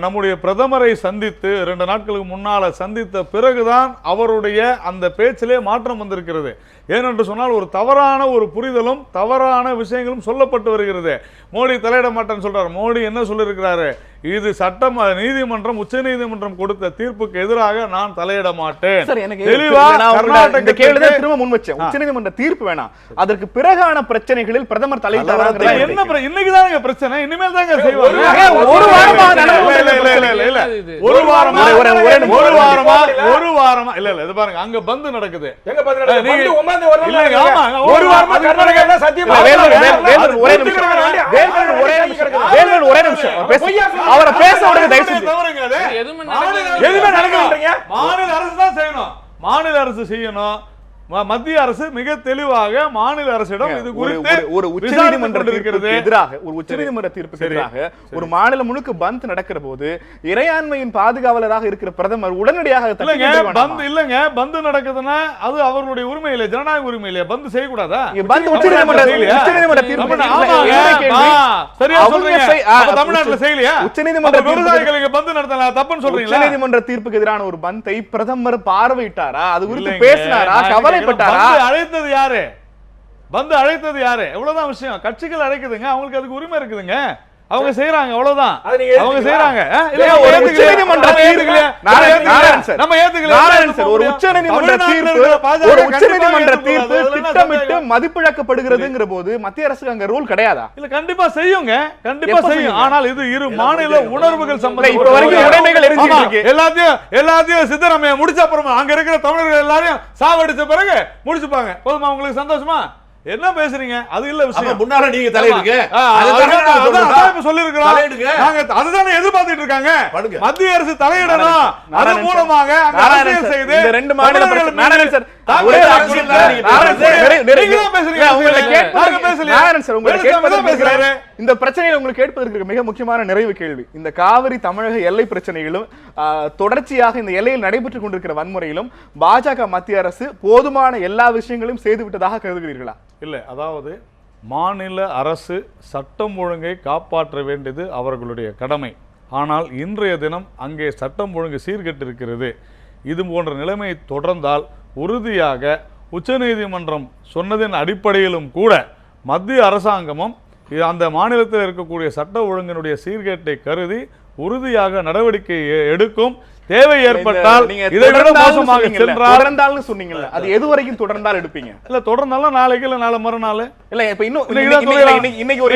நம்முடைய பிரதமரை சந்தித்து 2 நாட்களுக்கு முன்னால சந்தித்த பிறகுதான் அவருடைய அந்த பேச்சிலே மாற்றம் வந்திருக்கிறது. ஏனென்று சொன்னால் ஒரு தவறான ஒரு புரிதலும் தவறான விஷயங்களும் சொல்லப்பட்டு வருகிறது. மோடி தலையிட மாட்டேன்னு சொல்றாரு. மோடி என்ன சொல்லியிருக்கிறாரு? இது சட்டம் நீதிமன்றம் உச்ச நீதிமன்றம் கொடுத்த தீர்ப்புக்கு எதிராக நான் தலையிட மாட்டேன். தெளிவா இந்த கேள்வி திரும்ப முன் வச்சேன். உச்ச நீதிமன்ற தீர்ப்பு வேணாம், அதற்கு பிறகான பிரச்சனைகளில் பிரதமர் தலையிட்டாங்க. என்ன இன்னைக்கு தாங்க பிரச்சனை, இனிமேல் தாங்க செய்வாங்க. ஒரு வாரமா இல்ல இது பாருங்க, அங்க பந்து நடக்குது. அவரை பேச மாநில அரசு செய்யணும். மத்திய அரசு மிக தெளிவாக மாநில அரசிடம் இது குறித்து ஒரு உச்சநீதிமன்ற தீர்ப்புக்கு எதிராக ஒரு உச்சநீதிமன்ற தீர்ப்புக்கு எதிராக ஒரு மாநிலம் முழுக்க பந்த் நடக்கிற போது இறையாண்மையின் பாதுகாவலராக இருக்கிற பிரதமர் உடனடியாக பந்த் இல்லங்க, பந்து நடக்குதுன்னா அது அவர்களுடைய உரிமை இல்லை, ஜனநாயக உரிமை இல்லையா? பந்து செய்யக்கூடாதா? பந்த் உச்சநீதிமன்ற தீர்ப்பு சரியா சொல்றீங்க. தமிழ்நாட்டுல செய்யலையா? உச்சநீதிமன்ற விவசாயிகளுக்கு பந்து நடத்தலாம் தப்புன்னு சொல்றீங்களா? உச்சநீதிமன்ற தீர்ப்புக்கு எதிரான ஒரு பந்தை பிரதமர் பார்வையிட்டாரா? அது குறித்து பேசினாரா? அழைத்தது யாரு? பந்து அழைத்தது யாரு? எவ்வளவுதான் விஷயம். கட்சிகள் அழைக்குதுங்க, அவங்களுக்கு அதுக்கு உரிமை இருக்குதுங்க. அவங்க செய்யறாங்க, அவ்வளவுதான். அவங்க செய்யறாங்க. திட்டமிட்டு மதிப்பிழக்கப்படுகிறதுங்கிற போது மத்திய அரசுக்கு அங்க ரூல் கிடையாதா? இல்ல, கண்டிப்பா செய்யுங்க, கண்டிப்பா செய்யும். ஆனால் இது இரு மாநில உணர்வுகள் சம்பந்தப்பட்ட எல்லாத்தையும் சித்தராமையா முடிச்ச அப்புறமா அங்க இருக்கிற தமிழர்கள் எல்லாரையும் சாவடிச்ச பிறகு முடிச்சுப்பாங்க. போதுமா? உங்களுக்கு சந்தோஷமா? என்ன பேசுறீங்க? அது இல்ல விஷயம். முன்னால நீங்க தலையிடுங்க. சொல்லிருக்கோம். நாங்க அதுதானே எதிர்பார்த்துட்டு இருக்காங்க. மத்திய அரசு தலையிடணும். அதன் மூலமாக அரசியல் செய்து 2 மாநில இந்த பிரச்சனையை உங்களுக்கு கேட்பதற்கு மிக முக்கியமான நிறைவு கேள்வி. இந்த காவிரி தமிழக எல்லை பிரச்சனைகளும் தொடர்ச்சியாக இந்த எல்லையில் நடைபெற்றுக் கொண்டிருக்கிற வன்முறையிலும் பாஜக மத்திய அரசு போதுமான எல்லா விஷயங்களையும் செய்து விட்டதாக கருதுகிறீர்களா? இல்லை, அதாவது மாநில அரசு சட்டம் ஒழுங்கை காப்பாற்ற வேண்டியது அவர்களுடைய கடமை. ஆனால் இன்றைய தினம் அங்கே சட்டம் ஒழுங்கு சீர்கெட்டிருக்கிறது. இது போன்ற நிலைமை தொடர்ந்தால் உறுதியாக உச்சநீதிமன்றம் சொன்னதின் அடிப்படையிலும் கூட மத்திய அரசாங்கமும் அந்த மாநிலத்தில் இருக்கக்கூடிய சட்ட ஒழுங்கினுடைய சீர்கேட்டை கருதி உறுதியாக நடவடிக்கை எடுக்கும். தேவை ஏற்பட்டால் இதை விட மோசமாக தொடர்ந்தால்னு சொன்னீங்கல்ல, அது எது வரைக்கும் தொடர்ந்தால் எடுப்பீங்க? இல்ல, தொடர்ந்தாலும் நாளைக்கு இல்ல நாளை மறுநாள் இல்ல. இப்ப இன்னும் இன்னைக்கு ஒரு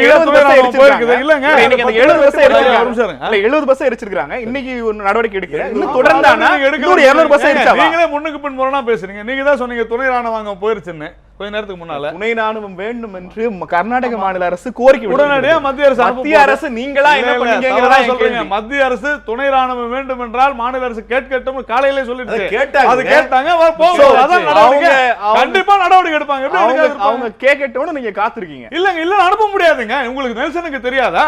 70 பஸ் எரிச்சிருக்காங்க. இன்னைக்கு ஒரு நடவடிக்கை எடுக்கிறேன். இன்னும் தொடர்ந்தானா இன்னொரு 200 பஸ் எரிச்சாவா? நீங்களே முன்னுக்கு பின் முரணா பேசுறீங்க. நீங்க தான் சொன்னீங்க துணை ராணுவம் போயிருச்சுன்னு கொஞ்ச நேரத்துக்கு முன்னால. துணை ராணுவம் வேண்டும் என்று கர்நாடக மாநில அரசு கோரிக்கை உடனடியாக மத்திய அரசு நீங்களா என்ன பண்ணீங்கங்கறத சொல்றீங்க. மத்திய அரசு துணை ராணுவம் வேண்டும் என்றால் மாநில அரசு கேட்கட்டும். காலையிலே சொல்லிட்டு அது கேட்டாங்க. கண்டிப்பா நடவடிக்கை எடுப்பாங்க. அவங்க கேட்கட்டும்னு நீங்க காத்திருக்கீங்க. இல்லங்க, இல்ல அனுப்ப முடியாதுங்க. உங்களுக்கு நெல்சனுக்கு தெரியாதா?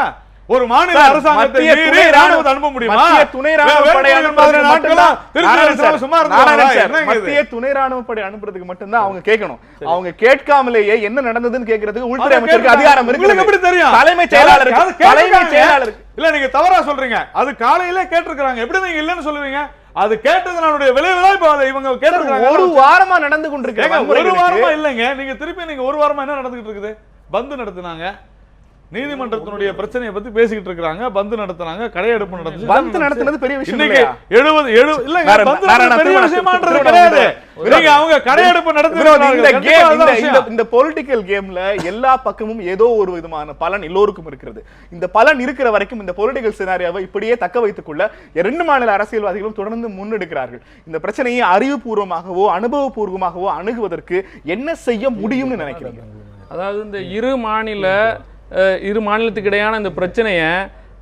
ஒரு மாநில அரசாங்கத்தை மீறி ராணுவத்தை அனுப்ப முடியுமா? துணை ராணுவ படை அனுப்புறதுக்கு மட்டும்தான் அவங்க கேட்கணும். அவங்க கேட்காமலேயே என்ன நடந்ததுன்னு கேட்கறதுக்கு உள்துறை அமைச்சருக்கு அதிகாரம் இருக்கு. எப்படி தெரியும்? தலைமைச் செயலாளர் இல்ல, நீங்க தவறா சொல்றீங்க. அது காலையில கேட்டிருக்காங்க. எப்படி நீங்க இல்லன்னு சொல்லுவீங்க? அது கேட்டதனுடைய விளைவுதான் இப்ப அதை இவங்க கேட்டிருக்காங்க. ஒரு வாரமா நடந்து கொண்டிருக்காங்க. ஒரு வாரமா இல்லைங்க, நீங்க திருப்பி நீங்க ஒரு வாரமா என்ன நடந்துகிட்டு இருக்குது? பந்து நடத்தினாங்க, நீதிமன்றத்தினுடைய பிரச்சனையை பத்தி பேசிக்கிட்டு இருக்காங்க, பந்து நடத்துனாங்க, கடையெடுப்பு நடந்துச்சு. பந்து நடத்துனது பெரிய விஷயம் இன்னைக்கு இல்லையா? 70 இல்லங்க, பந்து நடத்துறது பெரிய விஷயமான்றது கிடையாது. நீங்க அவங்க கடையெடுப்பு நடத்துறாங்க. இந்த பொலிட்டிக்கல் கேம்ல எல்லா பக்கமும் ஏதோ ஒரு விதமான பலன் எல்லோருக்கும் இருக்கிறது. இந்த பலன் இருக்கிற வரைக்கும் இந்த பொலிட்டிக்கல் சினாரியாவை இப்படியே தக்க வைத்துக் கொள்ள 2 மாநில அரசியல்வாதிகளும் தொடர்ந்து முன்னெடுக்கிறார்கள். இந்த பிரச்சனையை அறிவுபூர்வமாகவோ அனுபவபூர்வமாகவோ அணுகுவதற்கு என்ன செய்ய முடியும்னு நினைக்கிறீங்க? அதாவது இந்த இரு மாநிலத்துக்கு இடையான இந்த பிரச்சனையை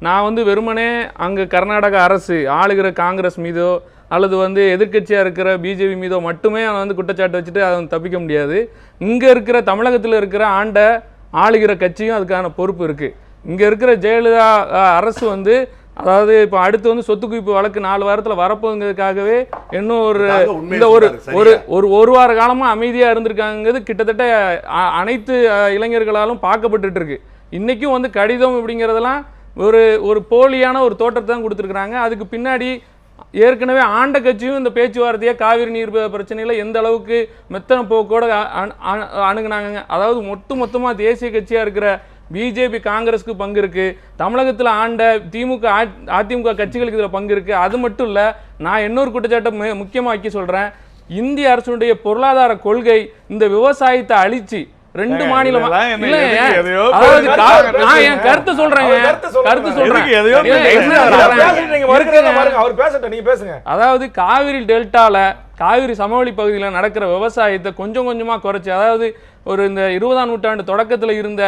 நான் வந்து வெறுமனே அங்கே கர்நாடக அரசு ஆளுகிற காங்கிரஸ் மீதோ அல்லது வந்து எதிர்க்கட்சியாக இருக்கிற பிஜேபி மீதோ மட்டுமே வந்து குற்றச்சாட்டு வச்சுட்டு அதை வந்து தப்பிக்க முடியாது. இங்கே இருக்கிற தமிழகத்தில் இருக்கிற ஆளுகிற கட்சியும் அதுக்கான பொறுப்பு இருக்குது. இங்கே இருக்கிற ஜெயலலிதா அரசு வந்து அதாவது இப்போ அடுத்து வந்து சொத்து குவிப்பு வழக்கு 4 வாரத்தில் வரப்போங்கிறதுக்காகவே இன்னும் ஒரு வார காலமாக அமைதியாக இருந்திருக்காங்கிறது கிட்டத்தட்ட அனைத்து இளைஞர்களாலும் பார்க்கப்பட்டு இருக்கு. இன்றைக்கும் வந்து கடிதம் அப்படிங்கிறதெல்லாம் ஒரு போலியான ஒரு தோற்றத்தை தான் கொடுத்துருக்குறாங்க. அதுக்கு பின்னாடி ஏற்கனவே ஆண்ட கட்சியும் இந்த பேச்சுவார்த்தையை காவிரி நீர் பிரச்சனையில் எந்த அளவுக்கு மெத்தன போக்கோட அணுகுனாங்க. அதாவது மொத்தமாக தேசிய கட்சியாக இருக்கிற பிஜேபி காங்கிரஸுக்கு பங்கு இருக்கு, தமிழகத்தில் ஆண்ட திமுக அதிமுக கட்சிகளுக்கு இதில் பங்கு இருக்கு. அது மட்டும் இல்லை, நான் இன்னொரு குற்றச்சாட்டை முக்கியமாக வைக்க சொல்கிறேன். இந்திய அரசுடைய பொருளாதார கொள்கை இந்த விவசாயத்தை அழிச்சு 2 மாநிலம் கருத்து சொல்றேன். அதாவது காவிரி டெல்டால காவிரி சமவெளி பகுதியில் நடக்கிற விவசாயத்தை கொஞ்சம் கொஞ்சமாக குறைச்சி, அதாவது இந்த 20ஆம் நூற்றாண்டு தொடக்கத்தில் இருந்த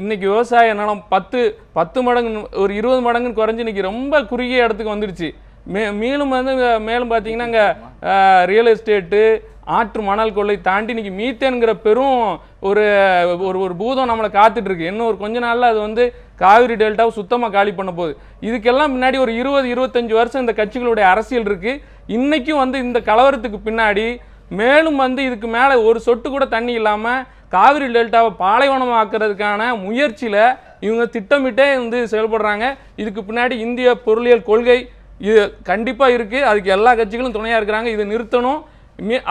இன்னைக்கு விவசாய நிலம் 10 மடங்கு ஒரு 20 மடங்குன்னு குறைஞ்சி இன்னைக்கு ரொம்ப குறுகிய இடத்துக்கு வந்துடுச்சு. மேலும் பார்த்தீங்கன்னா இங்கே ரியல் எஸ்டேட்டு ஆற்று மணல் கொள்ளை தாண்டி இன்னைக்கு மீத்தேன்கிற பெரும் ஒரு பூதம் நம்மளை காத்துட்டு இருக்கு. இன்னும் ஒரு கொஞ்ச நாள்ல அது வந்து காவிரி டெல்டாவை சுத்தமாக காலி பண்ண போகுது. இதுக்கெல்லாம் முன்னாடி ஒரு 20-25 வருஷம் இந்த கட்சிகளுடைய அரசியல் இருக்கு. இன்னைக்கும் வந்து இந்த கலவரத்துக்கு பின்னாடி மேலும் வந்து இதுக்கு மேலே ஒரு சொட்டு கூட தண்ணி இல்லாமல் காவிரி டெல்டாவை பாலைவனமாக்குறதுக்கான முயற்சியில் இவங்க திட்டமிட்டே வந்து செயல்படுறாங்க. இதுக்கு பின்னாடி இந்திய பொருளியல் கொள்கை இது கண்டிப்பாக இருக்குது. அதுக்கு எல்லா கட்சிகளும் துணையாக இருக்கிறாங்க. இதை நிறுத்தணும்.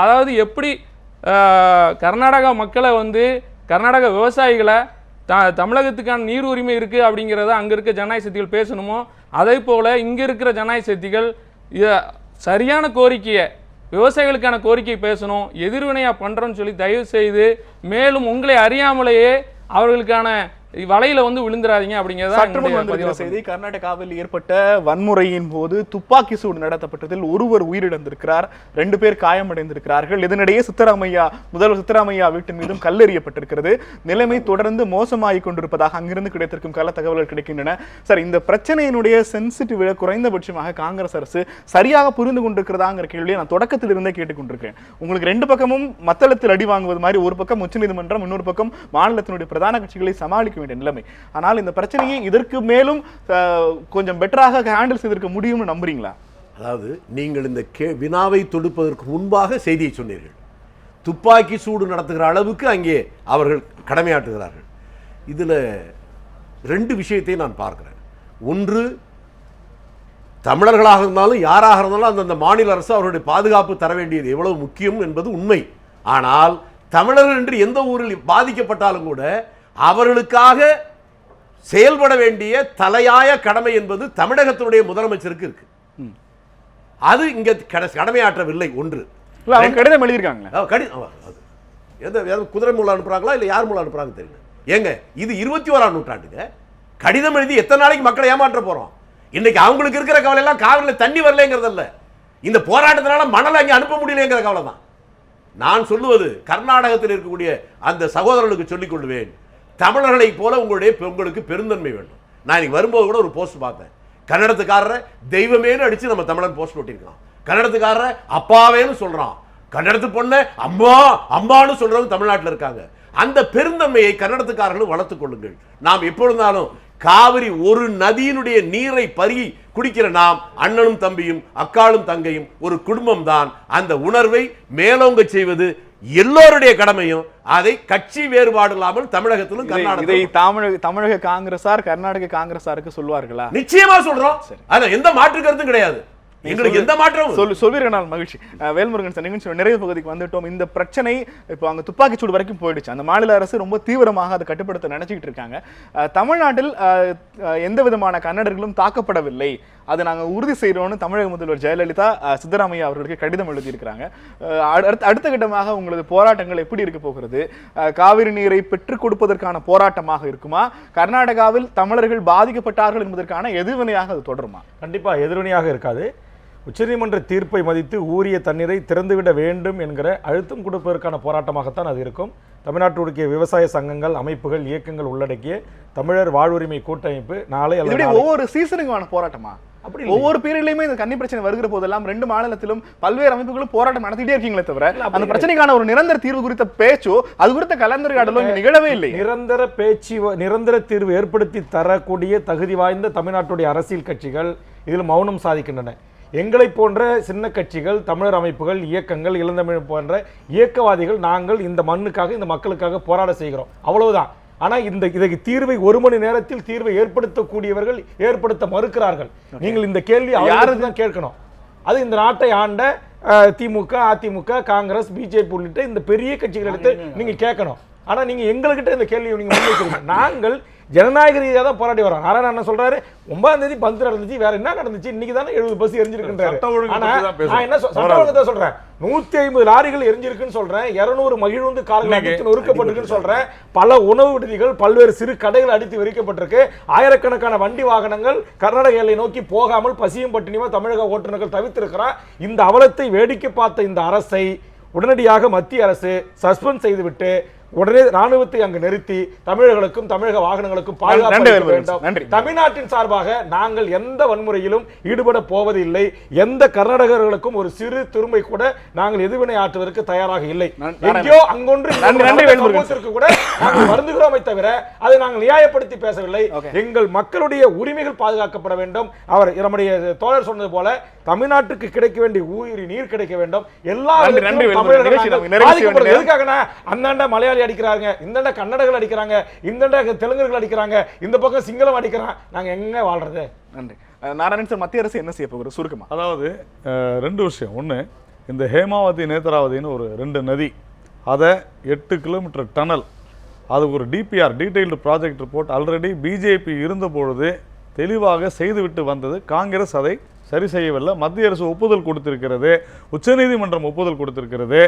அதாவது எப்படி கர்நாடகா மக்களை வந்து கர்நாடக விவசாயிகளை தமிழகத்துக்கான நீர் உரிமை இருக்குது அப்படிங்கிறத அங்கே இருக்க ஜனநாயக சக்திகள் பேசணுமோ, அதே போல் இங்கே இருக்கிற ஜனநாயக சக்திகள் சரியான கோரிக்கையை விவசாயிகளுக்கான கோரிக்கை பேசணும். எதிர்வினையாக பண்ணுறோன்னு சொல்லி தயவு செய்து மேலும் உங்களை அறியாமலேயே அவர்களுக்கான வலையில வந்து விழுந்துறாதீங்க அப்படிங்கிறத செய்தி. கர்நாடகாவில் ஏற்பட்ட வன்முறையின் போது துப்பாக்கி சூடு நடத்தப்பட்டதில் ஒருவர் உயிரிழந்திருக்கிறார், 2 பேர் காயமடைந்திருக்கிறார்கள். இதனிடையே முதல்வர் சித்தராமையா வீட்டின் மீதும் கல்லெறியப்பட்டிருக்கிறது. நிலைமை தொடர்ந்து மோசமாகிக் கொண்டிருப்பதாக அங்கிருந்து கிடைத்திருக்கும் கள தகவல்கள் கிடைக்கின்றன. சார், இந்த பிரச்சனையினுடைய சென்சிட்டிவ் குறைந்தபட்சமாக காங்கிரஸ் அரசு சரியாக புரிந்து கொண்டிருக்கிறதாங்கிற கேள்வியை நான் தொடக்கத்தில் இருந்தே கேட்டுக்கொண்டிருக்கிறேன். உங்களுக்கு 2 பக்கமும் மத்தளத்தில் அடி வாங்குவது மாதிரி, ஒரு பக்கம் உச்சநீதிமன்றம், இன்னொரு பக்கம் மாநிலத்தினுடைய பிரதான கட்சிகளை சமாளிக்க நிலைமை. ஆனால் இந்த பிரச்சனையை இதற்கு மேலும் கொஞ்சம் பெட்டராக ஹேண்டில் செய்திருக்க முடியும்னு நம்புறீங்களா? அதாவது நீங்கள் இந்த வினாவை தொடுப்பதற்கு முன்பாக செய்தியை சொன்னீர்கள். துப்பாக்கி சூடு நடத்துகிற அளவுக்கு அங்கே அவர்கள் கடமையாற்றுகிறார்கள். இதில் 2 விஷயத்தை நான் பார்க்கிறேன். ஒன்று, தமிழர்களாக இருந்தாலும் யாராக இருந்தாலும் அந்தந்த மாநில அரசு அவருடைய பாதுகாப்பு தர வேண்டியது எவ்வளவு முக்கியம் என்பது உண்மை. ஆனால் தமிழர்கள் என்று எந்த ஊரில் பாதிக்கப்பட்டாலும் கூட அவர்களுக்காக செயல்பட வேண்டிய தலையாய கடமை என்பது தமிழகத்தினுடைய முதலமைச்சருக்கு இருக்கு. அது இங்க கடமையாற்றவில்லை. ஒன்று, கடிதம் எழுதியிருக்காங்க. குதிரை மூலம் அனுப்புறாங்களா இல்ல யார் மூலம் அனுப்புறாங்க தெரியல. ஏங்க, இது 21ஆம் நூற்றாண்டுங்க. கடிதம் எழுதி எத்தனை நாளைக்கு மக்களை ஏமாற்ற போறோம்? இன்னைக்கு அவங்களுக்கு இருக்கிற கவலை எல்லாம் காவிரியில் தண்ணி வரலங்கிறதல்ல, இந்த போராட்டத்தினால மணல் அங்கே அனுப்ப முடியலங்கிற கவலை தான். நான் சொல்லுவது கர்நாடகத்தில் இருக்கக்கூடிய அந்த சகோதரர்களுக்கு சொல்லிக் கொள்வேன், தமிழர்களை போல உங்களுக்கு பெருந்தன்மை வேண்டும். நான் இன்னைக்கு வரும்போது கூட ஒரு போஸ்ட் பார்த்தேன். கன்னடத்துக்காரரை தெய்வமேனு அடிச்சு நம்ம தமிழன் போஸ்ட் போட்டிருக்கலாம். கன்னடத்துக்காரரை அப்பாவேன்னு சொல்றான், கன்னடத்து பொண்ணு அம்மா அம்மான்னு சொல்றவங்க தமிழ்நாட்டில் இருக்காங்க. அந்த பெருந்தன்மையை கன்னடத்துக்காரர்களும் வளர்த்துக் கொள்ளுங்கள். நாம் எப்பொழுதாலும் காவிரி ஒரு நதியினுடைய நீரை பருகி குடிக்கிற நாம் அண்ணனும் தம்பியும் அக்காளும் தங்கையும் ஒரு குடும்பம் தான். அந்த உணர்வை மேலோங்க செய்வது எல்லோருடைய கடமையும். அதை கட்சி வேறுபாடு இல்லாமல் தமிழகத்திலும் கர்நாடகத்திலும் தமிழக காங்கிரசார் கர்நாடக காங்கிரசாருக்கு சொல்வார்களா? நிச்சயமா சொல்றோம். அதுல எந்த மாற்று கருத்தும் கிடையாது. எங்களுக்கு எந்த மாற்றமும் சொல்லிருக்கேன். மகிழ்ச்சி. வேல்முருகன் சார், நிகழ்ச்சி நிறைவு பகுதிக்கு வந்துட்டோம். இந்த பிரச்சனை இப்போ அங்க துப்பாக்கிச்சூடு வரைக்கும் போயிடுச்சு. அந்த மாநில அரசு ரொம்ப தீவிரமாக அதை கட்டுப்படுத்த நினைச்சிட்டு இருக்காங்க. தமிழ்நாட்டில் எந்த விதமான கன்னடர்களும் தாக்கப்படவில்லை, அதை நாங்க உறுதி செய்யறோம்னு தமிழக முதல்வர் ஜெயலலிதா சித்தராமையா அவர்களுக்கு கடிதம் எழுதியிருக்கிறாங்க. அடுத்த கட்டமாக உங்களது போராட்டங்கள் எப்படி இருக்க போகிறது? காவிரி நீரை பெற்றுக் கொடுப்பதற்கான போராட்டமாக இருக்குமா? கர்நாடகாவில் தமிழர்கள் பாதிக்கப்பட்டார்கள் என்பதற்கான எதிர்வினையாக அது தொடருமா? கண்டிப்பா எதிர்வினையாக இருக்காது. உச்சநீதிமன்ற தீர்ப்பை மதித்து ஊறிய தண்ணீரை திறந்துவிட வேண்டும் என்கிற அழுத்தம் கொடுப்பதற்கான போராட்டமாகத்தான் அது இருக்கும். தமிழ்நாட்டுடைய விவசாய சங்கங்கள், அமைப்புகள், இயக்கங்கள் உள்ளடக்கிய தமிழர் வாழ்வுரிமை கூட்டமைப்பு நாளை ஒவ்வொரு சீசனுக்கான போராட்டமா? அப்படி ஒவ்வொரு பீரியட்லயுமே இந்த கன்னி பிரச்சனை வருகிற போதெல்லாம் 2 மாநிலத்திலும் பல்வேறு அமைப்புகளும் போராட்டம் நடத்திட்டே இருக்கீங்களே தவிர அந்த பிரச்சனைக்கான ஒரு நிரந்தர தீர்வு குறித்த பேச்சோ அது குறித்த கலந்துரையாடலோ நிகழவே இல்லை. நிரந்தர தீர்வு ஏற்படுத்தி தரக்கூடிய தகுதி வாய்ந்த தமிழ்நாட்டுடைய அரசியல் கட்சிகள் இதில் மௌனம் சாதிக்கின்றன. எங்களை போன்ற சின்ன கட்சிகள், தமிழர் அமைப்புகள், இயக்கங்கள், இளந்தமிழ் போன்ற இயக்கவாதிகள் நாங்கள் இந்த மண்ணுக்காக, இந்த மக்களுக்காக போராட செய்கிறோம், அவ்வளவுதான். ஆனால் இதற்கு தீர்வை 1 மணி நேரத்தில் தீர்வை ஏற்படுத்தக்கூடியவர்கள் ஏற்படுத்த மறுக்கிறார்கள். நீங்கள் இந்த கேள்வி யாருக்கு தான் கேட்கணும். அது இந்த நாட்டை ஆண்ட திமுக, அதிமுக, காங்கிரஸ், பிஜேபி உள்ளிட்ட இந்த பெரிய கட்சிகளிடத்தை நீங்க கேட்கணும். ஆனா நீங்க எங்ககிட்ட இந்த கேள்வியை நீங்க முன்வைக்கிறீங்க. நாங்கள் ஜனநாயக ரீதியாக தான் போராடி வரோம். நாராயணன் என்ன சொல்றாரு, 9ஆம் தேதி பந்து நடந்துச்சு, வேற என்ன நடந்துச்சு, இன்னைக்கு தானே 70 பஸ் எரிஞ்சிருக்கின்றாரு. நான் என்ன சட்ட ஒழுங்கு சொல்றேன், 150 லாரிகள் எரிஞ்சிருக்குன்னு சொல்றேன், 200 மகிழுந்து கார்கள் நொறுக்கப்பட்டிருக்குன்னு சொல்றேன், பல உணவு விடுதிகள், பல்வேறு சிறு கடைகள் அடித்து வெறிக்கப்பட்டிருக்கு, ஆயிரக்கணக்கான வண்டி வாகனங்கள் கர்நாடக எல்லை நோக்கி போகாமல் பசியும் பட்டினியுமா தமிழக ஓட்டுநர்கள் தவிர்த்திருக்கிறார். இந்த அவலத்தை வேடிக்கை பார்த்த இந்த அரசை உடனடியாக மத்திய அரசு சஸ்பெண்ட் செய்துவிட்டு உடனே ராணுவத்தை அங்கு நிறுத்தி தமிழர்களுக்கும் தமிழக வாகனங்களுக்கும் பாதுகாப்பு வேண்டும். தமிழ்நாட்டின் சார்பாக நாங்கள் எந்த வன்முறையிலும் ஈடுபட போவதில்லை. எந்த கர்நாடகர்களுக்கும் ஒரு சிறு திரும்பை கூட நாங்கள் எதிர்வினை ஆற்றுவதற்கு தயாராக இல்லை. எங்கேயோ அங்கொன்று கூட நாங்கள் வருந்துகிறோமை தவிர அதை நாங்கள் நியாயப்படுத்தி பேசவில்லை. எங்கள் மக்களுடைய உரிமைகள் பாதுகாக்கப்பட வேண்டும். அவர் நம்முடைய தோழர் சொன்னது போல தமிழ்நாட்டுக்கு கிடைக்க வேண்டிய ஊரி நீர் கிடைக்க வேண்டும். எல்லா அந்தாண்ட மலையாளி அடிக்கிறாங்க, இந்த கன்னடர்கள் அடிக்கிறாங்க, இந்த தெலுங்கர்கள் அடிக்கிறாங்க, இந்த பக்கம் சிங்களம் அடிக்கிறாங்க, நாங்க எங்க வாழ்றது? நன்றி. நாராயணன் சார், மத்திய அரசு என்ன செய்ய போகுது சுருக்கமா? அதாவது 2 விஷயம். ஒன்று, இந்த ஹேமாவதி நேத்ராவதின்னு ஒரு 2 நதி, அதை 8 கிலோமீட்டர் டனல், அது ஒரு DPR detailed project report already BJP இருந்தபொழுது தெளிவாக செய்துவிட்டு வந்தது. காங்கிரஸ் அதை சரி செய்யவில்லை. மத்திய அரசு ஒப்புதல் கொடுத்திருக்கிறது, உச்சநீதிமன்றம் ஒப்புதல் கொடுத்திருக்கிறது.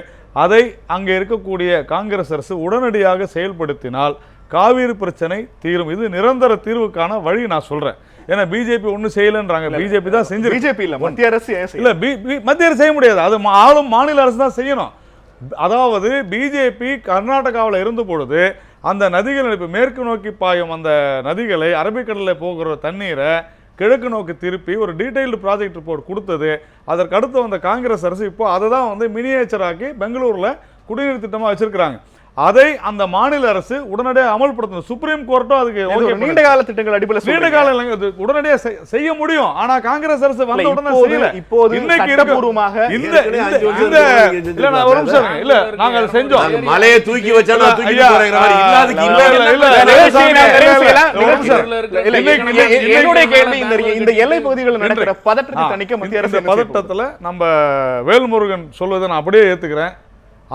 அதை அங்கே இருக்கக்கூடிய காங்கிரஸ் அரசு உடனடியாக செயல்படுத்தினால் காவிரி பிரச்சனை தீரும். இது நிரந்தர தீர்வுக்கான வழி நான் சொல்றேன். ஏன்னா பிஜேபி ஒன்றும் செய்யலன்றாங்க, பிஜேபி தான் செஞ்சு, பிஜேபி இல்ல மத்திய அரசு இல்ல, மத்திய அரசு செய்ய முடியாது, அது ஆளும் மாநில அரசு தான் செய்யணும். அதாவது பிஜேபி கர்நாடகாவில் இருந்த பொழுது அந்த நதிகள் இப்போ மேற்கு நோக்கி பாயும் அந்த நதிகளை, அரபிக்கடலில் போகிற தண்ணீரை கிழக்கு நோக்கி திருப்பி ஒரு டீடைல்டு ப்ராஜெக்ட் ரிப்போர்ட் கொடுத்தது. அதற்கடுத்து வந்த காங்கிரஸ் அரசு இப்போ அதை தான் மினியேச்சர் ஆக்கி பெங்களூரில் குடிநீர் திட்டமாக வச்சிருக்கிறாங்க. அதை அந்த மாநில அரசு உடனடியாக அமல்படுத்தணும். சுப்ரீம் கோர்ட்டும் அதுக்கு நீண்ட கால திட்டங்கள் அடிப்படையில் நீண்ட கால உடனடியாக செய்ய முடியும். ஆனா காங்கிரஸ் அரசு வந்த உடனே செய்யல. இப்போது சட்டபூர்வமாக இந்த இல்ல நான் ஒரு நிமிஷம் இல்ல நாங்க செஞ்சோம். மலையை தூக்கி வச்சா நான் தூக்கி போறேங்கிற மாதிரி இல்லாதக்கு என்னுடைய கேள்வி, இந்த எல்லை பகுதிகளில் நடக்கிற பதற்றத்தை தணிக்க மத்திய அரசு பதட்டத்துல நம்ம வேல்முருகன் சொல்வதை நான் அப்படியே ஏத்துக்கிறேன்.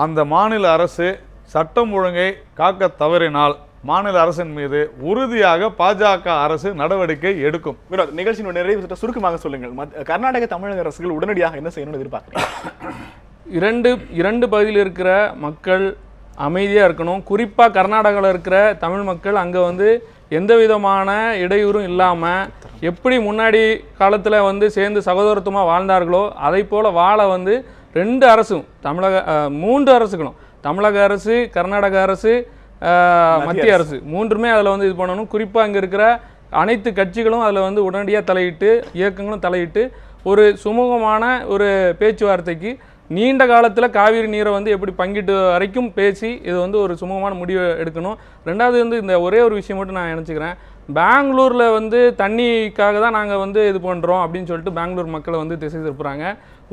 அந்த மாநில அரசு சட்டம் ஒழுங்கை காக்க தவறினால் மாநில அரசின் மீது உறுதியாக பாஜக அரசு நடவடிக்கை எடுக்கும். நிகழ்ச்சியின் நிறைவு சுருக்கமாக சொல்லுங்கள். கர்நாடக தமிழக அரசுகள் உடனடியாக என்ன செய்யணும்னு எதிர்பார்க்கிறீங்க? இரண்டு பகுதியில் இருக்கிற மக்கள் அமைதியாக இருக்கணும். குறிப்பாக கர்நாடகாவில் இருக்கிற தமிழ் மக்கள் அங்கே எந்த விதமான இடையூறும் இல்லாமல் எப்படி முன்னாடி காலத்தில் சேர்ந்து சகோதரத்துவமாக வாழ்ந்தார்களோ அதை போல் வாழ 2 அரசும் 3 அரசுகளும், தமிழக அரசு, கர்நாடக அரசு, மத்திய அரசு, 3மே அதில் இது பண்ணணும். குறிப்பாக இங்கே இருக்கிற அனைத்து கட்சிகளும் அதில் உடனடியாக தலையிட்டு, இயக்கங்களும் தலையிட்டு ஒரு சுமூகமான ஒரு பேச்சுவார்த்தைக்கு நீண்ட காலத்தில் காவிரி நீரை எப்படி பங்கிட்டு வரைக்கும் பேசி இது ஒரு சுமூகமான முடிவு எடுக்கணும். ரெண்டாவது இந்த ஒரே ஒரு விஷயம் மட்டும் நான் நினச்சிக்கிறேன். பெங்களூரில் தண்ணிக்காக தான் நாங்கள் இது பண்ணுறோம் அப்படின்னு சொல்லிட்டு பெங்களூர் மக்களை திசை திருப்புறாங்க.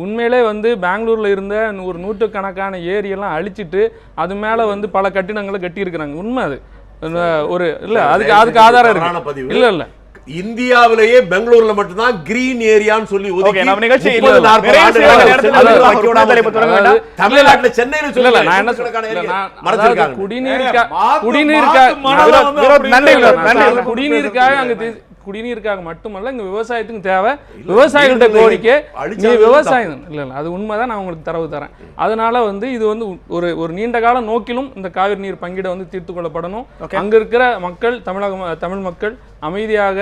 உண்மையிலே பெங்களூரில் இருந்த ஒரு நூற்றுக்கணக்கான ஏரியெல்லாம் அழிச்சிட்டு அது மேலே பல கட்டிடங்களை கட்டியிருக்கிறாங்க. உண்மை அது ஒரு இல்லை, அதுக்கு ஆதாரம் இருக்கு. இல்லை இந்தியாவிலேயே பெங்களூர்ல மட்டும்தான் கிரீன் ஏரியான்னு சொல்லி Okay, நம்ம நிகழ்ச்சி 30, 40 ஆண்டுகளாக தமிழ்நாட்டுல சென்னையில இல்ல, இல்ல, நான் என்ன சொல்லி இல்ல, நான் மறைச்சிருக்காங்க. குடிநீருக்காக மட்டுமல்ல, இங்க விவசாயத்துக்கும் தேவை. விவசாயிகள்ட்ட கோரிக்கை, நீ விவசாயம் இல்ல இல்ல அது உண்மைதான், நான் உங்களுக்கு தரவு தரேன். அதனால இது ஒரு நீண்ட கால நோக்கிலும் இந்த காவிரி நீர் பங்கீடை தீர்த்து கொள்ளப்படணும். அங்க இருக்கிற மக்கள், தமிழ் மக்கள் அமைதியாக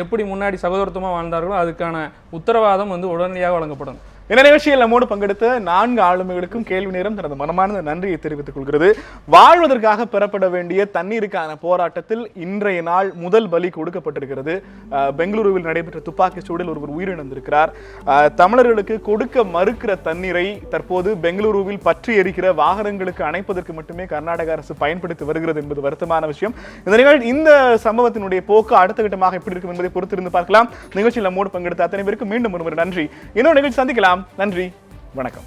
எப்படி முன்னாடி சகோதரத்துவமா வாழ்ந்தார்களோ அதுக்கான உத்தரவாதம் உடனடியாக வழங்கப்படும். இந்த நிகழ்ச்சியில் நம்மோடு பங்கெடுத்த 4 ஆளுமைகளுக்கும் கேள்வி நேரம் தனது மனமார்ந்த நன்றியை தெரிவித்துக் கொள்கிறது. வாழ்வதற்காக பெறப்பட வேண்டிய தண்ணீருக்கான போராட்டத்தில் இன்றைய நாள் முதல் பலி கொடுக்கப்பட்டிருக்கிறது. பெங்களூருவில் நடைபெற்ற துப்பாக்கி சூடில் ஒருவர் உயிரிழந்திருக்கிறார். தமிழர்களுக்கு கொடுக்க மறுக்கிற தண்ணீரை தற்போது பெங்களூருவில் பற்றி எரிக்கிற வாகனங்களுக்கு அணைப்பதற்கு மட்டுமே கர்நாடக அரசு பயன்படுத்தி வருகிறது என்பது வருத்தமான விஷயம். இந்த சம்பவத்தினுடைய போக்கு அடுத்த கட்டமாக எப்படி இருக்கும் என்பதை பொறுத்திருந்து பார்க்கலாம். நிகழ்ச்சியில் நம்மோடு பங்கெடுத்த அத்தனை பேருக்கு மீண்டும் ஒருமுறை நன்றி. இன்னொரு நிகழ்ச்சி சந்திக்கலாம். நன்றி, வணக்கம்.